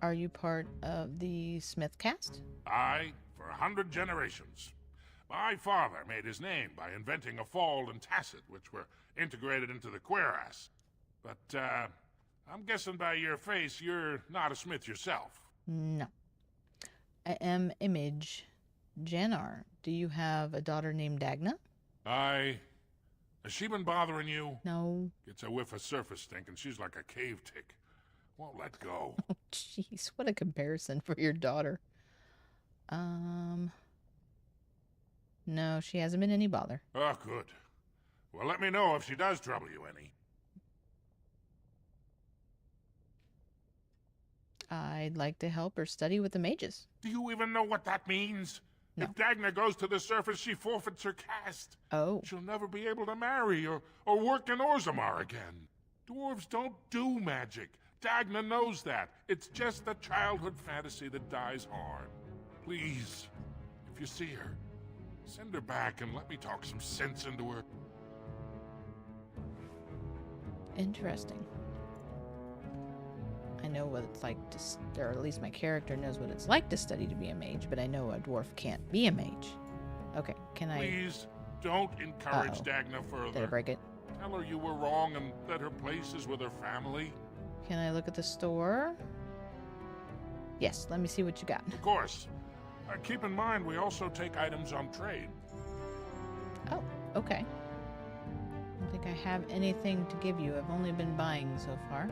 Are you part of the Smith caste? Aye, for 100 generations. My father made his name by inventing a fold and tacet, which were integrated into the cuirass. But, I'm guessing by your face, you're not a smith yourself. No. I am Image Jannar. Do you have a daughter named Dagna? Aye. Has she been bothering you? No. Gets a whiff of surface stink, and she's like a cave tick. Won't let go. Oh, jeez. What a comparison for your daughter. No, she hasn't been any bother. Oh, good. Well, let me know if she does trouble you any. I'd like to help her study with the mages. Do you even know what that means? No. If Dagna goes to the surface, she forfeits her caste. Oh. She'll never be able to marry or work in Orzammar again. Dwarves don't do magic. Dagna knows that. It's just a childhood fantasy that dies hard. Please, if you see her, send her back and let me talk some sense into her. Interesting. I know what it's like to, or at least my character knows what it's like to study to be a mage, but I know a dwarf can't be a mage. Okay, can I... Please, don't encourage Dagna further. Did I break it? Tell her you were wrong and that her place is with her family. Can I look at the store? Yes, let me see what you got. Of course. Keep in mind, we also take items on trade. Oh, okay. I don't think I have anything to give you. I've only been buying so far.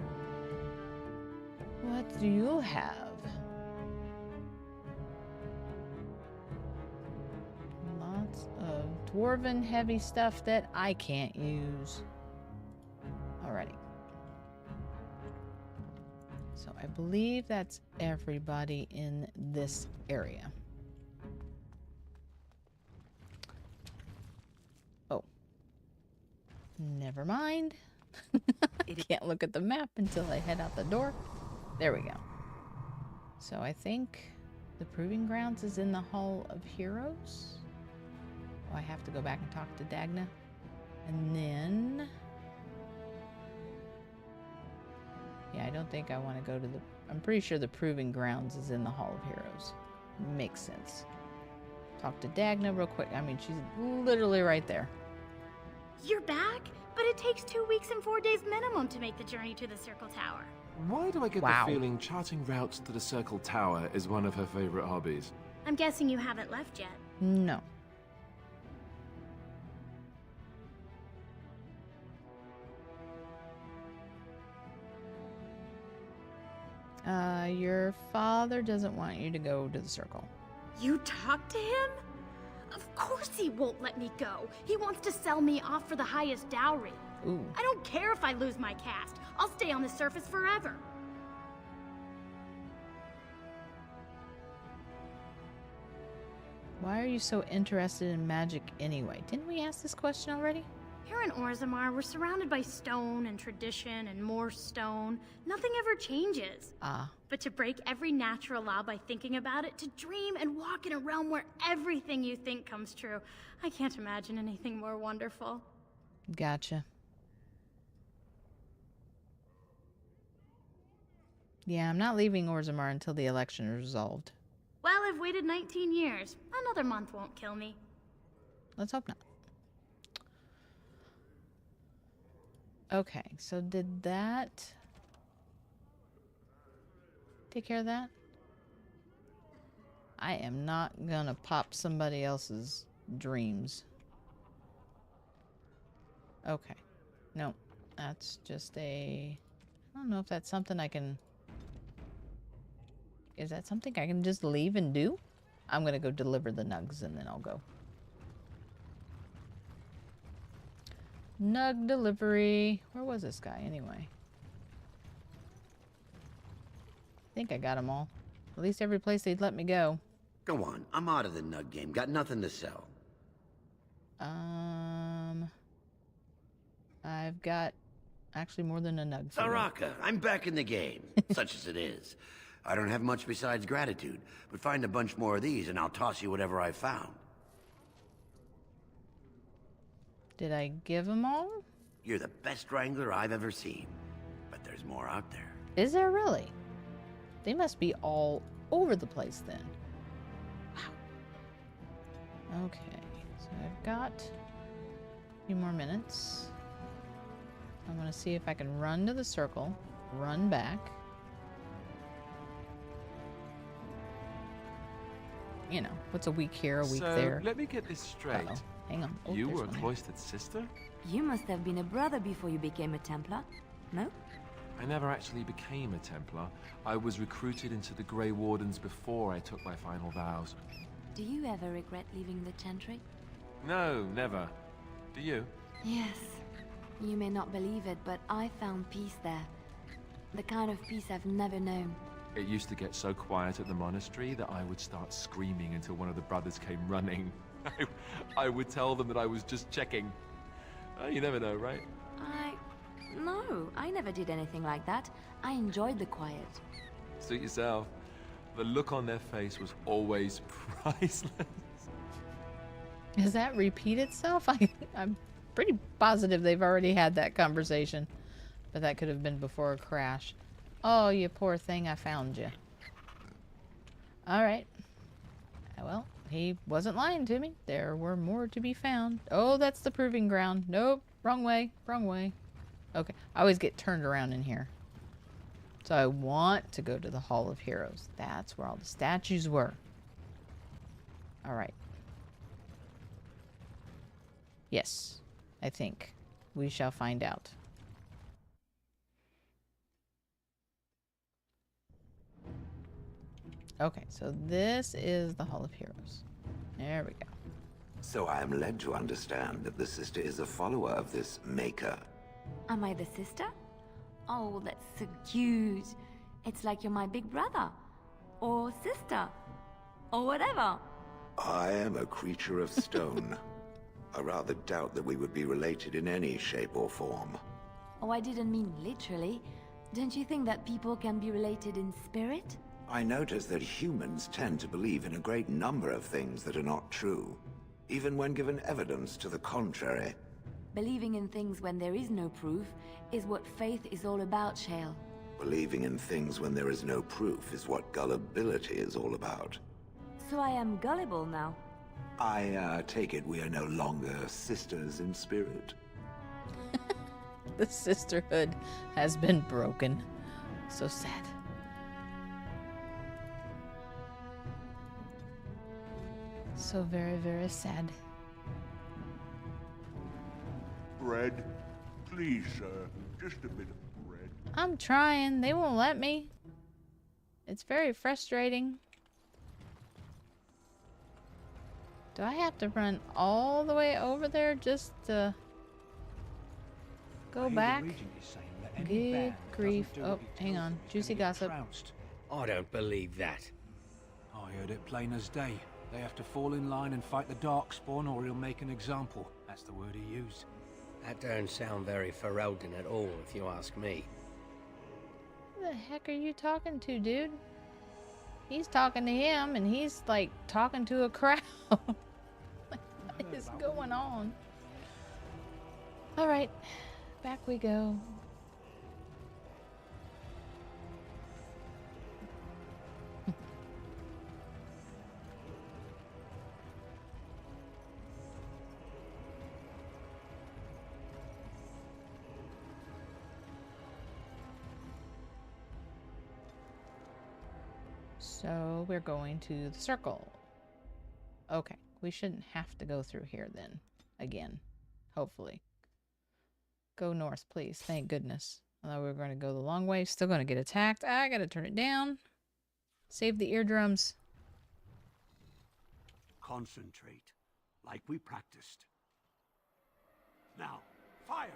What do you have? Lots of dwarven heavy stuff that I can't use. Alrighty. So I believe that's everybody in this area. Oh. Never mind. I can't look at the map until I head out the door. There we go. So I think the Proving Grounds is in the Hall of Heroes. Oh, I have to go back and talk to Dagna. And then... yeah, I don't think I want to go to the... I'm pretty sure the Proving Grounds is in the Hall of Heroes. Makes sense. Talk to Dagna real quick. I mean, she's literally right there. You're back? But it takes 2 weeks and 4 days minimum to make the journey to the Circle Tower. Why do I get the feeling charting routes to the Circle Tower is one of her favorite hobbies? I'm guessing you haven't left yet. No. Your father doesn't want you to go to the circle. You talked to him? Of course he won't let me go. He wants to sell me off for the highest dowry. Ooh. I don't care if I lose my caste. I'll stay on the surface forever. Why are you so interested in magic anyway? Didn't we ask this question already? Here in Orzammar, we're surrounded by stone and tradition and more stone. Nothing ever changes. Ah. But to break every natural law by thinking about it, to dream and walk in a realm where everything you think comes true, I can't imagine anything more wonderful. Gotcha. Yeah, I'm not leaving Orzammar until the election is resolved. Well, I've waited 19 years. Another month won't kill me. Let's hope not. Okay, so did that take care of that? I am not gonna pop somebody else's dreams. Okay. No, that's just a... I don't know if that's something I can... Is that something I can just leave and do? I'm gonna go deliver the nugs and then I'll go. Nug delivery. Where was this guy anyway? I think I got them all. At least every place they'd let me go. Go on, I'm out of the nug game. Got nothing to sell. I've got actually more than a nug. Saraka, I'm back in the game, such as it is. I don't have much besides gratitude, but find a bunch more of these and I'll toss you whatever I found. Did I give them all? You're the best wrangler I've ever seen, but there's more out there. Is there really? They must be all over the place then. Wow. Okay, so I've got a few more minutes. I'm going to see if I can run to the circle, run back. You know, what's a week here, a week there. Let me get this straight. Uh-oh. Hang on. Oh, You were a one here. cloistered sister? You must have been a brother before you became a Templar, no? I never actually became a Templar. I was recruited into the Grey Wardens before I took my final vows. Do you ever regret leaving the Chantry? No, never. Do you? Yes. You may not believe it, but I found peace there. The kind of peace I've never known. It used to get so quiet at the monastery that I would start screaming until one of the brothers came running. I would tell them that I was just checking. You never know, right? No, I never did anything like that. I enjoyed the quiet. Suit yourself. The look on their face was always priceless. Does that repeat itself? I'm pretty positive they've already had that conversation. But that could have been before a crash. Oh, you poor thing, I found you. Alright. Well, he wasn't lying to me. There were more to be found. Oh, that's the proving ground. Nope, wrong way, wrong way. Okay, I always get turned around in here. So I want to go to the Hall of Heroes. That's where all the statues were. Alright. Yes, I think. We shall find out. Okay, so this is the Hall of Heroes. There we go. So I am led to understand that the sister is a follower of this maker. Am I the sister? Oh, that's so cute. It's like you're my big brother. Or sister. Or whatever. I am a creature of stone. I rather doubt that we would be related in any shape or form. Oh, I didn't mean literally. Don't you think that people can be related in spirit? I notice that humans tend to believe in a great number of things that are not true, even when given evidence to the contrary. Believing in things when there is no proof is what faith is all about, Shale. Believing in things when there is no proof is what gullibility is all about. So I am gullible now. I take it we are no longer sisters in spirit. The sisterhood has been broken. So sad. So very, very sad. Bread? Please, sir. Just a bit of bread. I'm trying. They won't let me. It's very frustrating. Do I have to run all the way over there just to go back? Good grief. Oh, hang on. Juicy gossip. I don't believe that. I heard it plain as day. They have to fall in line and fight the Darkspawn or he'll make an example. That's the word he used. That don't sound very Ferelden at all, if you ask me. Who the heck are you talking to, dude? He's talking to him, and he's, like, talking to a crowd. What is going on? Alright, back we go. So we're going to the circle. Okay, We shouldn't have to go through here then. Again. Hopefully. Go north, please. Thank goodness. I thought we were going to go the long way. Still going to get attacked. I gotta turn it down. Save the eardrums. Concentrate, like we practiced. Now, fire!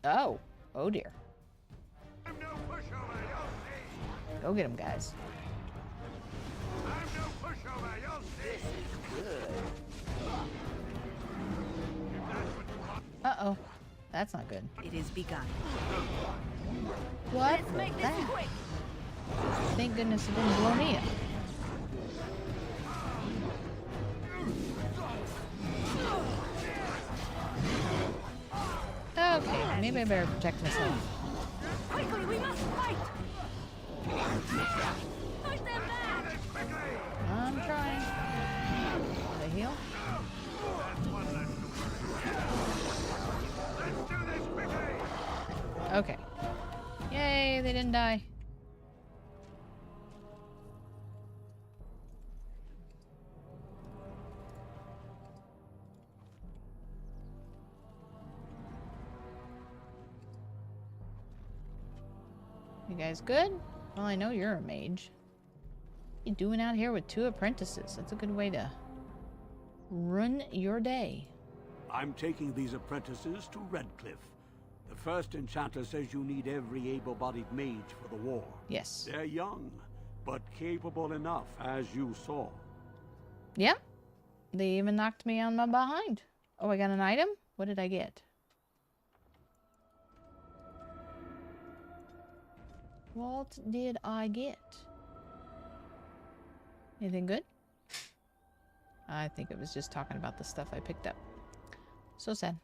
Oh. Oh dear. Go get him, guys. Uh-oh. That's not good. It is begun. What was that? Thank goodness it didn't blow me up. Okay, maybe I better protect myself. Quickly, we must fight! Push them back! I'm trying. They heal? Okay. Yay, they didn't die. You guys good? Well, I know you're a mage. What are you doing out here with 2 apprentices? That's a good way to run your day. I'm taking these apprentices to Redcliffe. The first enchanter says you need every able-bodied mage for the war. Yes. They're young, but capable enough, as you saw. Yep. They even knocked me on my behind. Oh, I got an item? What did I get? What did I get? Anything good? I think it was just talking about the stuff I picked up. So sad.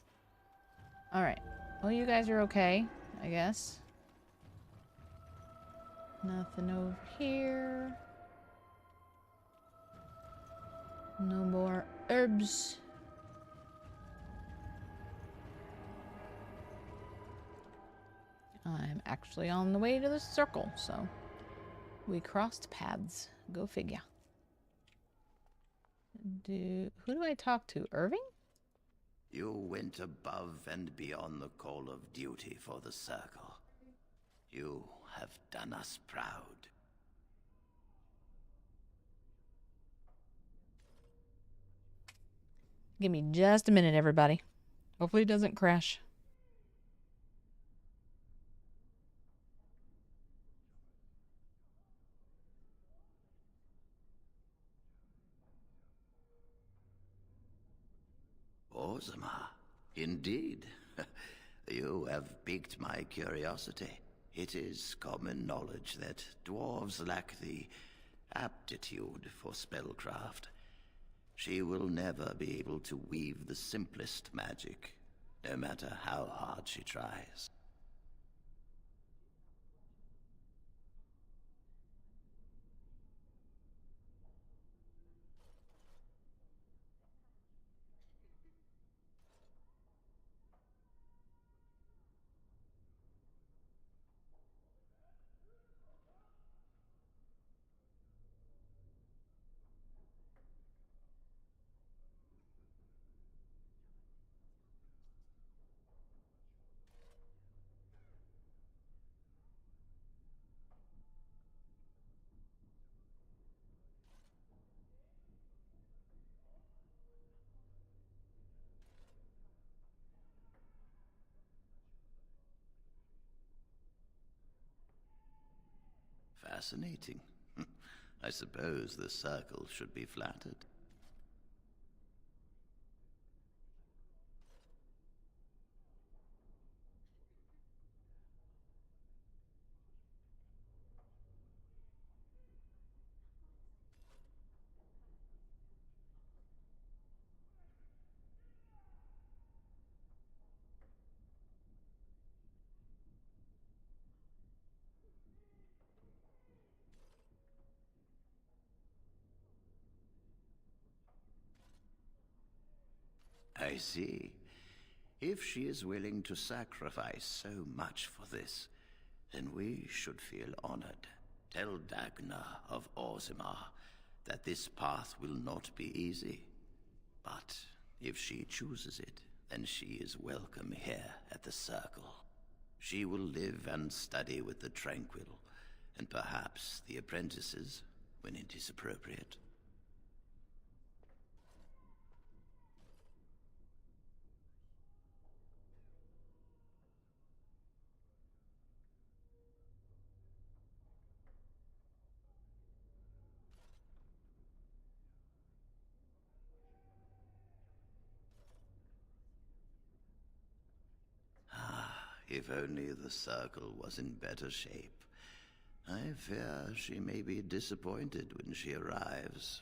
Alright. Well, you guys are okay, I guess. Nothing over here. No more herbs. I'm actually on the way to the circle, so we crossed paths. Go figure. Who do I talk to? Irving? You went above and beyond the call of duty for the Circle. You have done us proud. Give me just a minute, everybody. Hopefully it doesn't crash. Orzammar, indeed. You have piqued my curiosity. It is common knowledge that dwarves lack the aptitude for spellcraft. She will never be able to weave the simplest magic, no matter how hard she tries. Fascinating. I suppose the Circle should be flattered. I see. If she is willing to sacrifice so much for this, then we should feel honored. Tell Dagna of Orzammar that this path will not be easy. But if she chooses it, then she is welcome here at the Circle. She will live and study with the Tranquil, and perhaps the apprentices, when it is appropriate. If only the Circle was in better shape. I fear she may be disappointed when she arrives.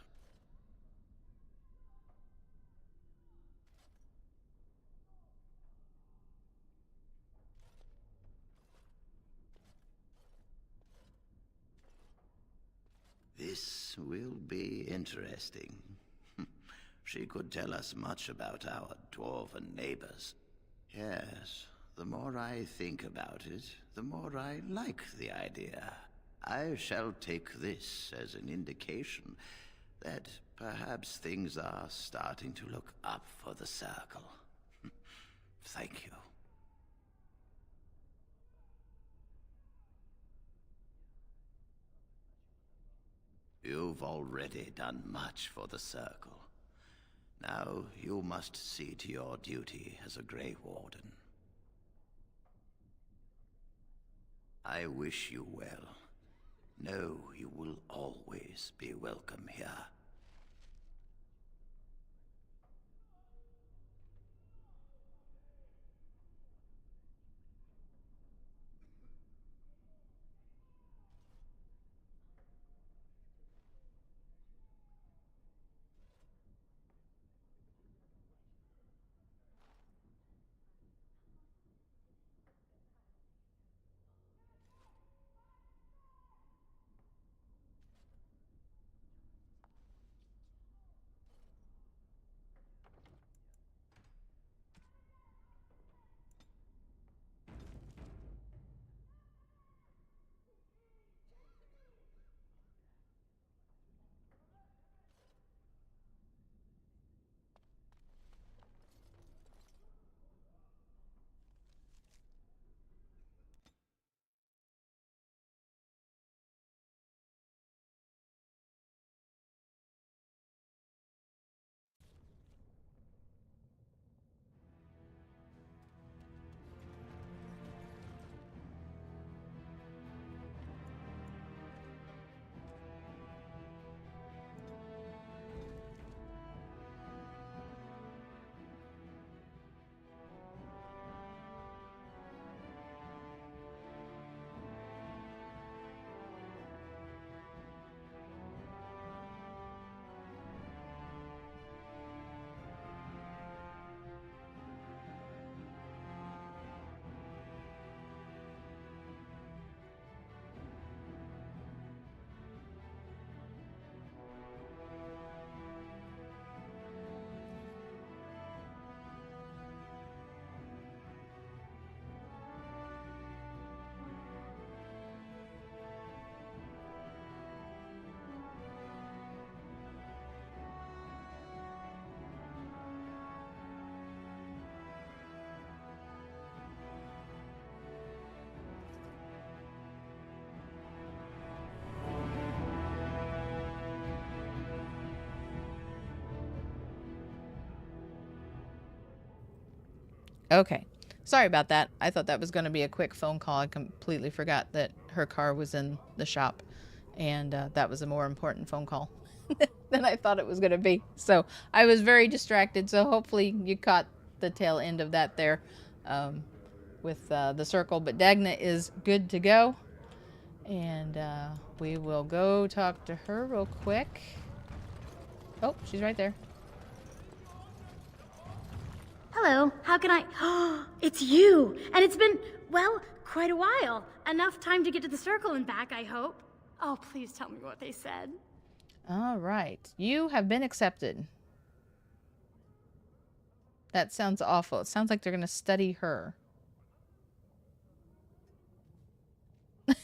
This will be interesting. She could tell us much about our dwarven neighbors. Yes, the more I think about it, the more I like the idea. I shall take this as an indication that perhaps things are starting to look up for the Circle. Thank you. You've already done much for the Circle. Now you must see to your duty as a Grey Warden. I wish you well. Know you will always be welcome here. Okay. Sorry about that. I thought that was going to be a quick phone call. I completely forgot that her car was in the shop. And that was a more important phone call than I thought it was going to be. So I was very distracted. So hopefully you caught the tail end of that there with the Circle. But Dagna is good to go. And we will go talk to her real quick. Oh, she's right there. Hello, how can I... Oh, it's you! And it's been, well, quite a while. Enough time to get to the Circle and back, I hope. Oh, please tell me what they said. All right. You have been accepted. That sounds awful. It sounds like they're going to study her. I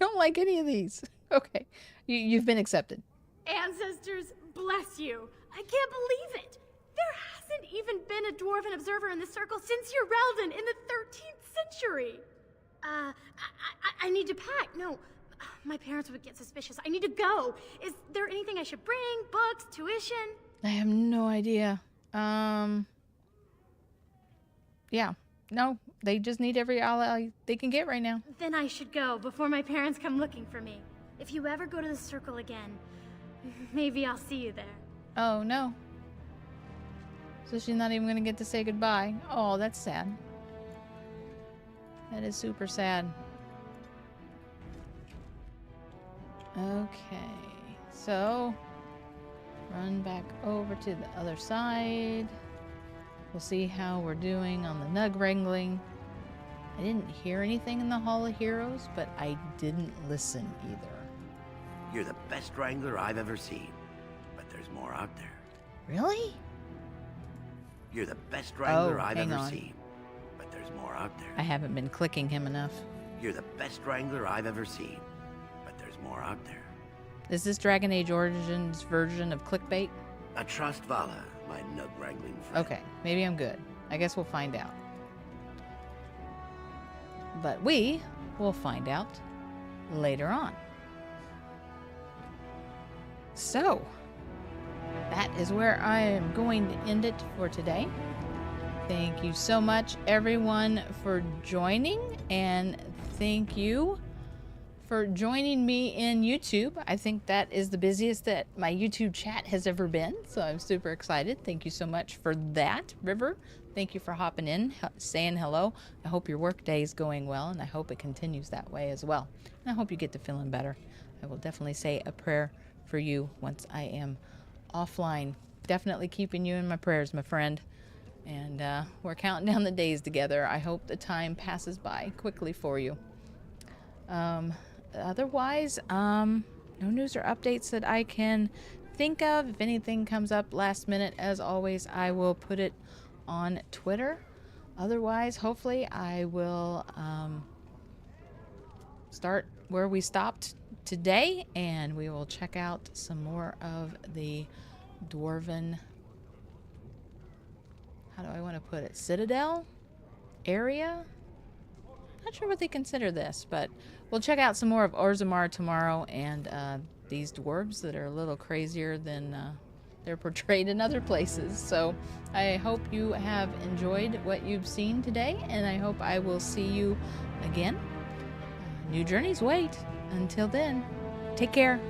don't like any of these. Okay. You've been accepted. Ancestors, bless you. I can't believe it. There hasn't even been a dwarven observer in this circle since your Reldon in the 13th century. I need to pack. No, my parents would get suspicious. I need to go. Is there anything I should bring? Books? Tuition? I have no idea. Yeah. No, they just need every ally they can get right now. Then I should go before my parents come looking for me. If you ever go to the circle again, maybe I'll see you there. Oh, no. So she's not even going to get to say goodbye. Oh, that's sad. That is super sad. Okay. So, run back over to the other side. We'll see how we're doing on the nug wrangling. I didn't hear anything in the Hall of Heroes, but I didn't listen either. You're the best wrangler I've ever seen, but there's more out there. Really? You're the best wrangler I've hang ever on. seen, but there's more out there. I haven't been clicking him enough. You're the best wrangler I've ever seen, but there's more out there. Is this Dragon Age Origins version of clickbait? I trust Vala, my nug wrangling friend. Okay, maybe I'm good. I guess we'll find out. But we will find out later on. So, that is where I am going to end it for today. Thank you so much, everyone, for joining, and thank you for joining me in YouTube. I think that is the busiest that my YouTube chat has ever been, so I'm super excited. Thank you so much for that, River. Thank you for hopping in, saying hello. I hope your work day is going well, and I hope it continues that way as well. And I hope you get to feeling better. I will definitely say a prayer for you once I am offline. Definitely keeping you in my prayers, my friend. And we're counting down the days together. I hope the time passes by quickly for you. Otherwise, no news or updates that I can think of. If anything comes up last minute, as always, I will put it on Twitter. Otherwise, hopefully, I will start where we stopped today, and we will check out some more of the Dwarven, how do I want to put it, Citadel area? Not sure what they consider this, but we'll check out some more of Orzammar tomorrow, and these dwarves that are a little crazier than they're portrayed in other places. So I hope you have enjoyed what you've seen today, and I hope I will see you again. New journeys wait. Until then, take care.